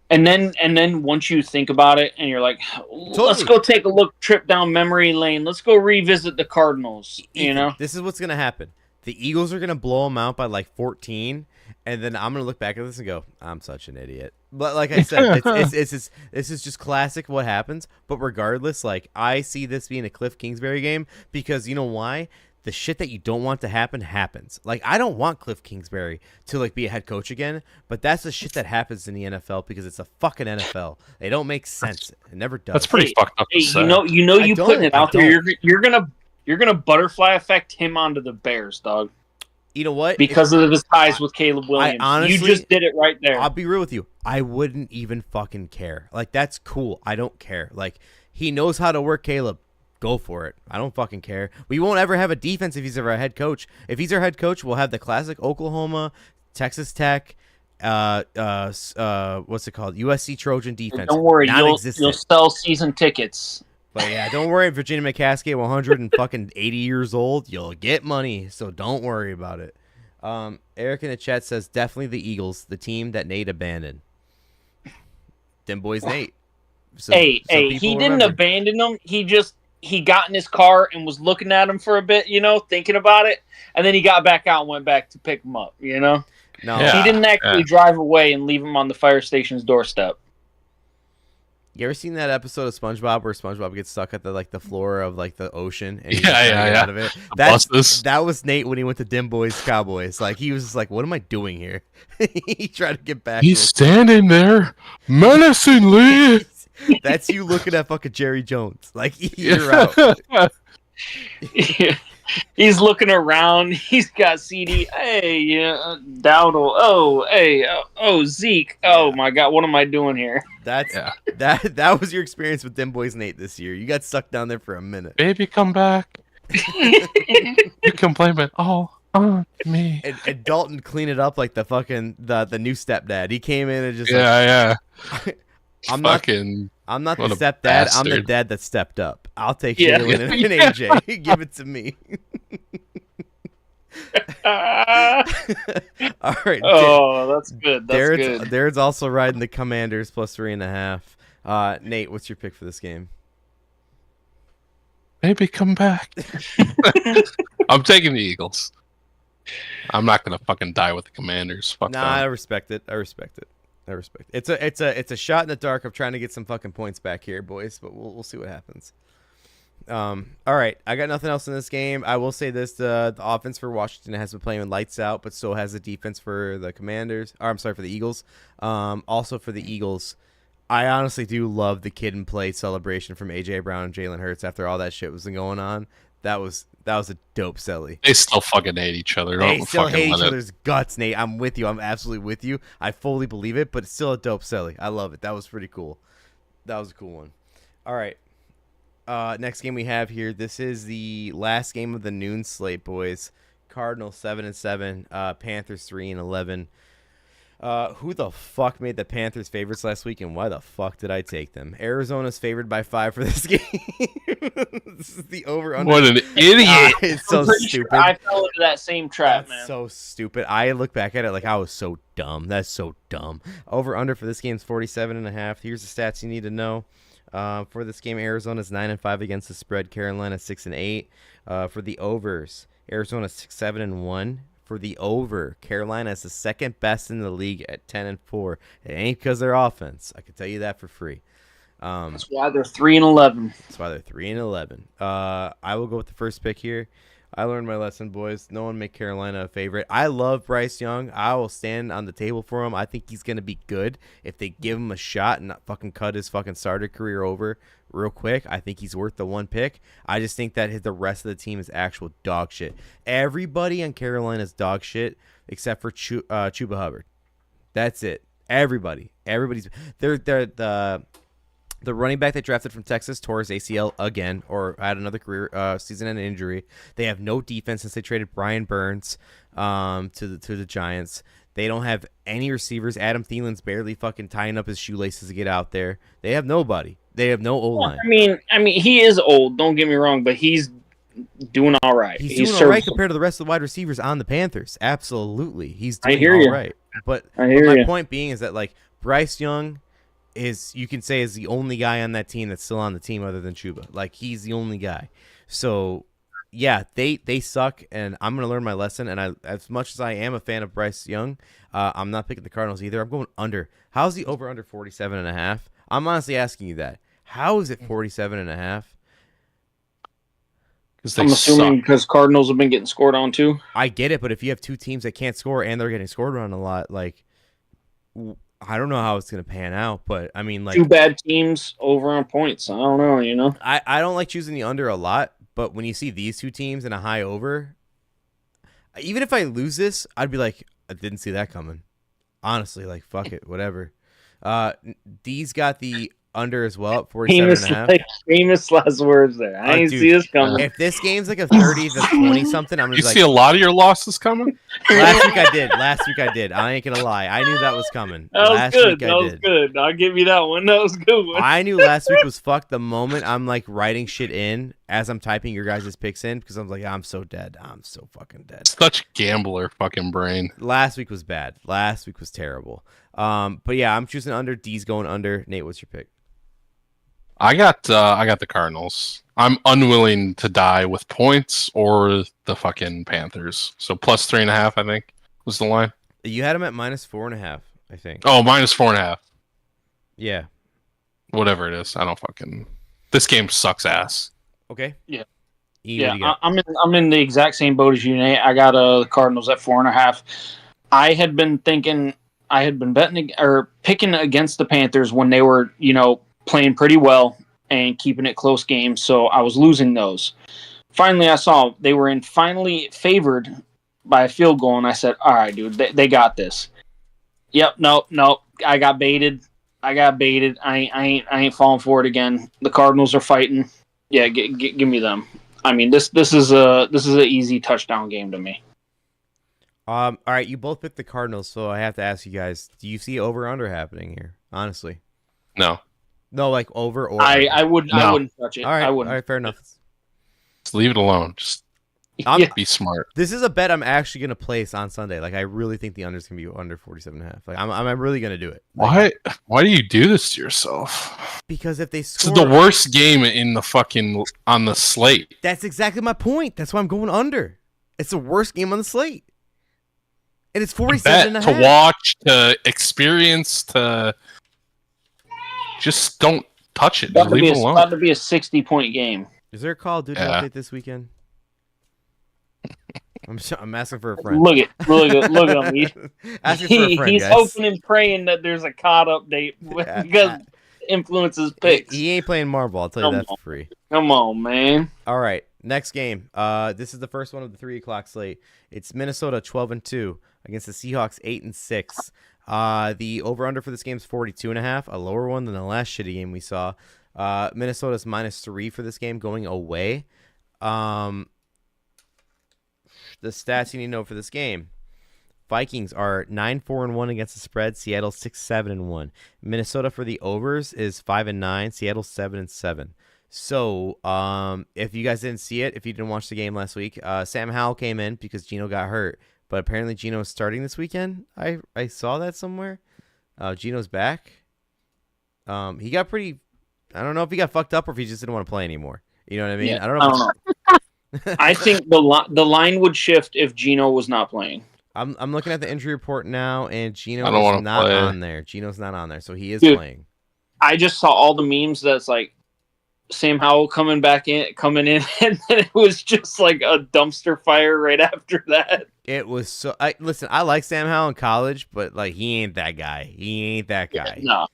And then once you think about it, and you're like, let's go take a trip down memory lane. Let's go revisit the Cardinals. You know,
this is what's gonna happen. The Eagles are gonna blow them out by like 14. And then I'm going to look back at this and go, I'm such an idiot. But like I said, this is just classic what happens. But regardless, like I see this being a Cliff Kingsbury game because you know why? The shit that you don't want to happen happens. Like I don't want Cliff Kingsbury to like be a head coach again, but that's the shit that happens in the NFL because it's a fucking NFL. They don't make sense. It never does.
That's pretty fucked up.
Hey, you putting it out there. You're gonna butterfly effect him onto the Bears, dog.
You know what?
Because of his ties with Caleb Williams.
Honestly,
you just did it right there.
I'll be real with you. I wouldn't even fucking care. Like, that's cool. I don't care. Like, he knows how to work Caleb. Go for it. I don't fucking care. We won't ever have a defense if he's ever a head coach. If he's our head coach, we'll have the classic Oklahoma, Texas Tech, what's it called? USC Trojan defense.
Don't worry. You'll sell season tickets.
But yeah, don't worry, Virginia McCaskey, 180 years old, you'll get money, so don't worry about it. Eric in the chat says definitely the Eagles, the team that Nate abandoned. Them boys, Nate. So,
he didn't abandon them. He got in his car and was looking at him for a bit, you know, thinking about it, and then he got back out and went back to pick him up, you know.
No,
he didn't actually drive away and leave him on the fire station's doorstep.
You ever seen that episode of SpongeBob where SpongeBob gets stuck at the floor of like the ocean and he's out of it? That was Nate when he went to Dim Boys Cowboys. Like he was just like, "What am I doing here?" He tried to get back.
He's standing there menacingly.
That's you looking at fucking Jerry Jones. Like you're out.
Yeah. He's looking around. He's got CD. Hey, Dowdle. Oh, hey. Oh, Zeke. Oh my God, what am I doing here?
That was your experience with Dim Boys Nate this year. You got stuck down there for a minute.
Baby, come back. You can blame it all on me.
And Dalton cleaned it up like the fucking the new stepdad. He came in and just I'm not the stepdad.
Bastard.
I'm the dad that stepped up. I'll take Jalen and AJ. Give it to me. All right.
Oh, that's good. That's good.
Darren's also riding the Commanders plus 3.5. Nate, what's your pick for this game?
Baby, come back. I'm taking the Eagles. I'm not gonna fucking die with the Commanders. Fuck
Nah, I
them.
respect it. I respect it. I respect it. It's a shot in the dark of trying to get some fucking points back here, boys. But we'll see what happens. All right, I got nothing else in this game. I will say this: the offense for Washington has been playing with lights out, but so has the defense for the Commanders. Or I'm sorry, for the Eagles. Also for the Eagles, I honestly do love the kid and play celebration from AJ Brown and Jalen Hurts after all that shit was going on. That was a dope celly.
They still fucking hate each other.
They
Don't
still
fucking
hate
let
each
it.
other's guts, Nate. I'm with you. I'm absolutely with you. I fully believe it, but it's still a dope celly. I love it. That was pretty cool. That was a cool one. All right. Next game we have here. This is the last game of the noon slate, boys. Cardinals 7-7, Panthers 3-11. Who the fuck made the Panthers favorites last week, and why the fuck did I take them? Arizona's favored by 5 for this game. This is the over/under.
What an idiot!
It's so
I'm pretty
stupid.
Sure I fell into that same trap,
That's
man.
so stupid. I look back at it like I was so dumb. That's so dumb. Over/under for this game is 47.5. Here's the stats you need to know. For this game, Arizona's 9-5 against the spread. Carolina 6-8. For the overs, Arizona 6-7-1. For the over, Carolina is the second best in the league at 10-4. It ain't because their offense. I can tell you that for free.
That's why they're 3-11.
That's why they're 3-11. I will go with the first pick here. I learned my lesson, boys. No one make Carolina a favorite. I love Bryce Young. I will stand on the table for him. I think he's gonna be good if they give him a shot and not fucking cut his fucking starter career over real quick. I think he's worth the one pick. I just think that the rest of the team is actual dog shit. Everybody on Carolina's dog shit except for Chuba Hubbard. That's it. Everybody's they're the running back they drafted from Texas tore his ACL again, or had another career season-ending injury. They have no defense since they traded Brian Burns to the Giants. They don't have any receivers. Adam Thielen's barely fucking tying up his shoelaces to get out there. They have nobody. They have no O-line.
I mean, he is old. Don't get me wrong, but he's doing all right.
He's doing all right compared to the rest of the wide receivers on the Panthers. Absolutely, he's doing all right. But my point being is that like Bryce Young is, you can say, is the only guy on that team that's still on the team other than Chuba. Like, he's the only guy. So yeah, they suck, and I'm gonna learn my lesson. And as much as I am a fan of Bryce Young, I'm not picking the Cardinals either. I'm going under. How's the over under 47.5? I'm honestly asking you that. How is it 47.5?
I'm assuming because Cardinals have been getting scored on too.
I get it, but if you have two teams that can't score and they're getting scored on a lot, like, I don't know how it's going to pan out, but I mean, like,
two bad teams over on points. I don't know, you know.
I don't like choosing the under a lot, but when you see these two teams in a high over, even if I lose this, I'd be like, I didn't see that coming. Honestly, like, fuck it, whatever. D's got the under as well at 47.5.
Famous last words there. I didn't see this coming.
If this game's like a 30 to 20 something, I'm gonna
You
be like,
see a lot of your losses coming.
Last week I did. I ain't gonna lie. I knew that was coming.
That was
last
good.
week
That was good. I'll give you that one. That was a good one.
I knew last week was fucked the moment I'm like writing shit in as I'm typing your guys' picks in, because I'm like, I'm so dead. I'm so fucking dead.
Such gambler fucking brain.
Last week was bad. Last week was terrible. But yeah, I'm choosing under. D's going under. Nate, what's your pick?
I got the Cardinals. I'm unwilling to die with points or the fucking Panthers. So plus 3.5, I think, was the line.
You had them at minus 4.5, I think.
Oh, minus 4.5.
Yeah.
Whatever it is, I don't fucking. This game sucks ass.
Okay.
Yeah.
Yeah.
I'm in the exact same boat as you, Nate. I got the Cardinals at 4.5. I had been betting or picking against the Panthers when they were, playing pretty well and keeping it close games, so I was losing those. Finally, I saw they were finally favored by a field goal, and I said, all right, dude, they got this. Yep, nope, I got baited. I ain't falling for it again. The Cardinals are fighting. Yeah, give me them. I mean, this is an easy touchdown game to me.
All right, you both picked the Cardinals, so I have to ask you guys, do you see over under happening here? Honestly. No, like over or
I wouldn't touch it.
All right,
I wouldn't.
All right, fair enough.
Just leave it alone. Just be smart.
This is a bet I'm actually gonna place on Sunday. Like, I really think the under's gonna be under 47.5. Like, I'm really gonna do it.
Why do you do this to yourself?
Because if they
This
score,
is the worst game in the fucking on the slate.
That's exactly my point. That's why I'm going under. It's the worst game on the slate. And it's 47 and a half.
To watch, to experience, to just don't touch it. Just leave it alone.
It's about to be a 60-point game.
Is there a Call of Duty update this weekend? I'm asking for a friend.
Look at him.
Asking for a friend,
he's
guys.
hoping and praying that there's a COD update because influences picks.
He ain't playing Marvel. I'll tell you that for free.
Come on, man.
All right, next game. This is the first one of the 3 o'clock slate. It's Minnesota 12-2 against the Seahawks 8-6. The over/under for this game is 42.5, a lower one than the last shitty game we saw. Minnesota's -3 for this game going away. The stats you need to know for this game: Vikings are 9-4-1 against the spread. Seattle 6-7-1. Minnesota for the overs is 5-9. Seattle 7-7. So, if you guys didn't see it, if you didn't watch the game last week, Sam Howell came in because Geno got hurt, but apparently Geno is starting this weekend. I saw that somewhere. Geno's back. He got pretty. I don't know if he got fucked up or if he just didn't want to play anymore. You know what I mean?
Yeah,
I don't know.
I think the line would shift if Geno was not playing.
I'm looking at the injury report now, and Geno is not on there. Geno's not on there, so he is playing.
I just saw all the memes that's like Sam Howell coming in, and then it was just like a dumpster fire right after that.
It was so. Listen, I like Sam Howell in college, but like he ain't that guy.
Yeah.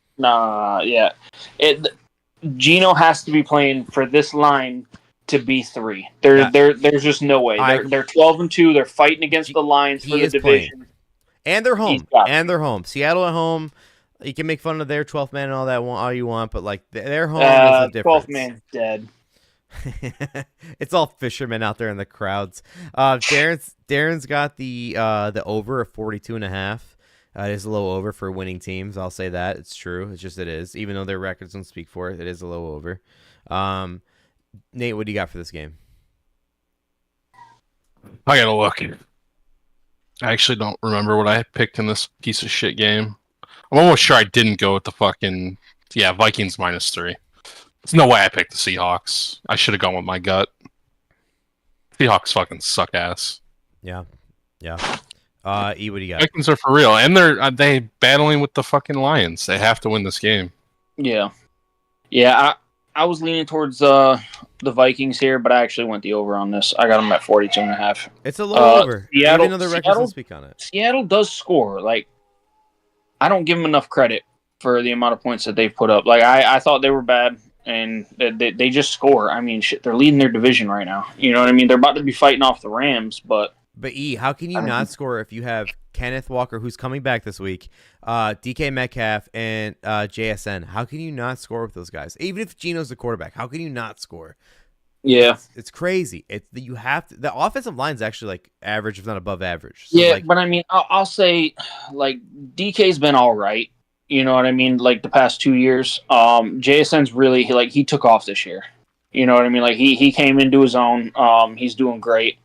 Geno has to be playing for this line to be 3. There's just no way. They're 12-2. They're fighting against the Lions for the division.
Playing. And they're home. Seattle at home. You can make fun of their 12th man and all you want, but like their home is a difference.
12th man's dead.
It's all fishermen out there in the crowds. Darren's got the over of 42.5. It is a low over for winning teams. I'll say that. It's true. It's just it is. Even though their records don't speak for it, it is a low over. Nate, what do you got for this game?
I gotta look. I actually don't remember what I picked in this piece of shit game. I'm almost sure I didn't go with the fucking Vikings -3. There's no way I picked the Seahawks. I should have gone with my gut. Seahawks fucking suck ass.
Yeah. E, what do you got?
Vikings are for real, and they battling with the fucking Lions. They have to win this game.
Yeah. I was leaning towards the Vikings here, but I actually went the over on this. I got them at 42.5.
It's a low over.
Seattle,
even though the records don't speak on it.
Seattle does score. Like, I don't give them enough credit for the amount of points that they've put up. Like, I thought they were bad, and they just score. I mean, shit, they're leading their division right now. You know what I mean? They're about to be fighting off the Rams, but
E, how can you not score if you have Kenneth Walker, who's coming back this week, DK Metcalf, and JSN? How can you not score with those guys? Even if Geno's the quarterback, how can you not score?
Yeah,
it's crazy. The offensive line's actually like average, if not above average. So
but I mean, I'll say like DK's been all right. You know what I mean? Like the past 2 years, JSN's really he took off this year. You know what I mean? Like he came into his own. He's doing great.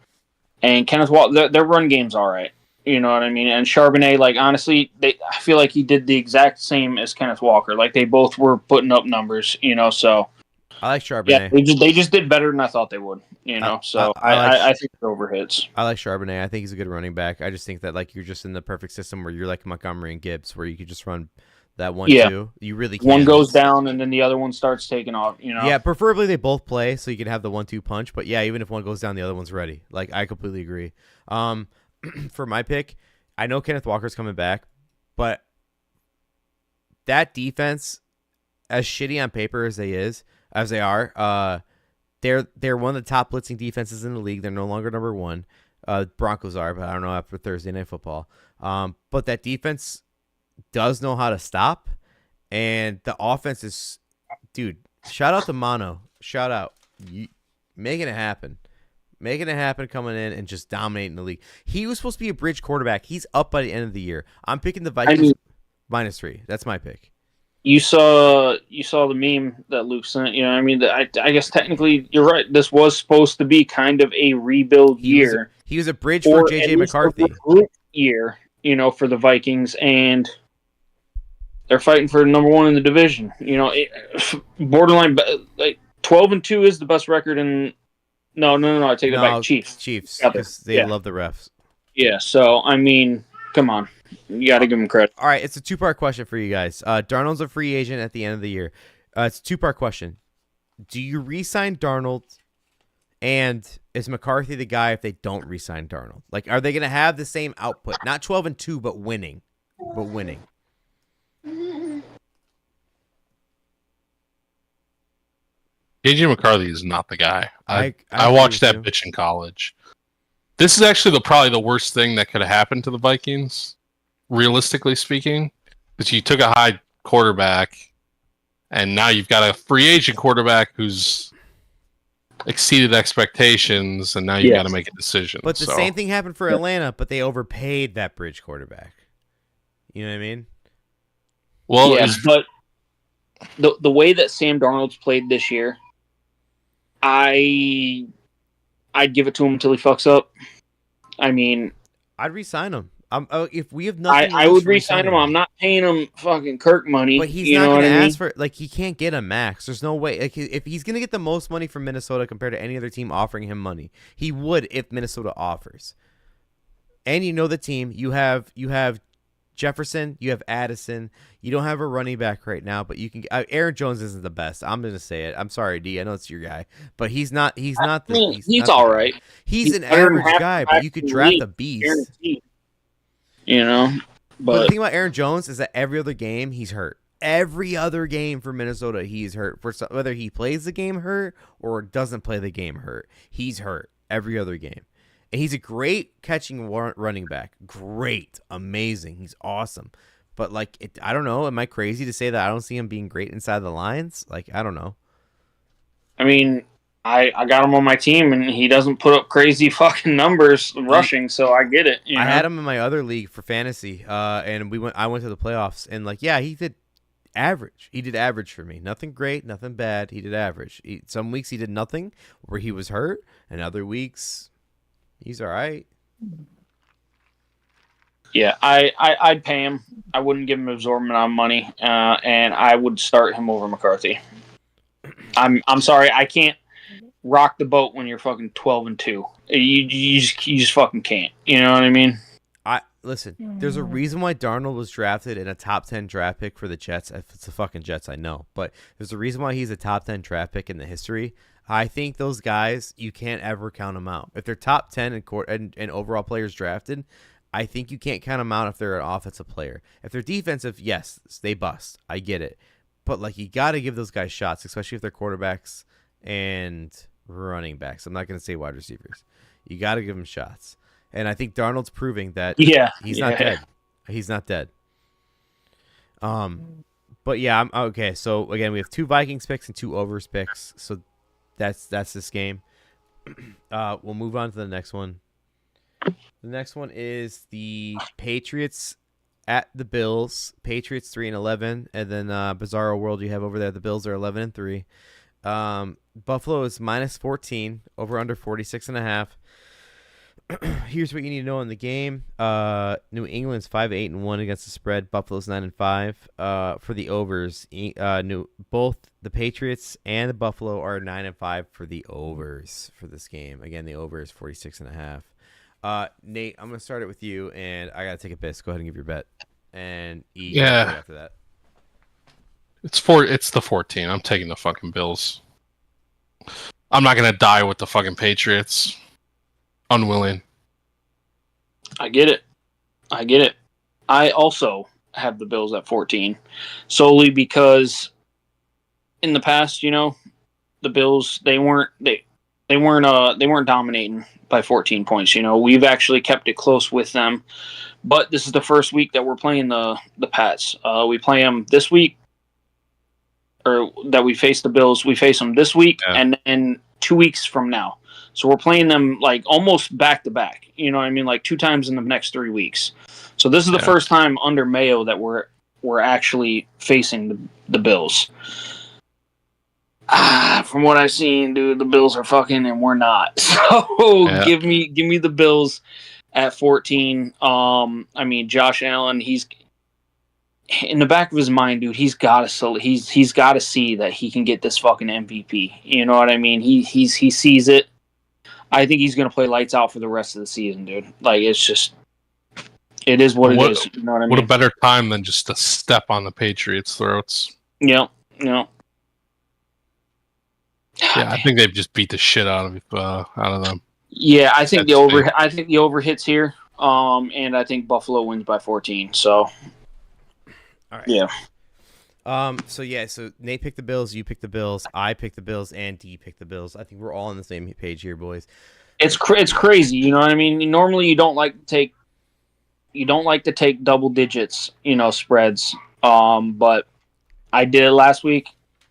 And Kenneth Walker, their run game's all right. You know what I mean? And Charbonnet, like, honestly, I feel like he did the exact same as Kenneth Walker. Like, they both were putting up numbers, you know, so.
I like Charbonnet.
Yeah, they just did better than I thought they would, you know, I think they're overhits.
I like Charbonnet. I think he's a good running back. I just think that, like, you're just in the perfect system where you're like Montgomery and Gibbs, where you could just run that 1-2. You really can.
One goes down, and then the other one starts taking off, you know?
Yeah, preferably they both play so you can have the 1-2 punch. But, yeah, even if one goes down, the other one's ready. Like, I completely agree. For my pick, I know Kenneth Walker's coming back, but that defense, as shitty on paper as they are, they're one of the top blitzing defenses in the league. They're no longer number 1. Broncos are, but I don't know after Thursday Night Football. But that defense does know how to stop, and the offense is, dude. Shout out to Mono. Shout out, making it happen. Coming in and just dominating the league. He was supposed to be a bridge quarterback. He's up by the end of the year. I'm picking the Vikings -3. That's my pick.
You saw the meme that Luke sent. You know, I mean, I guess technically you're right. This was supposed to be kind of a rebuild year.
He was a bridge for JJ McCarthy.
Year, you know, for the Vikings, and they're fighting for number 1 in the division. You know, borderline. Like 12-2 is the best record in. No. I take that back. Chiefs.
Because they love the refs.
Yeah. So I mean, Come on, you got to give him credit.
All right, it's a two-part question for you guys. Darnold's a free agent at the end of the year. It's a two-part question. Do you re-sign Darnold? And is McCarthy the guy if they don't re-sign Darnold? Like, are they going to have the same output? Not 12-2, but winning.
JJ McCarthy is not the guy. I
agree
watched
with
that
you.
bitch in college. This is actually probably the worst thing that could have happened to the Vikings, realistically speaking, because you took a high quarterback, and now you've got a free agent quarterback who's exceeded expectations, and now you got to make a decision.
But the same thing happened for Atlanta, but they overpaid that bridge quarterback. You know what I mean?
Well,
yeah, but the way that Sam Darnold's played this year, I'd give it to him until he fucks up. I mean,
I'd re-sign him. If we have nothing,
I would re-sign him. I'm not paying him fucking Kirk money.
But he's not going to ask for, like, he can't get a max. There's no way. Like, if he's going to get the most money from Minnesota compared to any other team offering him money, he would if Minnesota offers. And you know the team. You have Jefferson. You have Addison. You don't have a running back right now, but you can. Aaron Jones isn't the best. I'm going to say it. I'm sorry, D. I know it's your guy, but he's not. He's not.
He's all right.
He's an average guy, but you could draft a beast.
You know,
but the thing about Aaron Jones is that every other game he's hurt. Every other game for Minnesota he's hurt. Whether he plays the game hurt or doesn't play the game hurt, he's hurt every other game. And he's a great catching running back. Great, amazing. He's awesome. But like, I don't know. Am I crazy to say that I don't see him being great inside the lines? Like, I don't know.
I mean, I got him on my team, and he doesn't put up crazy fucking numbers rushing, so I get it.
I had him in my other league for fantasy, and I went to the playoffs, and like, yeah, he did average. He did average for me. Nothing great, nothing bad. He did average. Some weeks he did nothing where he was hurt, and other weeks he's all right.
Yeah, I'd pay him. I wouldn't give him an absorbent amount of money, and I would start him over McCarthy. I'm sorry, I can't rock the boat when you're fucking 12-2. You just fucking can't. You know what I mean?
Listen, there's a reason why Darnold was drafted in a top 10 draft pick for the Jets. If it's the fucking Jets, I know, but there's a reason why he's a top 10 draft pick in the history. I think those guys, you can't ever count them out. If they're top 10 and overall players drafted, I think you can't count them out if they're an offensive player. If they're defensive, yes, they bust. I get it. But like, you got to give those guys shots, especially if they're quarterbacks and running backs. I'm not going to say wide receivers. You got to give them shots. And I think Darnold's proving that he's not dead. He's not dead. But yeah, I'm okay. So again, we have 2 Vikings picks and 2 overs picks. So that's this game. We'll move on to the next one. The next one is the Patriots at the Bills. Patriots 3-11, and then Bizarro World you have over there. The Bills are 11-3. Buffalo is -14, over under 46.5. Here's what you need to know in the game. New England's 5-8-1 against the spread. Buffalo's 9-5. For the overs, both the Patriots and the Buffalo are 9-5 for the overs for this game. Again, the over is 46.5. Nate, I'm gonna start it with you, and I gotta take a piss. Go ahead and give your bet, and after that.
It's the 14. I'm taking the fucking Bills. I'm not gonna die with the fucking Patriots. Unwilling.
I get it. I also have the Bills at 14, solely because in the past, the Bills they weren't dominating by 14 points. We've actually kept it close with them, but this is the first week that we're playing the Pats. We play them this week, or that we face the Bills. We face them this week, and then 2 weeks from now. So we're playing them like almost back to back. You know what I mean? Like 2 times in the next 3 weeks. So this is the first time under Mayo that we're actually facing the Bills. From what I've seen, dude, the Bills are fucking and we're not. So give me the Bills at 14. I mean, Josh Allen, he's in the back of his mind, dude. He's got to see that he can get this fucking MVP. You know what I mean? He sees it. I think he's going to play lights out for the rest of the season, dude. Like, it's just It is what
What-
it is. You know what I
What
mean?
a better time than just to step on the Patriots' throats.
Yeah.
Yeah, I think they've just beat the shit out of them.
Yeah, I think
That's big.
I think the over hits here. And I think Buffalo wins by 14. So,
All right.
yeah.
So Nate picked the Bills, you picked the Bills, I picked the Bills, and D picked the Bills. I think we're all on the same page here, boys.
It's crazy, you know what I mean? Normally you don't like to take double digits, spreads. But I did it last week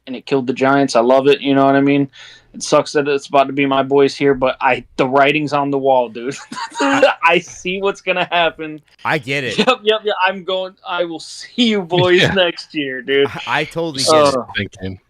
and it killed the Giants. I love it, you know what I mean? It sucks that it's about to be my boys here, but the writing's on the wall, dude. I see what's gonna happen.
I get it.
Yep. I will see you boys
Yeah.
next year, dude.
I totally get it.
Thinking.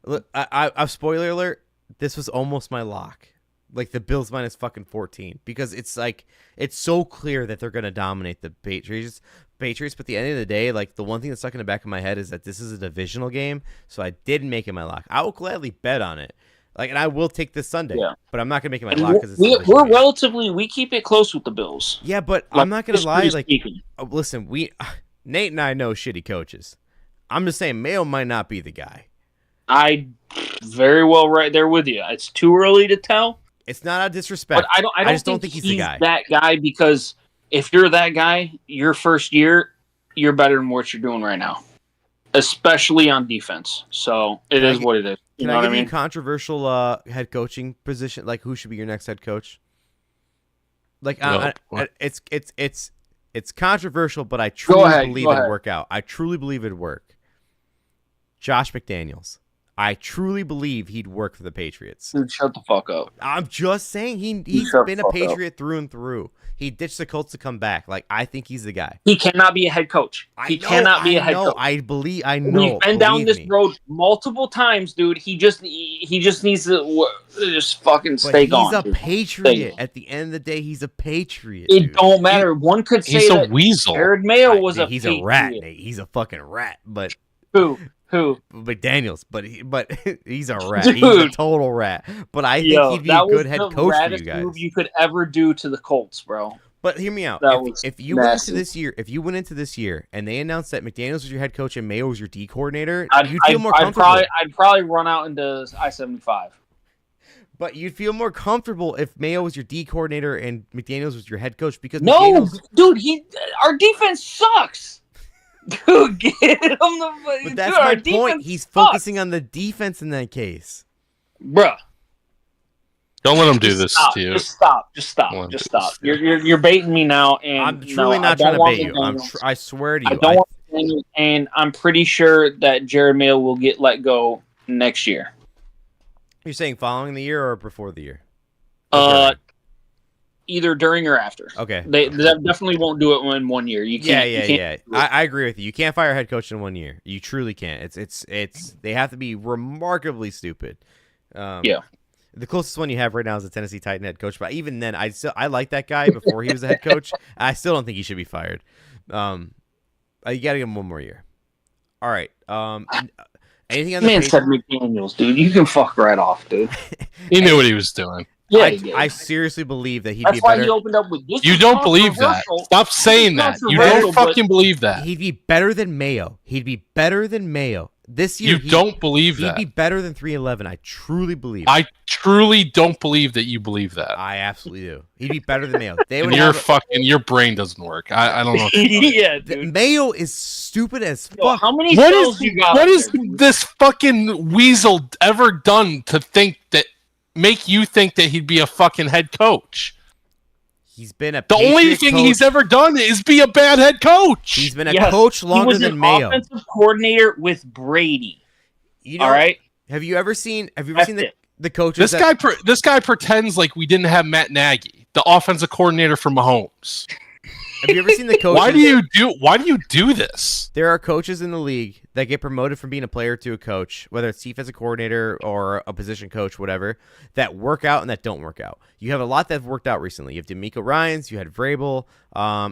Look, I spoiler alert. This was almost my lock. Like the Bills minus fucking 14, because it's like it's so clear that they're gonna dominate the Patriots. But at the end of the day, like the one thing that's stuck in the back of my head is that this is a divisional game, so I didn't make it my lock. I will gladly bet on it, and I will take this Sunday.
Yeah.
But I'm not gonna make it my
And
lock because it's
we keep it close with the Bills.
Yeah, but I'm not gonna lie. Like,
speaking.
listen, Nate and I know shitty coaches. I'm just saying Mayo might not be the guy.
I very well right there with you. It's too early to tell.
It's not a disrespect.
But I
just don't think he's the guy.
That guy, because if you're that guy, your first year, you're better than what you're doing right now, especially on defense. So it is what it is. You know what I mean?
You a controversial head coaching position? Like, who should be your next head coach? Like, it's controversial, but I truly believe it'd work out. I truly believe it'd work. Josh McDaniels. I truly believe he'd work for the Patriots.
Dude, shut the fuck up.
I'm just saying he's been a Patriot through and through. He ditched the Colts to come back. Like, I think he's the guy.
He cannot be a head coach. He cannot be a head coach.
I know.
We've been down this road multiple times, dude. He just needs to just fucking stay gone.
He's a Patriot. At the end of the day, he's a Patriot.
It don't matter. One could say
he's
that
a weasel.
Jared Mayo was a
he's
Patriot.
a rat, Nate. He's a fucking rat. But
who?
McDaniels, but he's a rat.
Dude.
He's a total rat. But I think he'd be a good head coach for you guys.
Move you could ever do to the Colts, bro.
But hear me out. If you went into this year, and they announced that McDaniels was your head coach and Mayo was your D coordinator, you'd feel more comfortable.
I'd probably run out into I-75.
But you'd feel more comfortable if Mayo was your D coordinator and McDaniels was your head coach, because
dude, our defense sucks. Dude, get him
But that's my point. He's focusing on the defense in that case.
Bruh.
Don't let him do this to you.
Just stop. You're baiting me now, and
I'm truly not trying to bait you. I swear to you.
I don't want McDaniels, and I'm pretty sure that Jared Mayo will get let go next year.
You're saying following the year or before the year?
Either during or after.
Okay.
They definitely won't do it in 1 year. You can't.
Yeah. I agree with you. You can't fire a head coach in 1 year. You truly can't. It's they have to be remarkably stupid.
Yeah.
The closest one you have right now is the Tennessee Titan head coach, but even then, I like that guy before he was a head coach. I still don't think he should be fired. You got to give him 1 more year. All right. Anything on the
said McDaniels, dude. You can fuck right off, dude.
He knew what he was doing.
Yeah,
I seriously believe that he'd
That's
be better.
That's why he opened up with this.
You don't believe that. Stop saying that. You don't fucking believe that.
He'd be better than Mayo. This year.
You don't believe that.
He'd be better than 3-11. I truly believe.
I truly don't believe that you believe that.
I absolutely do. He'd be better than Mayo.
Your brain doesn't work. I don't know.
Yeah, dude.
Mayo is stupid as fuck.
Yo, how many cells you got?
What is this fucking weasel ever done to make you think that he'd be a fucking head coach?
He's been a
The only thing he's ever done is be a bad head coach.
He's been a coach longer than Mayo.
He was an offensive coordinator with Brady. All right.
Have you ever seen the coaches?
This guy pretends like we didn't have Matt Nagy, the offensive coordinator for Mahomes.
Have you ever seen the coaches?
Why do you do this?
There are coaches in the league that get promoted from being a player to a coach, whether it's defensive coordinator or a position coach, whatever, that work out and that don't work out. You have a lot that have worked out recently. You have D'Amico Ryans, you had Vrabel,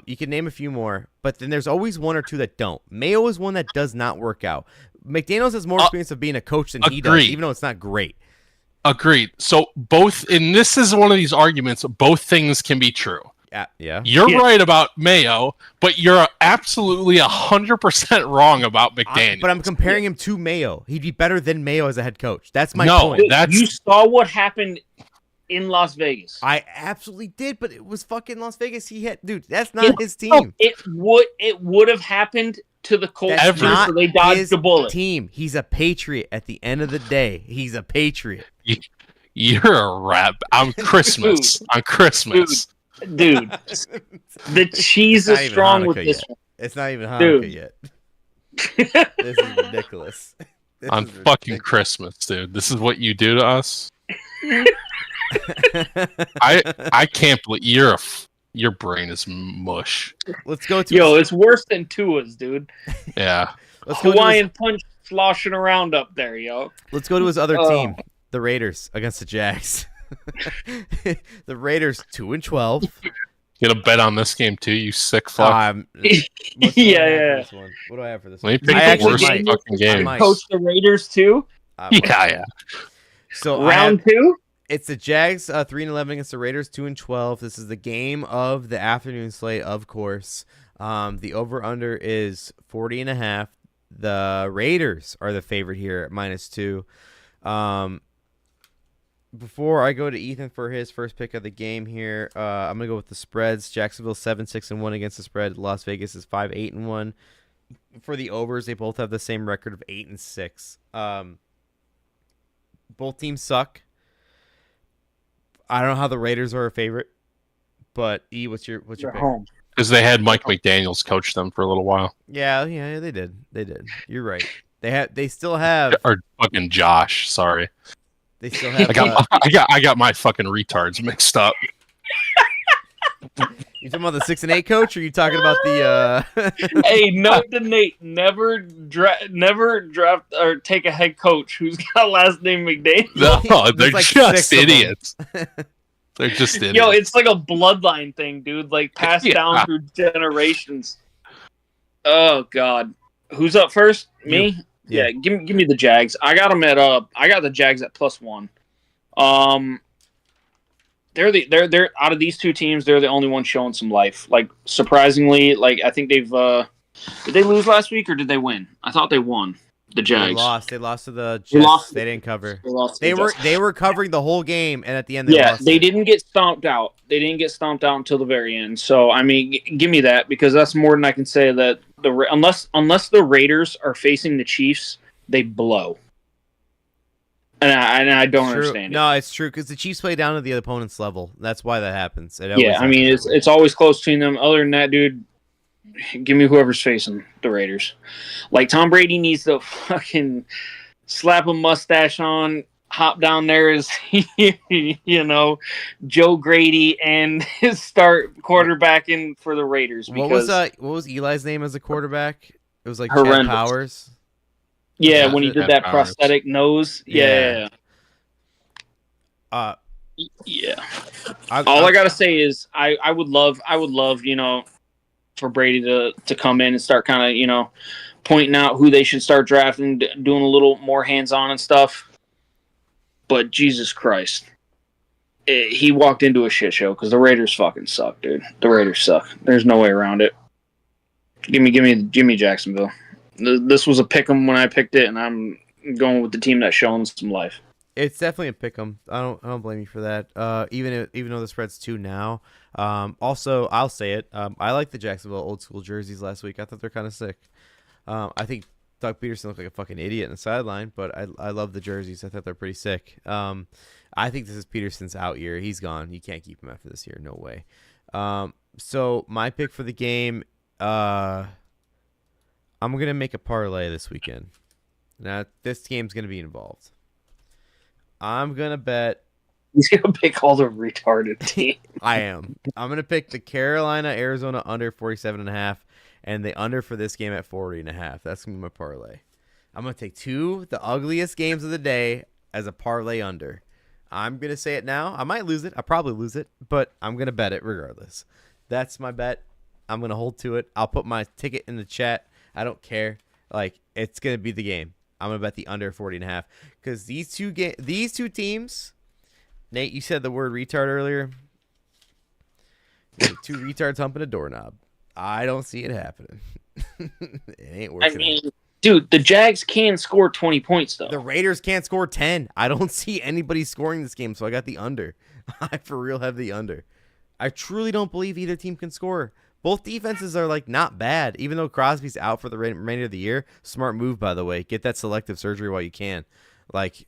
you can name a few more, but then there's always 1 or 2 that don't. Mayo is one that does not work out. McDaniels has more experience of being a coach than he does, even though it's not great.
Agreed. So and this is one of these arguments, both things can be true.
Yeah.
You're
Yeah.
right about Mayo, but you're absolutely 100% wrong about McDaniel.
But I'm comparing him to Mayo. He'd be better than Mayo as a head coach. That's my
No,
point.
that's
You saw what happened in Las Vegas.
I absolutely did, but it was fucking Las Vegas. Dude, that's not his team.
It would have happened to the Colts,
That's
too,
not
so they dodged
his
the bullet.
team. He's a Patriot at the end of the day. He's a Patriot.
you're a rap. On Christmas.
Dude.
On Christmas.
Dude, the cheese
It's not
is
even
strong with
Hanukkah
this
yet. It's not even
Dude.
Hanukkah yet. This is ridiculous. This
On
is
fucking
ridiculous.
Christmas, dude. This is what you do to us. I can't believe your brain is mush.
Let's go to
Yo, it's worse than Tua's, dude.
Yeah.
let's go
Hawaiian punch sloshing around up there, yo.
let's go to his other
Oh.
team, the Raiders against the Jags. The Raiders 2-12.
You gonna bet on this game too, you sick fuck.
What's what do I have for this one? What do I have for this
Let me
one?
pick
I
the
actually
worst
might.
fucking game.
might.
Coach the Raiders too.
Yeah.
So
Round two.
it's the Jags 3-11 against the Raiders 2-12. This is the game of the afternoon slate, of course. The over/under is 40.5. The Raiders are the favorite here at -2. Before I go to Ethan for his first pick of the game here, I'm gonna go with the spreads. Jacksonville 7-6-1 against the spread. Las Vegas is 5-8-1. For the overs, they both have the same record of 8-6. Both teams suck. I don't know how the Raiders are a favorite, but what's your
They're
pick?
home.
Because they had Mike McDaniels coach them for a little while.
Yeah, they did. You're right. They still have.
Or fucking Josh, sorry.
They still have.
I got my fucking retards mixed up.
You talking about the 6-8 coach, or are you talking about the?
Hey, note to Nate: never draft or take a head coach who's got last name McDaniel.
No, they're
like
just
6 of 'em.
idiots. They're just idiots.
Yo, it's like a bloodline thing, dude. Like passed
Yeah.
down through generations. Oh God, who's up first? Me.
Yeah.
Yeah, give me the Jags. I got them at I got the Jags at +1. They're out of these two teams, they're the only one showing some life. Like surprisingly, like I think they've did they lose last week or did they win? I thought they won. The Jags.
They lost to the
They
Jets.
lost.
They didn't cover.
They lost to
They
the
were
Jets.
covering the whole game, and at the end they
Yeah,
lost.
they
it.
didn't get stomped out. They didn't get stomped out until the very end. So I mean, give me that because that's more than I can say that unless the Raiders are facing the Chiefs, they blow. And I don't
True.
understand it.
No, it's true because the Chiefs play down to the opponent's level. That's why that happens.
Yeah, I mean it's always close between them. Other than that, dude, give me whoever's facing the Raiders. Like Tom Brady needs to fucking slap a mustache on, hop down there as Joe Grady and start quarterbacking for the Raiders. Because
what was Eli's name as a quarterback? It was like Chad
Horrendous.
Powers.
yeah,
Yeah,
when he did
Chad
that
Powers.
prosthetic nose. Yeah.
Yeah.
All I gotta say is I would love, for Brady to come in and start kind of, pointing out who they should start drafting, doing a little more hands-on and stuff. But Jesus Christ, he walked into a shit show because the Raiders fucking suck, dude. The Raiders suck. There's no way around it. Give me Jacksonville. This was a pick 'em when I picked it, and I'm going with the team that's showing some life.
It's definitely a pick 'em. I don't blame you for that. Even though the spread's 2 now. Also, I'll say it. I like the Jacksonville old school jerseys last week. I thought they're kind of sick. I think Doug Peterson looked like a fucking idiot in the sideline, but I love the jerseys. I thought they're pretty sick. I think this is Peterson's out year. He's gone. You can't keep him after this year. No way. So my pick for the game, I'm gonna make a parlay this weekend. Now this game's gonna be involved. I'm gonna bet.
He's gonna pick all the retarded team.
I am. I'm gonna pick the Carolina Arizona under 47.5, and the under for this game at 40.5. That's gonna be my parlay. I'm gonna take the ugliest games of the day as a parlay under. I'm gonna say it now. I might lose it. I'll probably lose it, but I'm gonna bet it regardless. That's my bet. I'm gonna hold to it. I'll put my ticket in the chat. I don't care. Like it's gonna be the game. I'm gonna bet the under 40.5 because these two teams. Nate, you said the word retard earlier. Two retards humping a doorknob. I don't see it happening. It ain't working.
I mean, dude, the Jags can score 20 points though.
The Raiders can't score 10. I don't see anybody scoring this game, so I got the under. I for real have the under. I truly don't believe either team can score. Both defenses are like not bad, even though Crosby's out for the remainder of the year. Smart move, by the way. Get that selective surgery while you can. Like,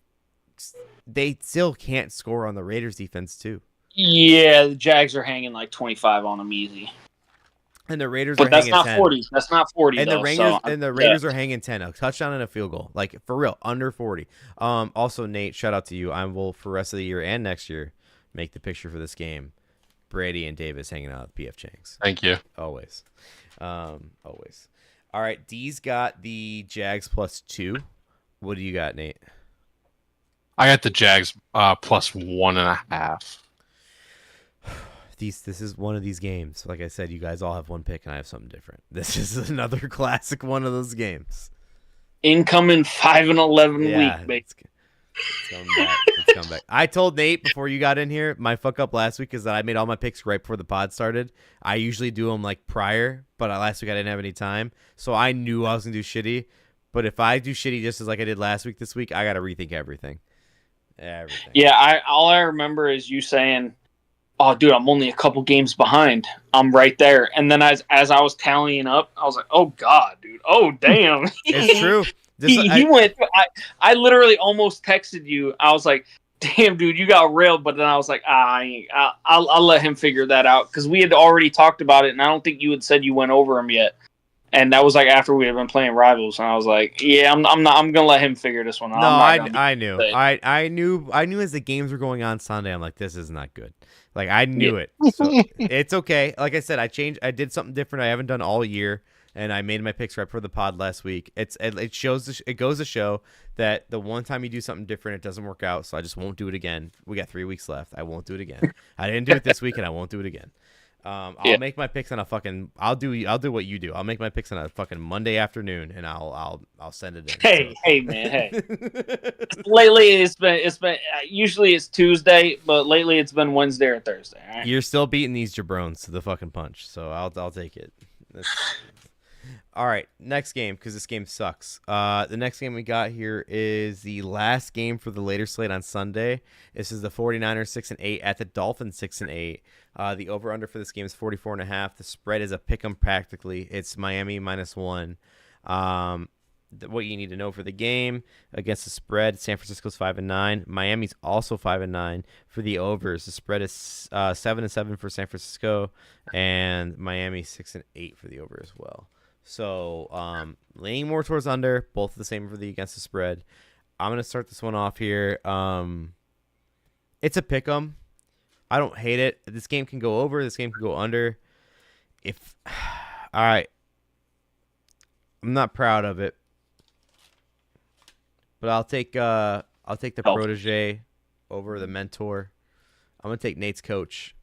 they still can't score on the Raiders defense too.
Yeah, the Jags are hanging like 25 on them easy.
And the Raiders
But
are
that's
hanging
not
10.
40. That's not 40.
And
though,
the Raiders are hanging 10. A touchdown and a field goal. Like, for real, under 40. Also, Nate, shout out to you. I will, for the rest of the year and next year, make the picture for this game. Brady and Davis hanging out with PF Chang's.
Thank you.
Always. Always. All right, D's got the Jags +2. What do you got, Nate?
I got the Jags plus 1.5.
This is one of these games. Like I said, you guys all have one pick, and I have something different. This is another classic one of those games.
Incoming 5-11 week, baby.
It's coming back. It's coming back. I told Nate before you got in here, my fuck up last week is that I made all my picks right before the pod started. I usually do them like prior, but last week I didn't have any time, so I knew I was gonna do shitty. But if I do shitty just as like I did last week, this week I gotta rethink everything. Everything.
Yeah, all I remember is you saying, "Oh, dude, I'm only a couple games behind. I'm right there." And then as I was tallying up, I was like, "Oh God, dude. Oh damn."
It's true.
He went. I literally almost texted you. I was like, "Damn, dude, you got railed." But then I was like, I'll let him figure that out," because we had already talked about it, and I don't think you had said you went over him yet. And that was like after we had been playing Rivals, and I was like, "Yeah, I'm gonna let him figure this one out."
No, I knew. I knew as the games were going on Sunday. I'm like, this is not good. Like I knew it. So it's okay. Like I said, I did something different. I haven't done all year, and I made my picks right for the pod last week. It goes to show that the one time you do something different, it doesn't work out. So I just won't do it again. We got 3 weeks left. I won't do it again. I didn't do it this week, and I won't do it again. I'll make my picks on a fucking. I'll do what you do. I'll make my picks on a fucking Monday afternoon, and I'll send it in.
Hey man, hey. Lately it's been usually it's Tuesday, but lately it's been Wednesday or Thursday. All right?
You're still beating these jabrones to the fucking punch, so I'll take it. All right, next game, because this game sucks. The next game we got here is the last game for the later slate on Sunday. This is the 49ers 6-8 at the Dolphins 6-8. The over-under for this game is 44.5. The spread is a pick-em practically. It's Miami -1. What you need to know for the game against the spread, San Francisco's 5-9. Miami's also 5-9 for the overs. The spread is 7-7 for San Francisco, and Miami 6-8 for the over as well. So leaning more towards under, both the same for the against the spread. I'm gonna start this one off here. It's a pick 'em. I don't hate it. This game can go over. This game can go under. All right, I'm not proud of it, but I'll take the protege over the mentor. I'm gonna take Nate's coach.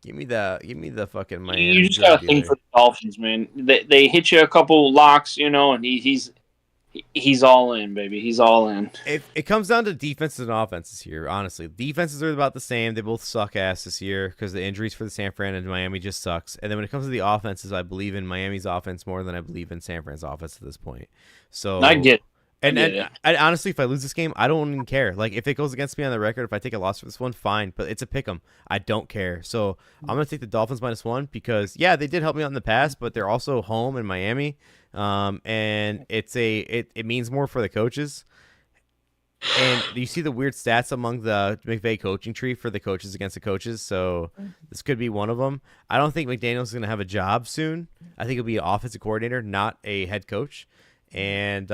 Give me the fucking Miami.
You just gotta think for the Dolphins, man. They hit you a couple locks, and he's all in, baby. He's all in.
It comes down to defenses and offenses here, honestly. Defenses are about the same. They both suck ass this year because the injuries for the San Fran and Miami just sucks. And then when it comes to the offenses, I believe in Miami's offense more than I believe in San Fran's offense at this point. So
I get it.
And I honestly, if I lose this game, I don't even care. Like, if it goes against me on the record, if I take a loss for this one, fine. But it's a pick 'em. I don't care. So I'm going to take the Dolphins -1 because, yeah, they did help me out in the past, but they're also home in Miami. And it means more for the coaches. And you see the weird stats among the McVay coaching tree for the coaches against the coaches. So this could be one of them. I don't think McDaniel's going to have a job soon. I think he'll be an offensive coordinator, not a head coach. And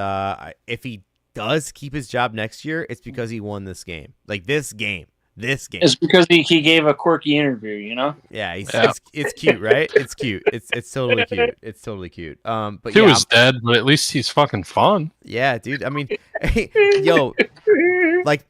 if he does keep his job next year, it's because he won this game. Like this game. It's
because he gave a quirky interview,
Yeah, it's cute, right? It's cute. It's totally cute. It's totally cute. But
he was dead, but at least he's fucking fun.
Yeah, dude. I mean, yo, like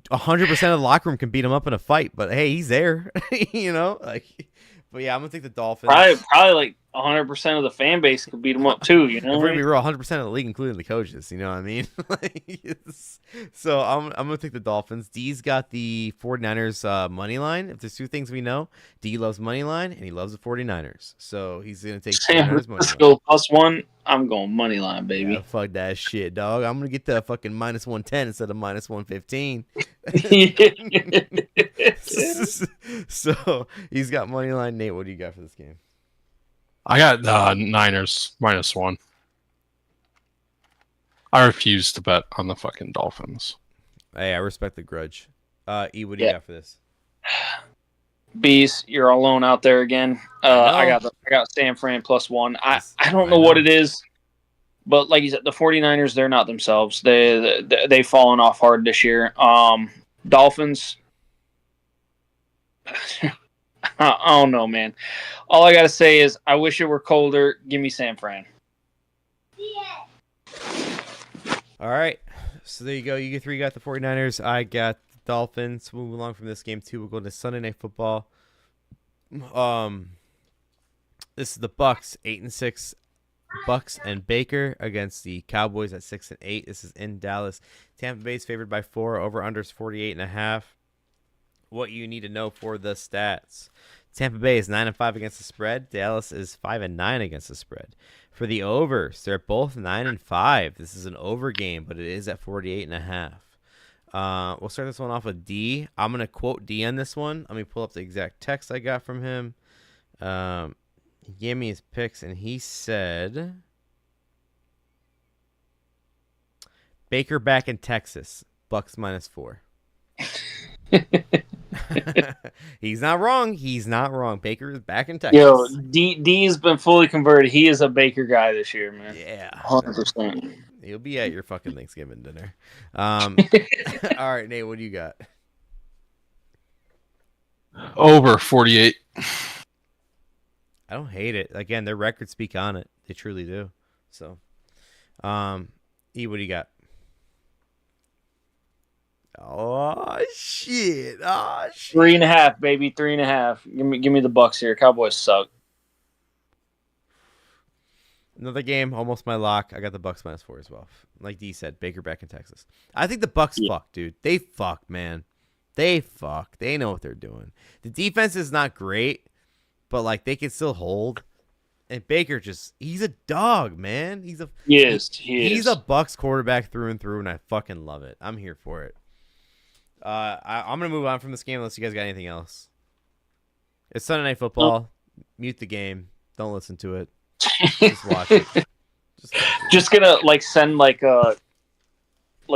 100% of the locker room can beat him up in a fight, but hey, he's there. Like. But yeah, I'm gonna take the Dolphins.
Probably like 100% of the fan base could beat them up too. You
If
know
we're
what I
gonna be
mean?
real, 100% of the league, including the coaches. You know what I mean? So I'm gonna take the Dolphins. D's got the 49ers money line. If there's two things we know, D loves money line and he loves the 49ers. So he's gonna take
San
49ers money line.
Francisco +1. I'm going money line,
Yeah,
baby.
fuck that shit, dog. I'm gonna get the fucking -110 instead of -115. So he's got money line. Nate, what do you got for this game?
I got Niners -1. I refuse to bet on the fucking Dolphins.
Hey, I respect the grudge. E, what do you got for this?
Bees, you're alone out there again. I got San Fran +1. I don't know what it is, but like you said, the 49ers, they're not themselves. They've fallen off hard this year. Dolphins, I don't know, man. All I gotta say is I wish it were colder. Give me San Fran.
All right. So there you go. You three got the 49ers. I got the Dolphins. We'll move along from this game too. We'll go to Sunday Night Football. This is the Bucks 8-6. Bucks and Baker against the Cowboys at 6-8. This is in Dallas. Tampa Bay's favored by 4. Over unders 48.5. What you need to know for the stats: Tampa Bay is 9-5 against the spread. Dallas is 5-9 against the spread. For the overs, they're both 9-5. This is an over game, but it is at 48.5. We'll start this one off with D. I'm gonna quote D on this one. Let me pull up the exact text I got from him. He gave me his picks, and he said Baker back in Texas. Bucks -4. He's not wrong. He's not wrong. Baker is back in Texas.
Yo, D's been fully converted. He is a Baker guy this year, man.
Yeah,
100%.
He'll be at your fucking Thanksgiving dinner. All right, Nate, what do you got?
Over 48.
I don't hate it. Again, their records speak on it. They truly do. So, E, what do you got? Oh shit! Oh shit!
3.5, baby. 3.5. Give me the Bucks here. Cowboys suck.
Another game, almost my lock. I got the Bucks -4 as well. Like D said, Baker back in Texas. I think the Bucks fuck, dude. They fuck, man. They fuck. They know what they're doing. The defense is not great, but like they can still hold. And Baker he's a dog, man. He is a Bucks quarterback through and through, and I fucking love it. I'm here for it. I'm gonna move on from this game unless you guys got anything else. It's Sunday Night Football. Mute the game. Don't listen to it. Just watch it.
Just gonna send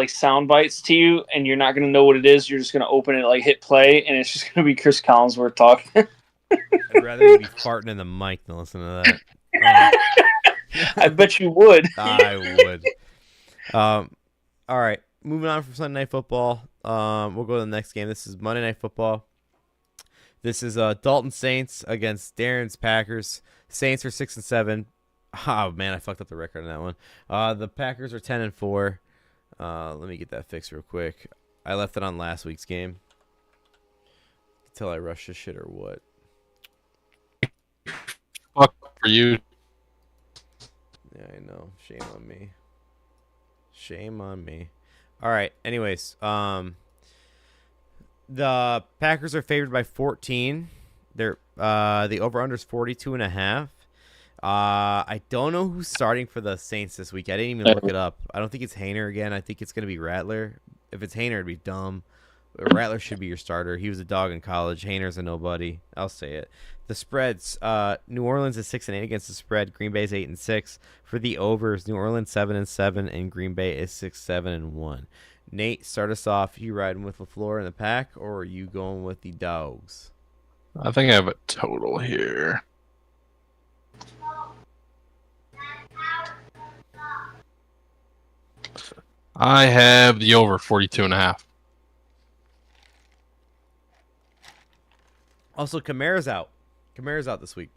sound bites to you, and you're not gonna know what it is. You're just gonna open it, hit play, and it's just gonna be Chris Collinsworth talking.
I'd rather you be farting in the mic than listen to that.
I bet you would.
I would. All right. Moving on from Sunday Night Football. We'll go to the next game. This is Monday Night Football. This is Dalton Saints against Darren's Packers. Saints are 6-7. Oh man, I fucked up the record on that one. The Packers are 10-4. Let me get that fixed real quick. I left it on last week's game. Until I rush this shit or what?
Fuck for you.
Yeah, I know. Shame on me. Shame on me. All right. Anyways, the Packers are favored by 14. They're the over/under is 42.5. I don't know who's starting for the Saints this week. I didn't even look it up. I don't think it's Hainer again. I think it's gonna be Rattler. If it's Hainer, it'd be dumb. Rattler should be your starter. He was a dog in college. Hainer's a nobody. I'll say it. The spreads: New Orleans is 6-8 against the spread. Green Bay is 8-6. For the overs, New Orleans 7-7 and Green Bay is 6-7-1. Nate, start us off. You riding with LaFleur in the pack, or are you going with the dogs?
I think I have a total here. I have the over 42.5.
Also, Kamara's out. Kamara's out this week.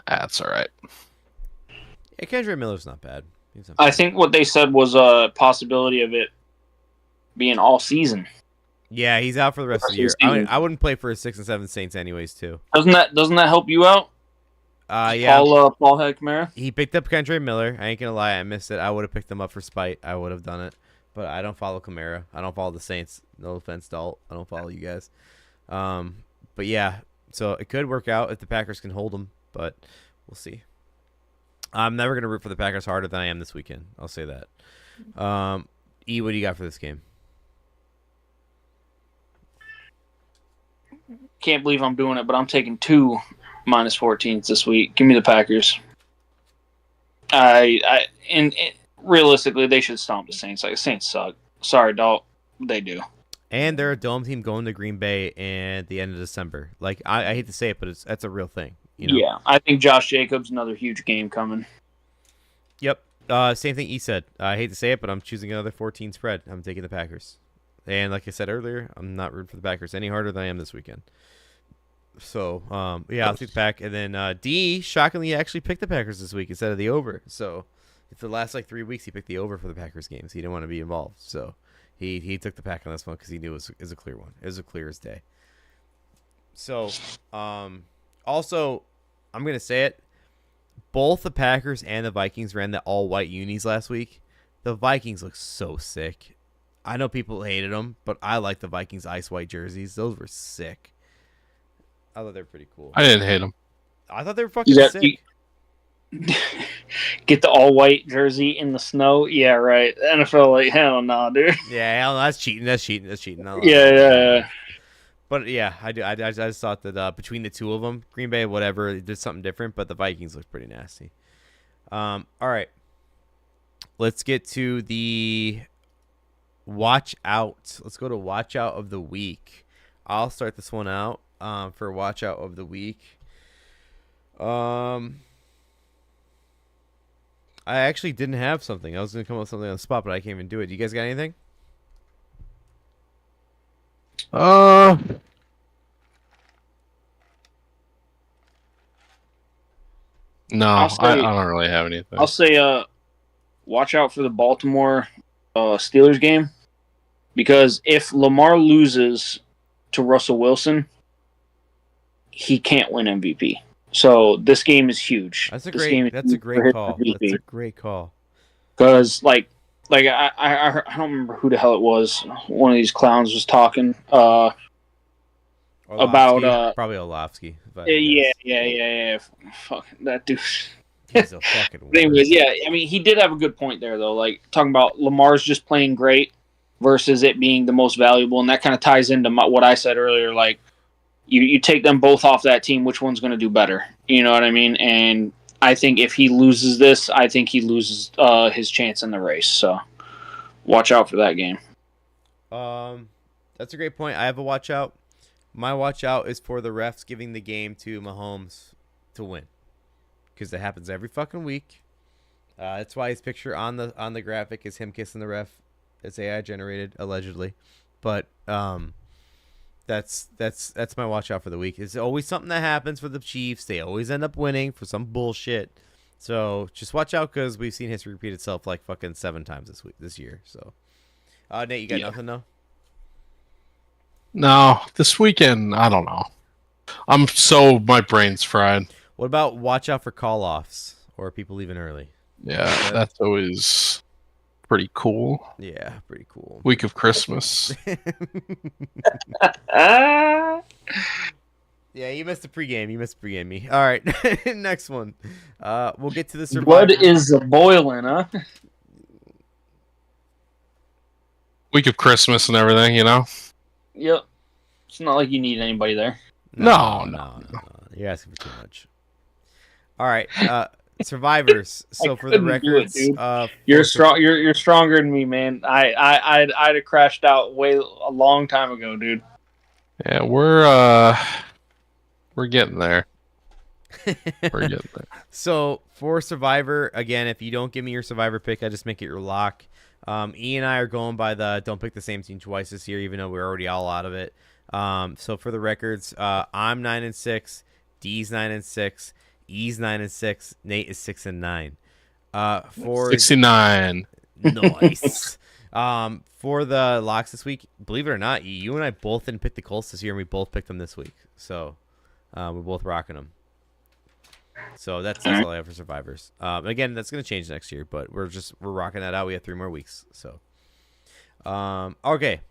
That's all right.
Yeah, Kendrick Miller's not bad.
I think what they said was a possibility of it being all season.
Yeah, he's out for the rest of the year. I wouldn't play for a 6-7 Saints anyways, too.
Doesn't that help you out?
Yeah.
Paul had Kamara.
He picked up Kendra Miller. I ain't gonna lie, I missed it. I would have picked him up for spite. I would have done it, but I don't follow Kamara. I don't follow the Saints. No offense, Dalt. I don't follow you guys. But yeah, so it could work out if the Packers can hold them, but we'll see. I'm never gonna root for the Packers harder than I am this weekend. I'll say that. E, what do you got for this game?
Can't believe I'm doing it, but I'm taking 2 -14s this week. Give me the Packers. And realistically, they should stomp the Saints. Like, the Saints suck. Sorry, Dalt. They do.
And they're a dome team going to Green Bay at the end of December. Like, I hate to say it, but that's a real thing. You know?
Yeah, I think Josh Jacobs, another huge game coming.
Yep. Same thing he said. I hate to say it, but I'm choosing another 14 spread. I'm taking the Packers. And like I said earlier, I'm not rooting for the Packers any harder than I am this weekend. So, yeah, I'll take the Pack. And then D, shockingly, actually picked the Packers this week instead of the over. So, for the last, 3 weeks, he picked the over for the Packers games. He didn't want to be involved. So, he took the Pack on this one because he knew it was a clear one. It was a clear as day. So, also, I'm going to say it. Both the Packers and the Vikings ran the all-white unis last week. The Vikings look so sick. I know people hated them, but I like the Vikings ice-white jerseys. Those were sick. I thought they were pretty cool.
I didn't hate them.
I thought they were fucking sick.
Get the all-white jersey in the snow? Yeah, right. NFL, like, hell no, dude.
Yeah, hell no, that's cheating. That's cheating.
Yeah.
But yeah, I do. I just thought that between the two of them, Green Bay, whatever, they did something different. But the Vikings looked pretty nasty. All right, let's get to the watch out. Let's go to watch out of the week. I'll start this one out for watch out of the week. I actually didn't have something. I was gonna come up with something on the spot, but I can't even do it. You guys got anything?
No, I don't really have anything.
I'll say, watch out for the Baltimore Steelers game, because if Lamar loses to Russell Wilson, he can't win MVP. So this game is huge.
That's a great call. That's a great call.
Because I don't remember who the hell it was. One of these clowns was talking about
probably Orlovsky.
Yeah. Fuck that dude.
He's a fucking.
But anyways, yeah. I mean, he did have a good point there, though. Like, talking about Lamar's just playing great versus it being the most valuable, and that kind of ties into what I said earlier. Like, you take them both off that team, which one's going to do better? You know what I mean? And I think if he loses this, I think he loses his chance in the race. So watch out for that game.
That's a great point. I have a watch out. My watch out is for the refs giving the game to Mahomes to win, because it happens every fucking week. That's why his picture on the graphic is him kissing the ref. It's AI generated, allegedly, but that's my watch out for the week. It's always something that happens for the Chiefs. They always end up winning for some bullshit. So just watch out, because we've seen history repeat itself like fucking 7 times this year. So, Nate, you got nothing though?
No, this weekend, I don't know. My brain's fried.
What about watch out for call-offs or people leaving early?
Yeah, that's always pretty cool.
Yeah, pretty cool.
Week of Christmas.
Yeah, you missed the pregame. You missed the pregame, me. All right, next one. We'll get to the Survivor.
Blood is boiling, huh?
Week of Christmas and everything, you know?
Yep. It's not like you need anybody there.
No.
You're asking for too much. All right, Survivors. So for the records,
you're strong. You're stronger than me, man. I'd have crashed out a long time ago, dude.
Yeah, we're getting there. We're getting there.
So for Survivor, again, if you don't give me your Survivor pick, I just make it your lock. E and I are going by the don't pick the same team twice this year, even though we're already all out of it. So for the records, I'm 9-6, D's 9-6, E's 9-6, Nate is 6-9. For
69.
Nice. For the locks this week, believe it or not, you and I both didn't pick the Colts this year, and we both picked them this week. So we're both rocking them. So that's all I have for survivors. Again, that's gonna change next year, but we're rocking that out. We have 3 more weeks. So, okay,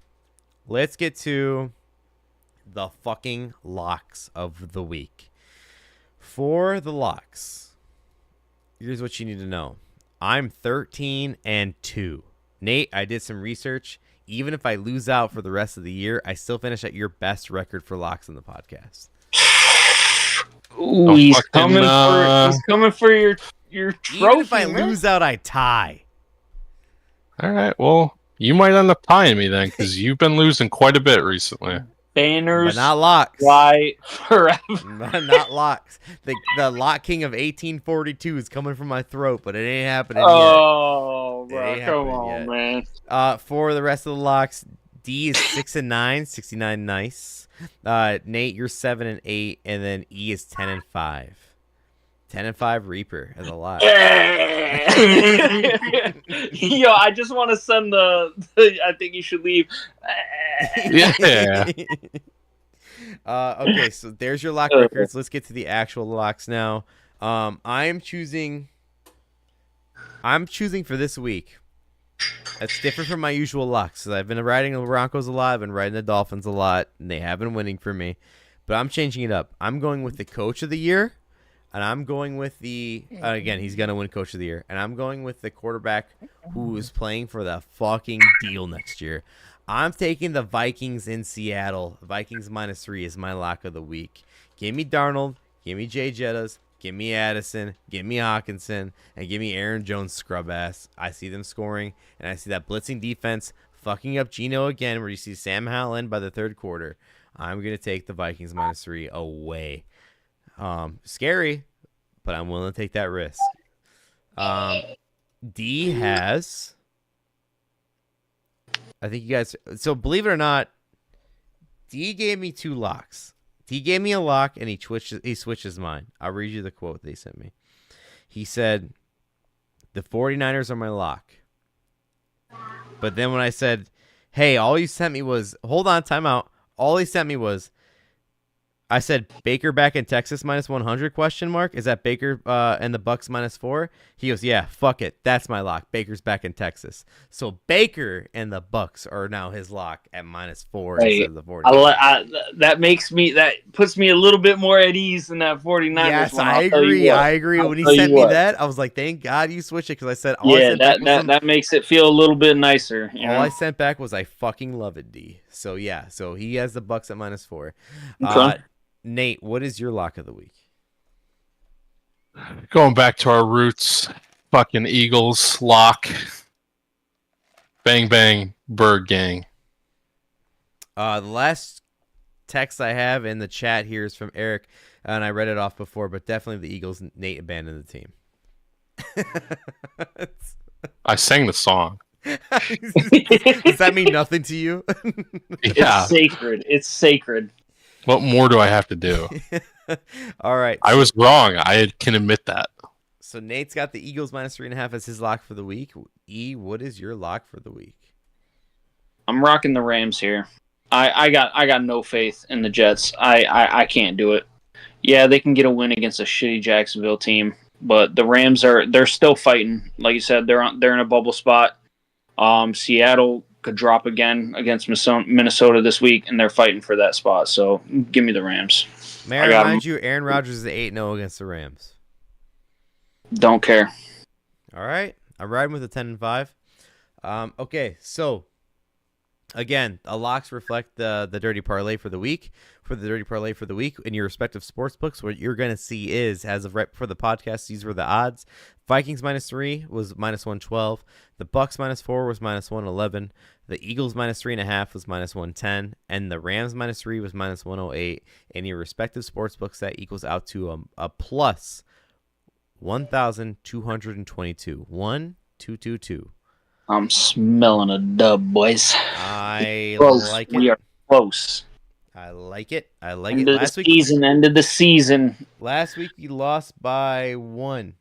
let's get to the fucking locks of the week. For the locks, here's what you need to know. I'm 13-2. Nate, I did some research. Even if I lose out for the rest of the year, I still finish at your best record for locks in the podcast.
Ooh, he's coming for your trophy.
Even if I lose out, I tie.
All right. Well, you might end up tying me then, because you've been losing quite a bit recently.
But
Banners,
not locks.
Fly forever.
Not locks. The lock king of 1842 is coming from my throat, but it ain't happening
Oh,
yet.
bro, come on, man.
For the rest of the locks, D is 6-9, 69 nice. Nate, you're 7-8, and then E is 10-5. 10-5 Reaper is a lot.
Yo, I just want to send I think you should leave.
Yeah.
Okay, so there's your lock records. Let's get to the actual locks now. I'm choosing for this week. That's different from my usual locks. So I've been riding the Broncos a lot. I've been riding the Dolphins a lot, and they have been winning for me. But I'm changing it up. I'm going with the coach of the year, and I'm going with the again, he's gonna win coach of the year, and I'm going with the quarterback who is playing for the fucking deal next year. I'm taking the Vikings in Seattle. Vikings -3 is my lock of the week. Give me Darnold. Give me Jay Jettas. Give me Addison. Give me Hawkinson. And give me Aaron Jones scrub ass. I see them scoring, and I see that blitzing defense fucking up Geno again, where you see Sam Howell in by the third quarter. I'm going to take the Vikings -3 away. Scary, but I'm willing to take that risk. D has... I think you guys... So believe it or not, D gave me 2 locks. D gave me a lock, and he switches mine. I'll read you the quote they sent me. He said, the 49ers are my lock. But then when I said, hey, all you sent me was... Hold on, time out. All he sent me was... I said Baker back in Texas -100 question mark. Is that Baker and the Bucks -4? He goes, yeah, fuck it. That's my lock. Baker's back in Texas. So Baker and the Bucks are now his lock at -4 instead of the 49ers.
That puts me a little bit more at ease than that 49ers.
Yes,
one.
I agree. When he sent me that, I was like, thank God you switched it, because I said
that makes it feel a little bit nicer.
All I sent back was I fucking love it, D. So yeah, so he has the Bucks at -4.
Okay.
Nate, what is your lock of the week?
Going back to our roots, fucking Eagles lock. Bang bang, Bird Gang.
The last text I have in the chat here is from Eric, and I read it off before, but definitely the Eagles. Nate abandoned the team.
I sang the song.
Does that mean nothing to you?
Yeah.
It's sacred. It's sacred.
What more do I have to do?
All right.
I was wrong. I can admit that.
So Nate's got the Eagles -3.5 as his lock for the week. E, what is your lock for the week?
I'm rocking the Rams here. I got no faith in the Jets. I can't do it. Yeah, they can get a win against a shitty Jacksonville team, but the Rams they're still fighting. Like you said, they're in a bubble spot. Seattle could drop again against Minnesota this week, and they're fighting for that spot. So give me the Rams.
May I remind you, Aaron Rodgers is 8-0 against the Rams.
Don't care.
All right. I'm riding with a 10-5. Okay, so again, the locks reflect the Dirty Parlay for the week. For the Dirty Parlay for the week in your respective sports books, what you're going to see is, as of right before the podcast, these were the odds. Vikings -3 was -112. The Bucks -4 was -111. The Eagles -3.5 was -110. And the Rams -3 was -108. In your respective sports books, that equals out to a plus 1,222. 1,222.
I'm smelling a dub, boys.
I
Close.
like it.
We are close.
I like it. I like
End
it.
of the season. End of the season.
Last week you lost by 1.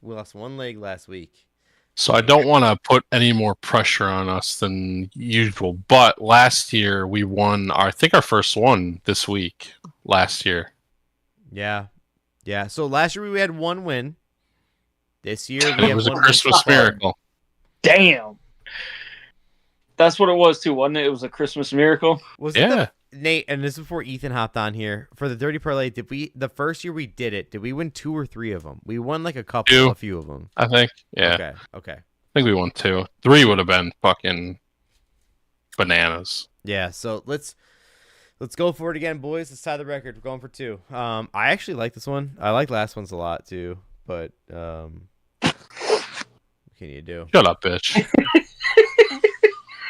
We lost 1 leg last week.
So I don't want to put any more pressure on us than usual. But last year we won our first one this week. Last year.
Yeah. Yeah. So last year we had 1 win. This year
And
we
it
have
was a
1
Christmas
win.
miracle.
Damn. That's what it was too, wasn't it? It was a Christmas miracle.
Was it
Yeah.
Nate? And this is before Ethan hopped on here for the Dirty Parlay. Did we the first year we did it? Did we win 2 or 3 of them? We won like a few of them.
I think. Yeah.
Okay.
I think we won 2. 3 would have been fucking bananas.
Yeah. So let's go for it again, boys. Let's tie the record. We're going for 2. I actually like this one. I like last one's a lot too, but what can you do?
Shut up, bitch.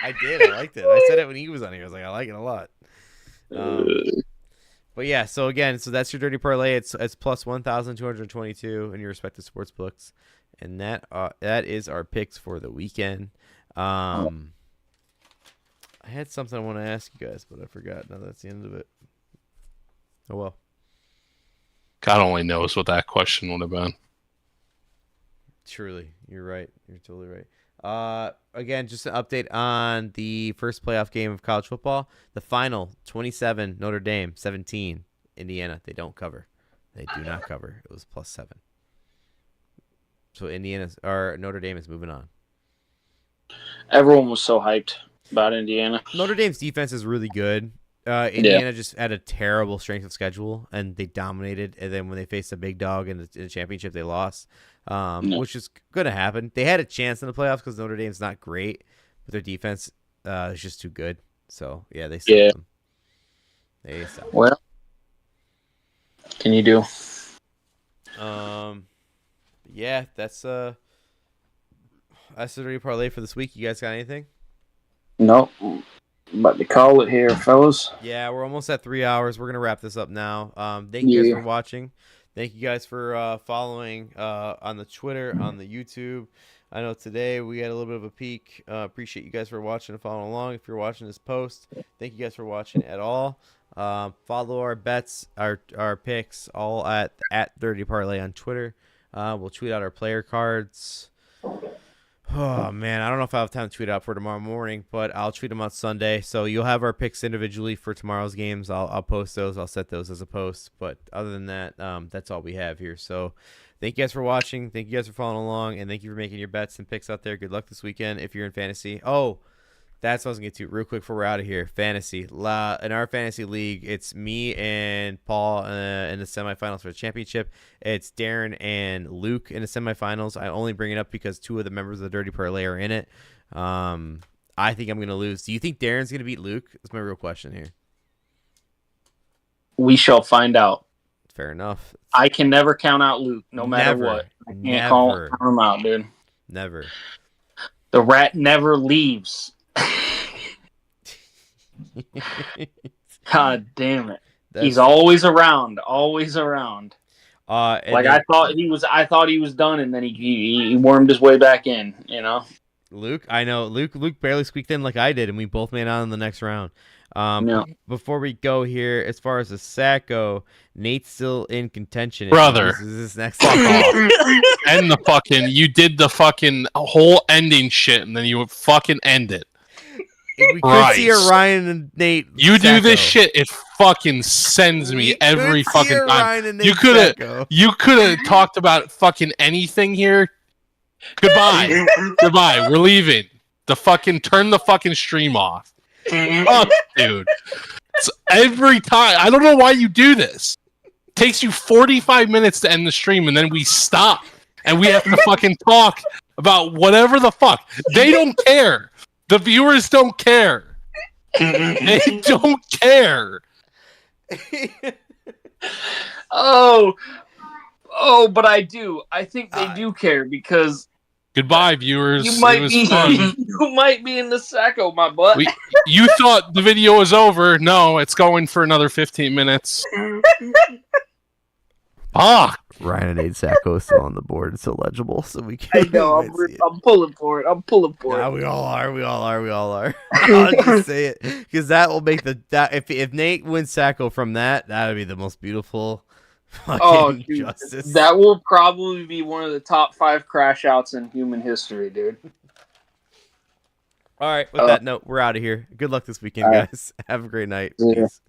I did. I liked it. I said it when he was on here. I was like, I like it a lot. But yeah, so again, that's your Dirty Parlay. It's plus 1,222 in your respective sports books, and that is our picks for the weekend. I had something I want to ask you guys, but I forgot. Now that's the end of it. Oh well.
God only knows what that question would have been.
Truly, you're right. You're totally right. Again, just an update on the first playoff game of college football. The final, 27 Notre Dame, 17 Indiana. They don't cover. They do not cover. It was plus 7. So Notre Dame is moving on.
Everyone was so hyped about Indiana.
Notre Dame's defense is really good. Indiana just had a terrible strength of schedule, and they dominated. And then when they faced a big dog in the championship, they lost, which is going to happen. They had a chance in the playoffs because Notre Dame's not great, but their defense is just too good. So, yeah, they stopped them. They stopped them.
Well, can you do?
Yeah, that's the Dirty Parlay for this week. You guys got anything?
Nope. About to call it here, fellas.
Yeah, we're almost at 3 hours. We're going to wrap this up now. Thank you guys for watching. Thank you guys for following on the Twitter, on the YouTube. I know today we had a little bit of a peak. Appreciate you guys for watching and following along. If you're watching this post, thank you guys for watching at all. Follow our bets, our picks, all at Dirty Parlay on Twitter. We'll tweet out our player cards. Oh, man, I don't know if I'll have time to tweet out for tomorrow morning, but I'll tweet them out Sunday. So you'll have our picks individually for tomorrow's games. I'll post those. I'll set those as a post. But other than that, that's all we have here. So thank you guys for watching. Thank you guys for following along. And thank you for making your bets and picks out there. Good luck this weekend if you're in fantasy. Oh, that's what I was going to get to real quick before we're out of here. Fantasy. In our fantasy league, it's me and Paul in the semifinals for the championship. It's Darren and Luke in the semifinals. I only bring it up because 2 of the members of the Dirty Parlay are in it. I think I'm going to lose. Do you think Darren's going to beat Luke? That's my real question here.
We shall find out.
Fair enough.
I can never count out Luke, no matter what. I can't count him out, dude.
Never.
The rat never leaves. God damn it! He's always around, always around. I thought he was done, and then he wormed his way back in. You know,
Luke. I know Luke barely squeaked in like I did, and we both made it on in the next round. Before we go here, as far as the sack go, Nate's still in contention.
Brother,
this is next
fuck off. And the fucking you did the fucking whole ending shit, and then you would fucking end it.
We could see Ryan and Nate.
You do this shit, it fucking sends me every fucking time. You could have talked about fucking anything here. Goodbye. Goodbye. We're leaving. Turn the fucking stream off. Fuck, dude. It's every time. I don't know why you do this. It takes you 45 minutes to end the stream, and then we stop. And we have to fucking talk about whatever the fuck. They don't care. The viewers don't care. They don't care.
Oh, but I do. I think they do care because.
Goodbye, viewers.
You might be in the sacco, my butt.
You thought the video was over. No, it's going for another 15 minutes. Fuck.
Ryan and Nate Sacco is still on the board. It's illegible, so we can't.
I know. I'm pulling for it.
Yeah, we all are. I'll just say it because that will make if Nate wins Sacco from that would be the most beautiful fucking justice.
That will probably be one of the top 5 crash outs in human history, dude.
All right. With that note, we're out of here. Good luck this weekend, guys. Have a great night. Peace.